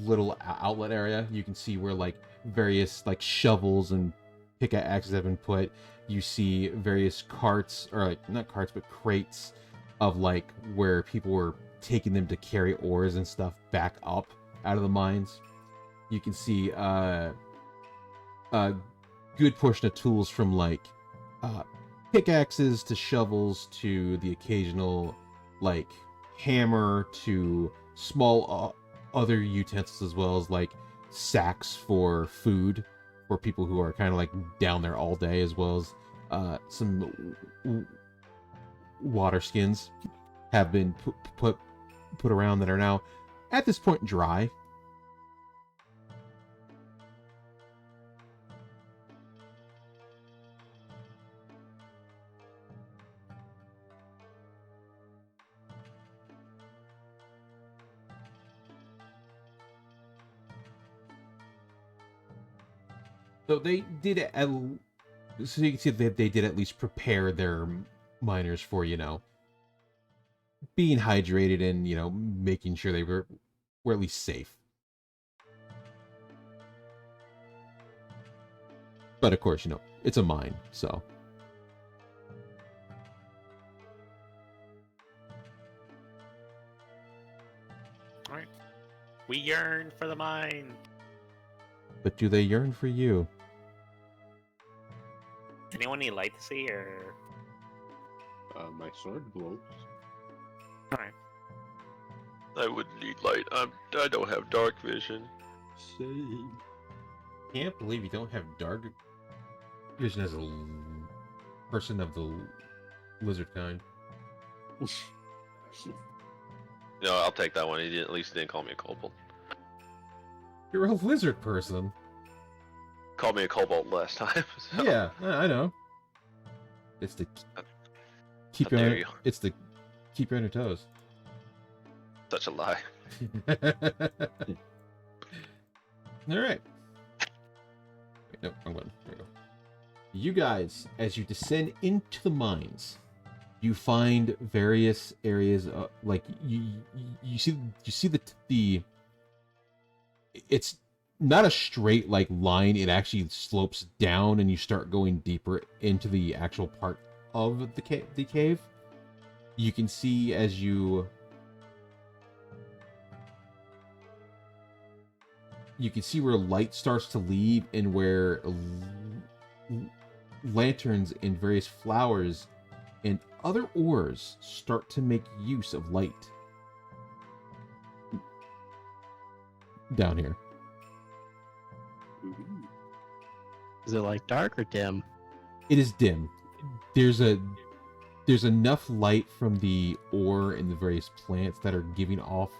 little outlet area. You can see where like various like shovels and pickaxes have been put. You see various carts, or like not carts but crates of like where people were taking them to carry ores and stuff back up out of the mines. You can see a good portion of tools from like pickaxes to shovels to the occasional like hammer to small other utensils, as well as like sacks for food for people who are kind of like down there all day, as well as some water skins have been put around that are now at this point dry. So they did so you can see that they did at least prepare their miners for, you know, being hydrated and, you know, making sure they were at least safe. But of course, you know, it's a mine, so. Alright. We yearn for the mine. But do they yearn for you? Does anyone need light to see, or? My sword glows. Alright. I wouldn't need light. I don't have dark vision. Same. Can't believe you don't have dark vision as a person of the lizard kind. No, I'll take that one. He didn't, at least didn't call me a kobold. You're a lizard person. Called me a kobold last time. So. Yeah, I know. It's to keep How dare you. It's to keep you on your toes. Such a lie. All right. Wait, no, wrong button. There we go. You guys, as you descend into the mines, you find various areas. Like you see the. It's not a straight like line. It actually slopes down, and you start going deeper into the actual part of the cave. You can see as you can see where light starts to leave, and where lanterns and various flowers and other ores start to make use of light down here. Is it like dark or dim? It is dim. There's enough light from the ore and the various plants that are giving off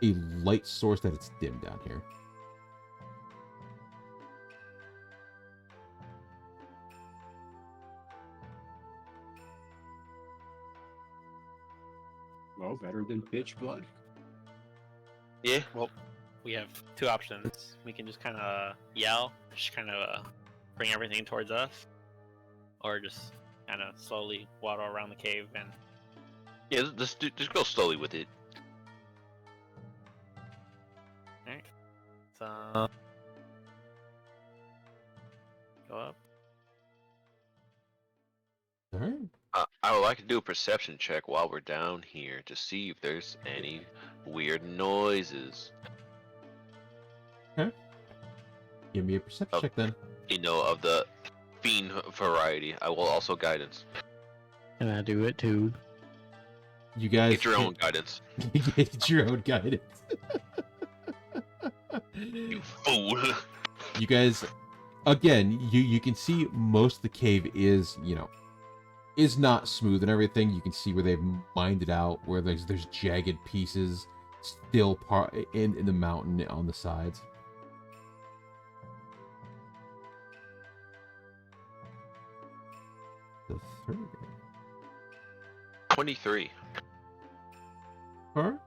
a light source that it's dim down here. Well, better than pitch blood. Yeah. Well, we have two options. We can just kind of yell, just kind of bring everything towards us, or just kind of slowly waddle around the cave and. Yeah, just go slowly with it. Alright. So. Go up. All right. I would like to do a perception check while we're down here to see if there's any weird noises. Give me a perception Oh. check then. Of the fiend variety. I will also guidance. Can I do it too? You guys Get your own guidance. get your own guidance. You fool. You guys, again, you can see most of the cave is, is not smooth and everything. You can see where they've mined it out, where there's jagged pieces still part in the mountain on the sides. The third. 23. Alright.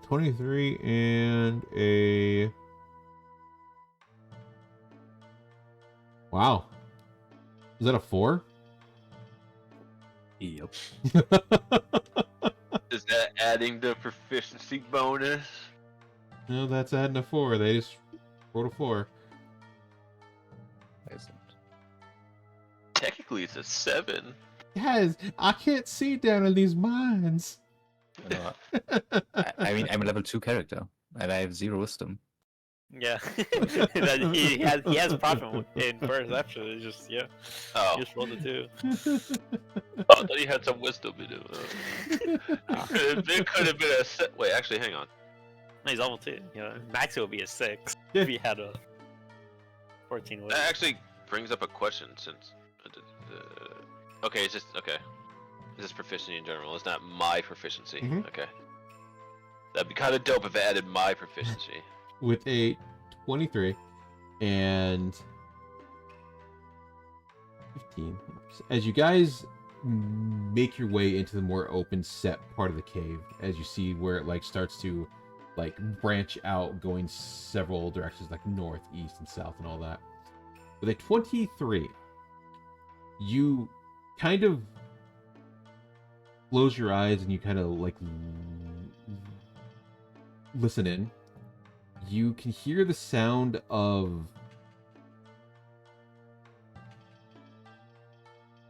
23 and a... Wow. Is that a 4? Yep. Is that adding the proficiency bonus? No, that's adding a 4. They just rolled a 4. Isn't. Technically, it's a 7. Guys, I can't see down in these mines. No, I mean, I'm a level 2 character, and I have 0 wisdom. Yeah, he has a problem in perception. It's just Oh. he just rolled a 2. Oh, I thought you had some wisdom in it. It could have been a set. Wait, actually, hang on. He's level 2. Max it would be a 6 Yeah. if he had a 14 wisdom. That actually brings up a question since. Okay, it's just okay. It's just proficiency in general. It's not my proficiency. Mhm. Okay. That'd be kind of dope if it added my proficiency. With a 23 and 15. As you guys make your way into the more open set part of the cave, as you see where it starts to branch out, going several directions, like north, east, and south, and all that. With a 23, you kind of close your eyes and you kind of listen in. You can hear the sound of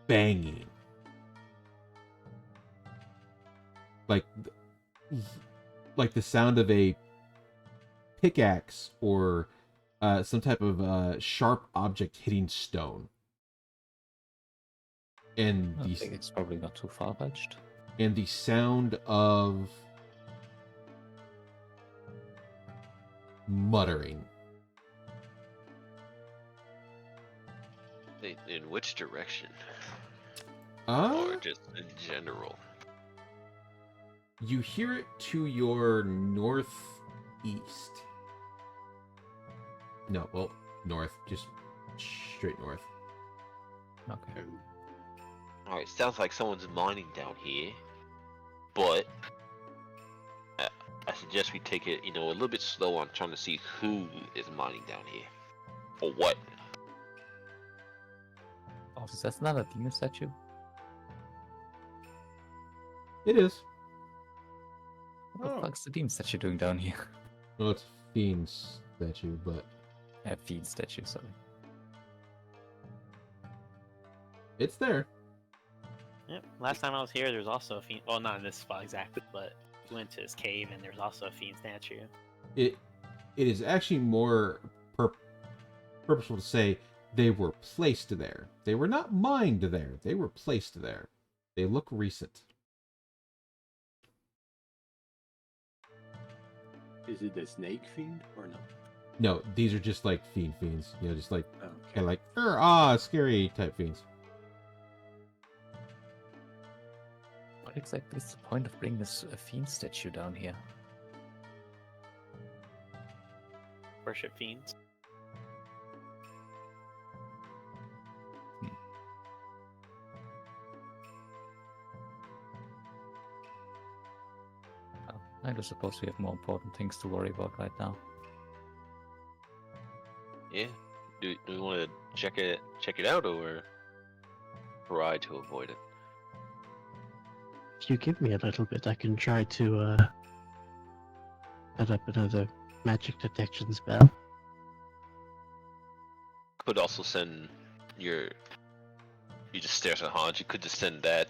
banging, like the sound of a pickaxe or some type of sharp object hitting stone. And I think it's probably not too far-fetched. And the sound of muttering. In which direction? Uh, Or just in general? You hear it to your northeast. No, well, north, just straight north. Okay. Alright, sounds like someone's mining down here, but I suggest we take it, a little bit slow on trying to see who is mining down here, or what. Oh, is that not a demon statue? It is. What the fuck's the demon statue doing down here? Well, it's Fiends statue, but A fiend statue, sorry. it's there. Yep. Last time I was here, there's also a fiend. Well, not in this spot exactly, but we went to his cave and there's also a fiend statue. It is actually more purposeful to say they were placed there. They were not mined there. They were placed there. They look recent. Is it the snake fiend or no? No, these are just like fiends. Just like Okay. kind of scary type fiends. What exactly is the point of bringing this fiend statue down here? Worship fiends. Oh, I just suppose we have more important things to worry about right now. Yeah. Do we want to check it out, or try to avoid it? If you give me a little bit, I can try to set up another magic detection spell. Could also send your He just stares at Hans. You could just send that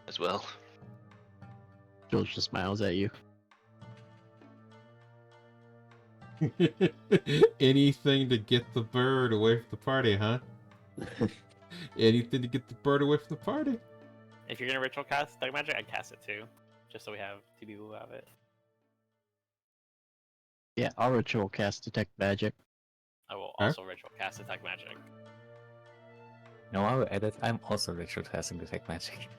as well. Jules just smiles at you. Anything to get the bird away from the party, huh? Anything to get the bird away from the party. If you're gonna ritual cast Dark Magic, I'd cast it too. Just so we have two people who have it. Yeah, I'll ritual cast detect magic. I will Huh? also ritual cast Detect Magic. No, I will edit. I'm also ritual casting detect magic.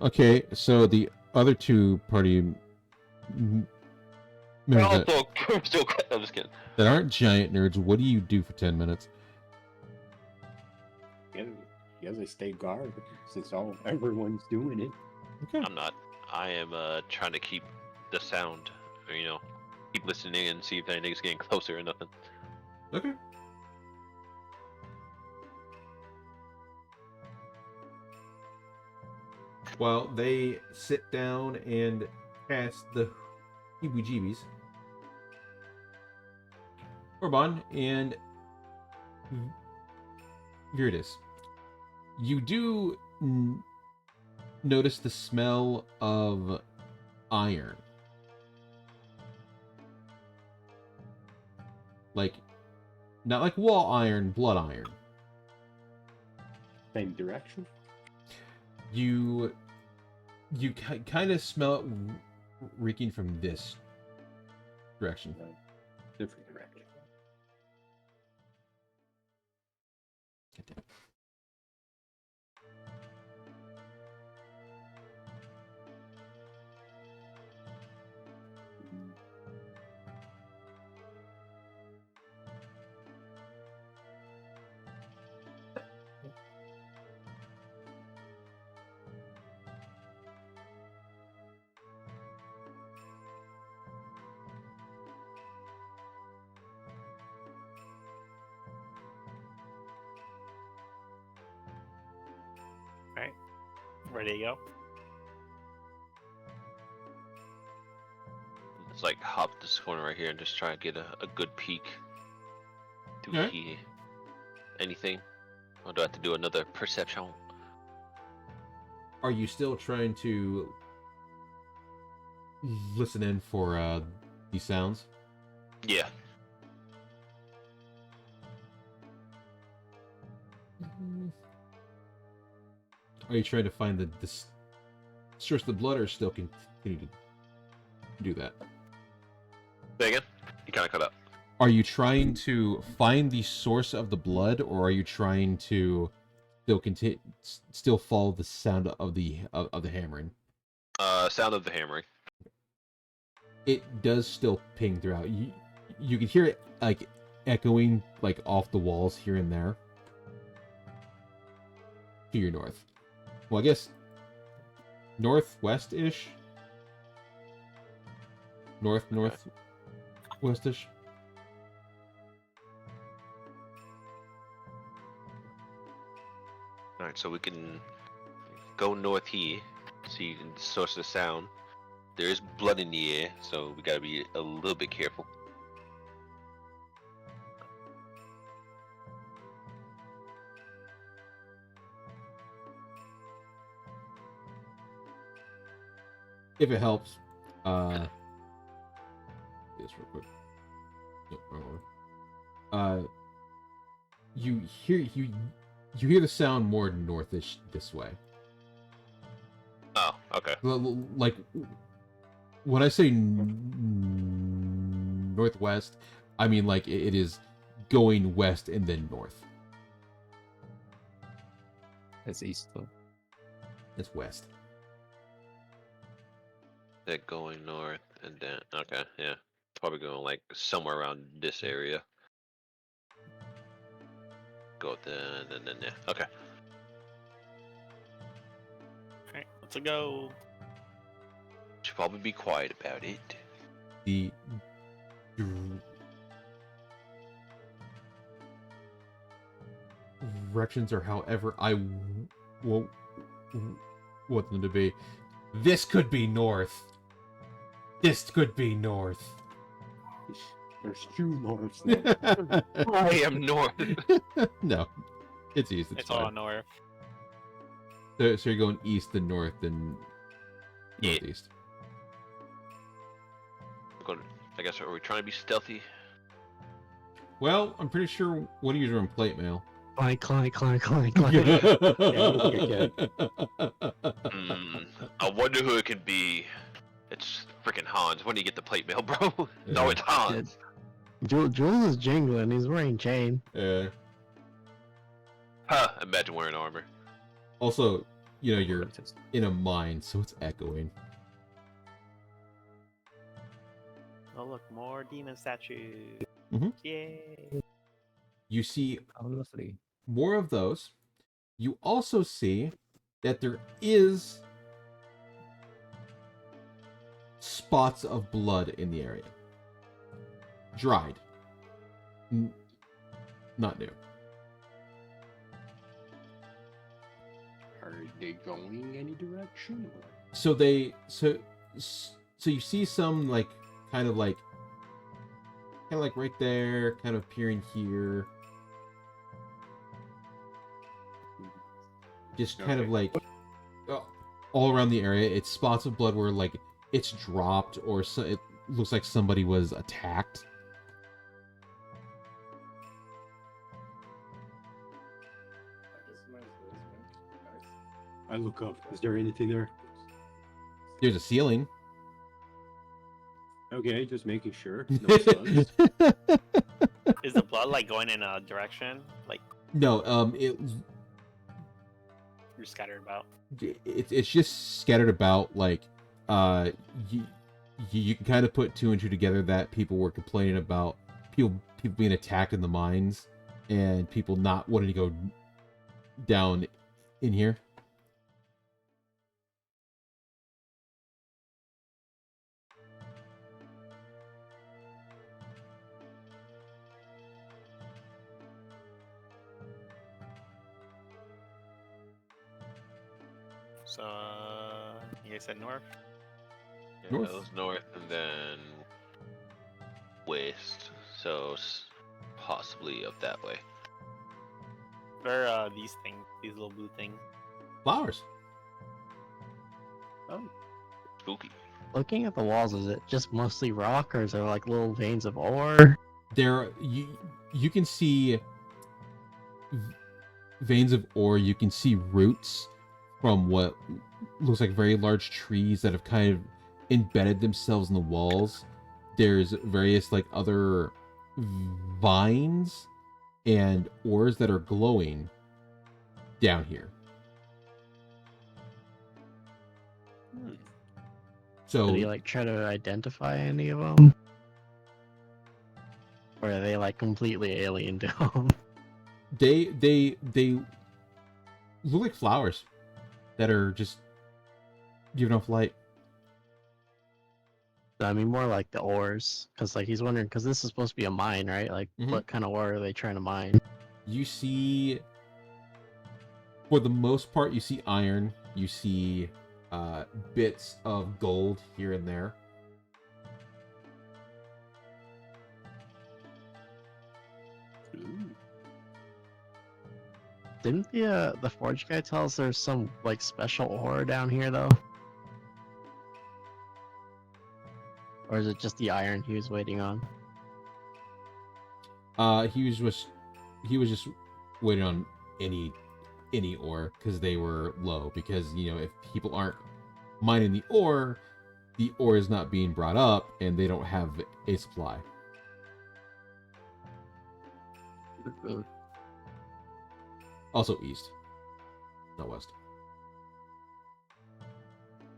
Okay, so the other two party members I'm just kidding. that aren't giant nerds, what do you do for 10 minutes? You gotta stay guard since everyone's doing it. Okay. I'm not. I am trying to keep the sound, or, you know, keep listening and see if anything's getting closer or nothing. Okay. While they sit down and cast the heebie-jeebies, Orban and Viridis, you do notice the smell of iron. Like, not like wall iron, blood iron. Same direction. You kind of smell it reeking from this direction. Different direction. Goddamn. Alright. Ready to go? It's like hop this corner right here and just try to get a good peek. Do we Alright. see anything? Or do I have to do another perception? Are you still trying to listen in for these sounds? Yeah. Are you trying to find the source of the blood, or still continue to do that? Say again? You kind of cut out. Are you trying to find the source of the blood, or are you trying to still follow the sound of the hammering? Sound of the hammering. It does still ping throughout. You can hear it like echoing like off the walls here and there to your north. Well, I guess northwest-ish. Northwest-ish. Alright, so we can go north here, see the source of the sound. There is blood in the air, so we gotta be a little bit careful. If it helps, this real quick. Nope, wrong one. You hear the sound more northish this way. Oh, okay. Like when I say northwest, I mean like it is going west and then north. It's east though. It's west. They're going north and then okay, yeah. Probably going like somewhere around this area. Go then and then yeah. Okay. Alright, let's go. Should probably be quiet about it. The directions are however I want them to be. This could be north. This could be north. There's two norths now. I am north. No. It's east. It's all north. So you're going east and north and Yeah. northeast. I guess, are we trying to be stealthy? Well, I'm pretty sure one of you are in plate mail. Clank, clank, clank, clank, I I wonder who it could be. It's freaking Hans. When do you get the plate mail, bro? No, it's Hans. Jules is jingling. He's wearing chain. Yeah. Huh, imagine wearing armor. Also, you're in a mine, so it's echoing. Oh look, more demon statues. Mhm. Yay! You see Oh, lovely. more of those. You also see that there is spots of blood in the area. Dried. Not new. Are they going any direction? Or? So you see some kind of like right there, kind of appearing here. Just kind of like all around the area. It's spots of blood where it's dropped, or so it looks like somebody was attacked. I look up. Is there anything there? There's a ceiling. Okay, just making sure. No stuns. Is the blood like going in a direction? Like No, you're scattered about? it's just scattered about. You can kind of put two and two together that people were complaining about people being attacked in the mines and people not wanting to go down in here. So you guys said north? Yeah, North. it was north and then west. So possibly up that way. Where are these things? These little blue things? Flowers. Oh, Spooky. Looking at the walls, is it just mostly rock, or is there like little veins of ore? There, you can see veins of ore. You can see roots from what looks like very large trees that have kind of embedded themselves in the walls. There's various other vines and ores that are glowing down here. So Did he try to identify any of them? Or are they completely alien to him? they look like flowers that are just giving off light. I mean, more like the ores, because he's wondering, because this is supposed to be a mine, right? What kind of ore are they trying to mine? You see, for the most part, you see iron. You see bits of gold here and there. Didn't the forge guy tell us there's some special ore down here though? Or is it just the iron he was waiting on? He was just waiting on any ore because they were low. Because if people aren't mining the ore is not being brought up, and they don't have a supply. Also east, not west.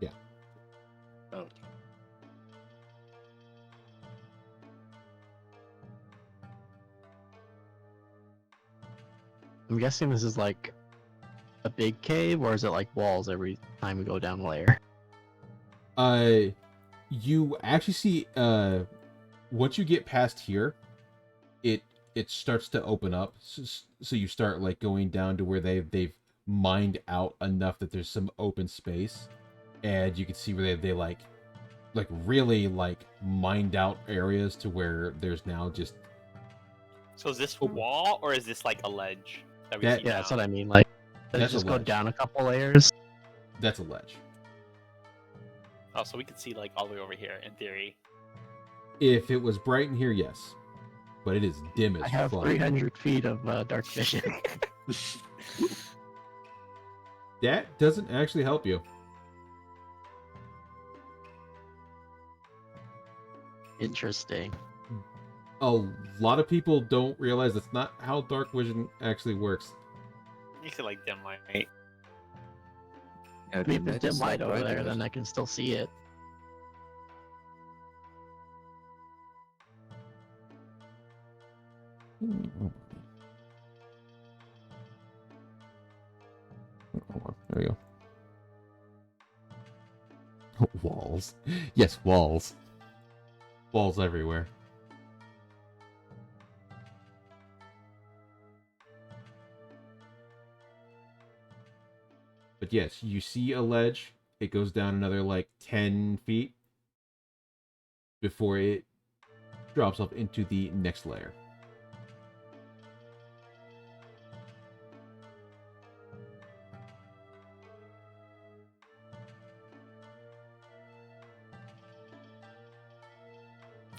Yeah. oh. I'm guessing this is a big cave, or is it walls every time we go down a layer? You actually see once you get past here, it starts to open up. So you start going down to where they've mined out enough that there's some open space, and you can see where they really mined out areas to where there's now just. So is this wall or is this a ledge? That we That- see Yeah, now. that's what I mean. Like, That's let's a just go ledge. down a couple layers. That's a ledge. Oh, so we could see like all the way over here in theory. If it was bright in here, yes. But it is dim as I have fuck. 300 feet of dark vision. That doesn't actually help you. Interesting. A lot of people don't realize that's not how dark vision actually works. You could like dim light. Yeah, I the mean, if there's ledge dim is light not over bright there, enough. then I can still see it. Hold on. There we go. Walls. Yes, walls. Walls everywhere. But yes, you see a ledge. It goes down another like 10 feet before it drops off into the next layer.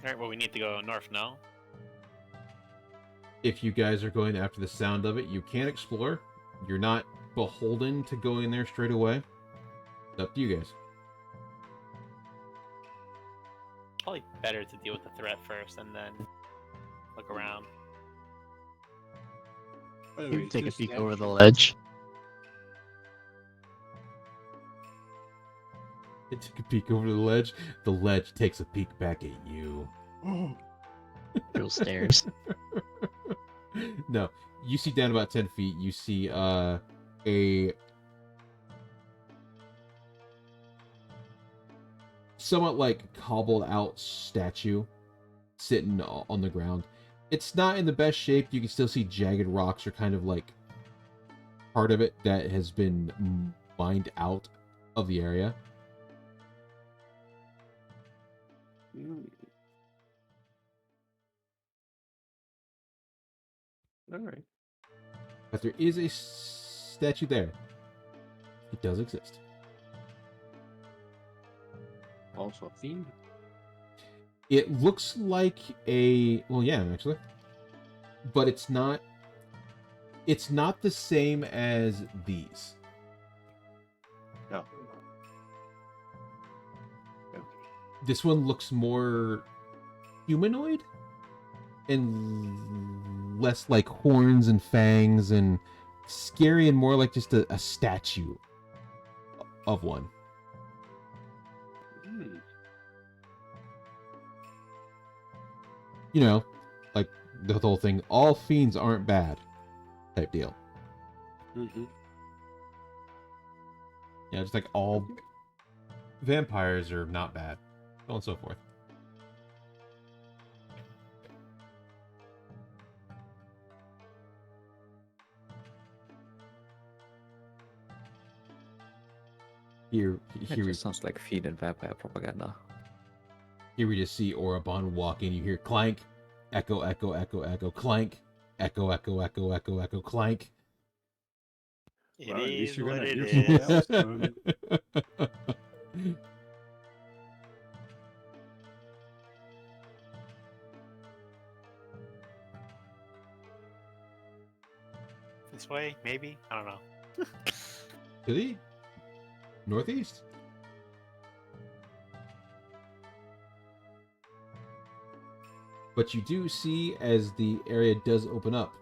Alright, well we need to go north now. If you guys are going after the sound of it, you can explore. You're not beholden to going there straight away. It's up to you guys. Probably better to deal with the threat first and then look around. By the You way, can take a this peek statue- over the ledge. It took a peek over the ledge. The ledge takes a peek back at you. Oh, Through stairs. No, you see down about 10 feet, you see a somewhat like cobbled out statue sitting on the ground. It's not in the best shape. You can still see jagged rocks or kind of like part of it that has been mined out of the area. mm. All right. But there is a statue there. It does exist. Also a fiend. It looks like a well, yeah, actually, but it's not. It's not the same as these. No. Okay. This one looks more humanoid and less like horns and fangs and scary and more like just a statue of one. Hmm. You know, like the whole thing, all fiends aren't bad type deal. Mm-hmm. Yeah, just like all vampires are not bad, so on and so forth. Here It just sounds like feed and vampire propaganda. Here we just see Orobon walk in. You hear clank, echo, echo, echo, echo, clank, echo, echo, echo, echo, echo, clank. It Well, at least is you're what gonna it hear is. something else. This way, maybe? I don't know. To the northeast. But you do see, as the area does open up,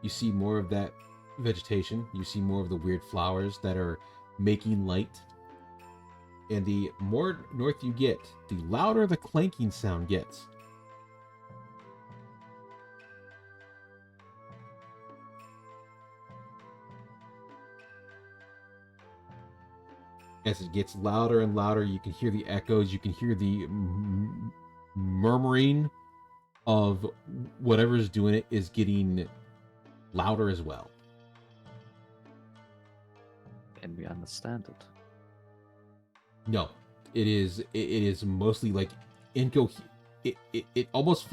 you see more of that vegetation. You see more of the weird flowers that are making light. And the more north you get, the louder the clanking sound gets. As it gets louder and louder, you can hear the echoes, you can hear the murmuring of whatever's doing it is getting louder as well. And we understand it. No, it is mostly like it almost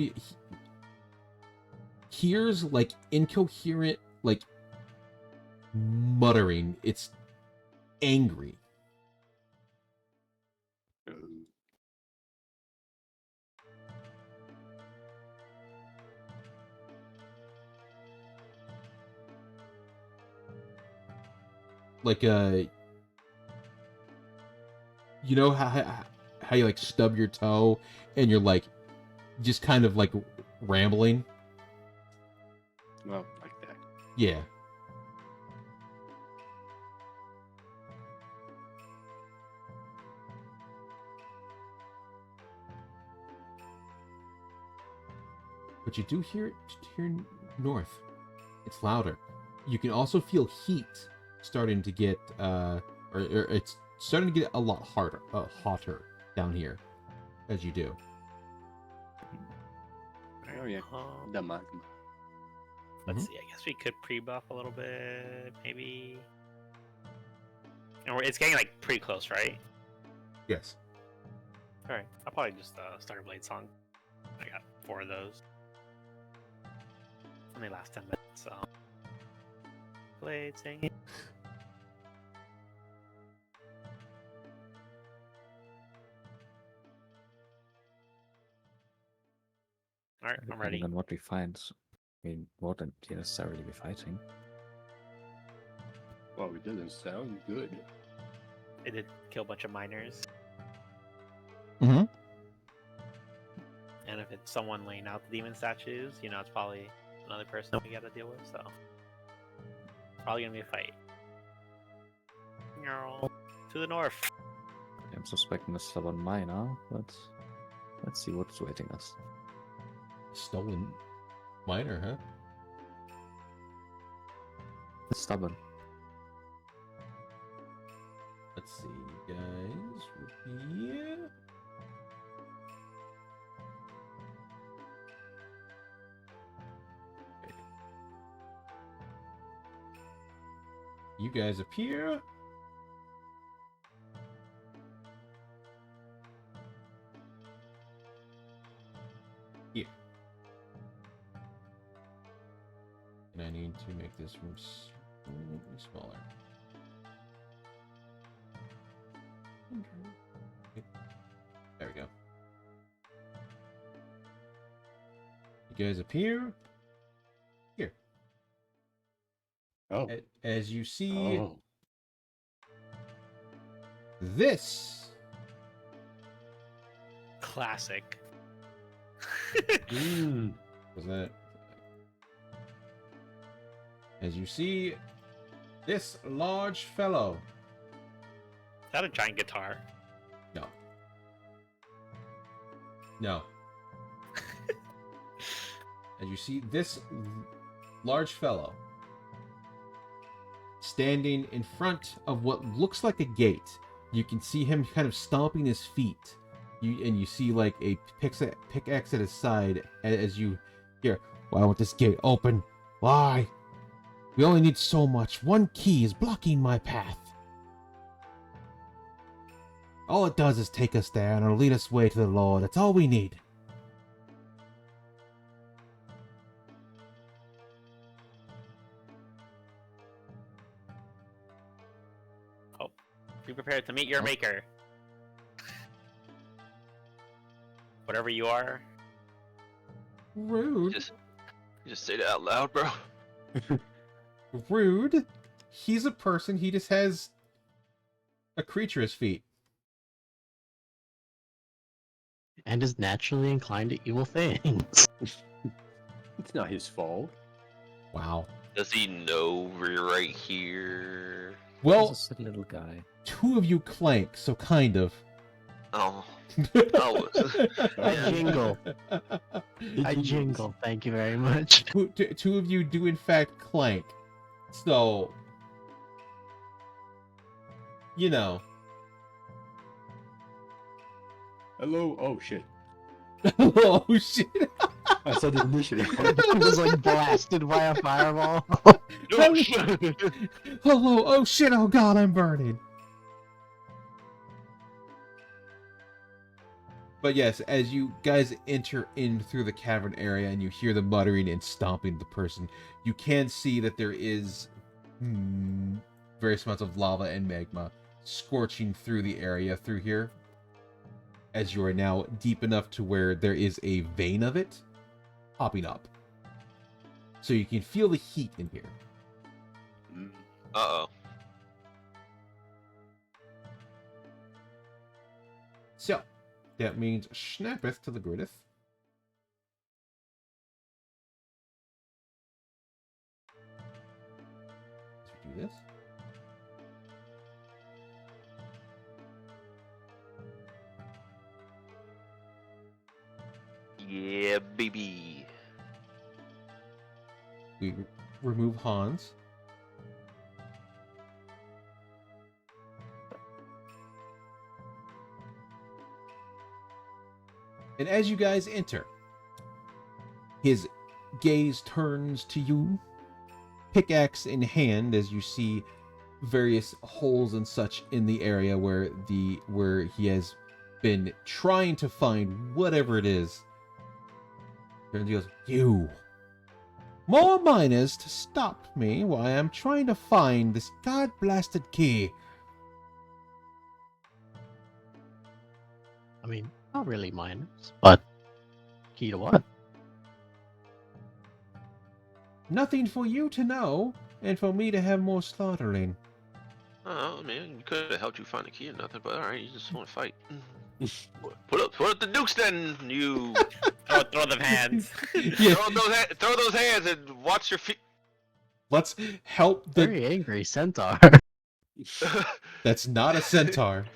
hears like incoherent, like muttering. It's angry. Like you know how you like stub your toe and you're like just kind of like rambling. Well, like that. Yeah. But you do hear it here north. It's louder. You can also feel heat starting to get, or it's starting to get a lot hotter down here, as you do. Oh yeah, the magma. Let's see. I guess we could pre-buff a little bit, maybe. And it's getting like pretty close, right? Yes. All right. I'll probably just start a blade song. I got 4 of those. Only last 10 minutes, so. Blade singing. All right, I'm ready. Depending on what we find, we won't necessarily be fighting. Well, it doesn't sound good. It did kill a bunch of miners. Mm-hmm. And if it's someone laying out the demon statues, you know, it's probably another person we gotta deal with, so. Probably gonna be a fight. To the north. I'm suspecting a stubborn miner, but let's see what's waiting us. Stolen miner, huh? Stubborn. Let's see, guys. Yeah. Okay. You guys appear. Here. And I need to make this room smaller. Okay. There we go. You guys appear here. Oh. As you see, Oh. this. Classic. Was that? As you see, this large fellow. Is that a giant guitar? No. No. As you see, this large fellow standing in front of what looks like a gate. You can see him kind of stomping his feet. You see like a pickaxe at his side as you hear, "Why won't this gate open? Why? We only need so much. One key is blocking my path. All it does is take us there and it'll lead us way to the Lord. That's all we need." Oh, be prepared to meet your maker. Whatever you are. Rude. Just say that out loud, bro. Rude. He's a person. He just has a creature as feet. And is naturally inclined to evil things. It's not his fault. Wow. Does he know we're right here? Well, He's a silly little guy. 2 of you clank, so kind of. Oh. Oh. I jingle. I jingle. Thank you very much. Two of you do in fact clank. So, you know. Hello. Oh shit. Oh shit. I said the initiative. It was like blasted by a fireball. Oh shit! Hello. Oh shit. Oh god, I'm burning. But yes, as you guys enter in through the cavern area and you hear the muttering and stomping of the person, you can see that there is various amounts of lava and magma scorching through the area through here, as you are now deep enough to where there is a vein of it popping up. So you can feel the heat in here. Uh-oh. So, that means snappeth to the griddeth. Let's do this. Yeah, baby. We remove Hans. And as you guys enter, his gaze turns to you, pickaxe in hand, as you see various holes and such in the area where he has been trying to find whatever it is. And he goes, "You! More miners to stop me while I'm trying to find this god-blasted key." I mean, not really minors, but key to what? Nothing for you to know, and for me to have more slaughtering. Oh, man, we could have helped you find the key or nothing, but alright, you just want to fight. Put up the nukes then, you... Throw them hands. Yeah. Throw those hands and watch your feet. Let's help the... Very angry centaur. That's not a centaur.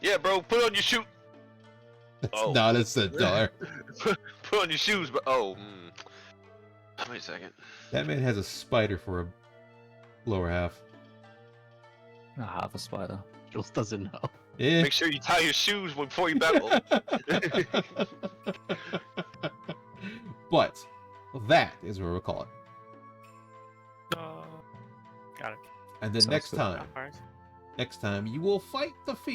Yeah, bro, put on your shoe. That's Oh. not a centaur. Put on your shoes, but wait a second. That man has a spider for a lower half. A half a spider. Jules doesn't know. Yeah. Make sure you tie your shoes before you battle. But that is where we'll call it. Got it. And then Sounds next good. time, you will fight the Fiends.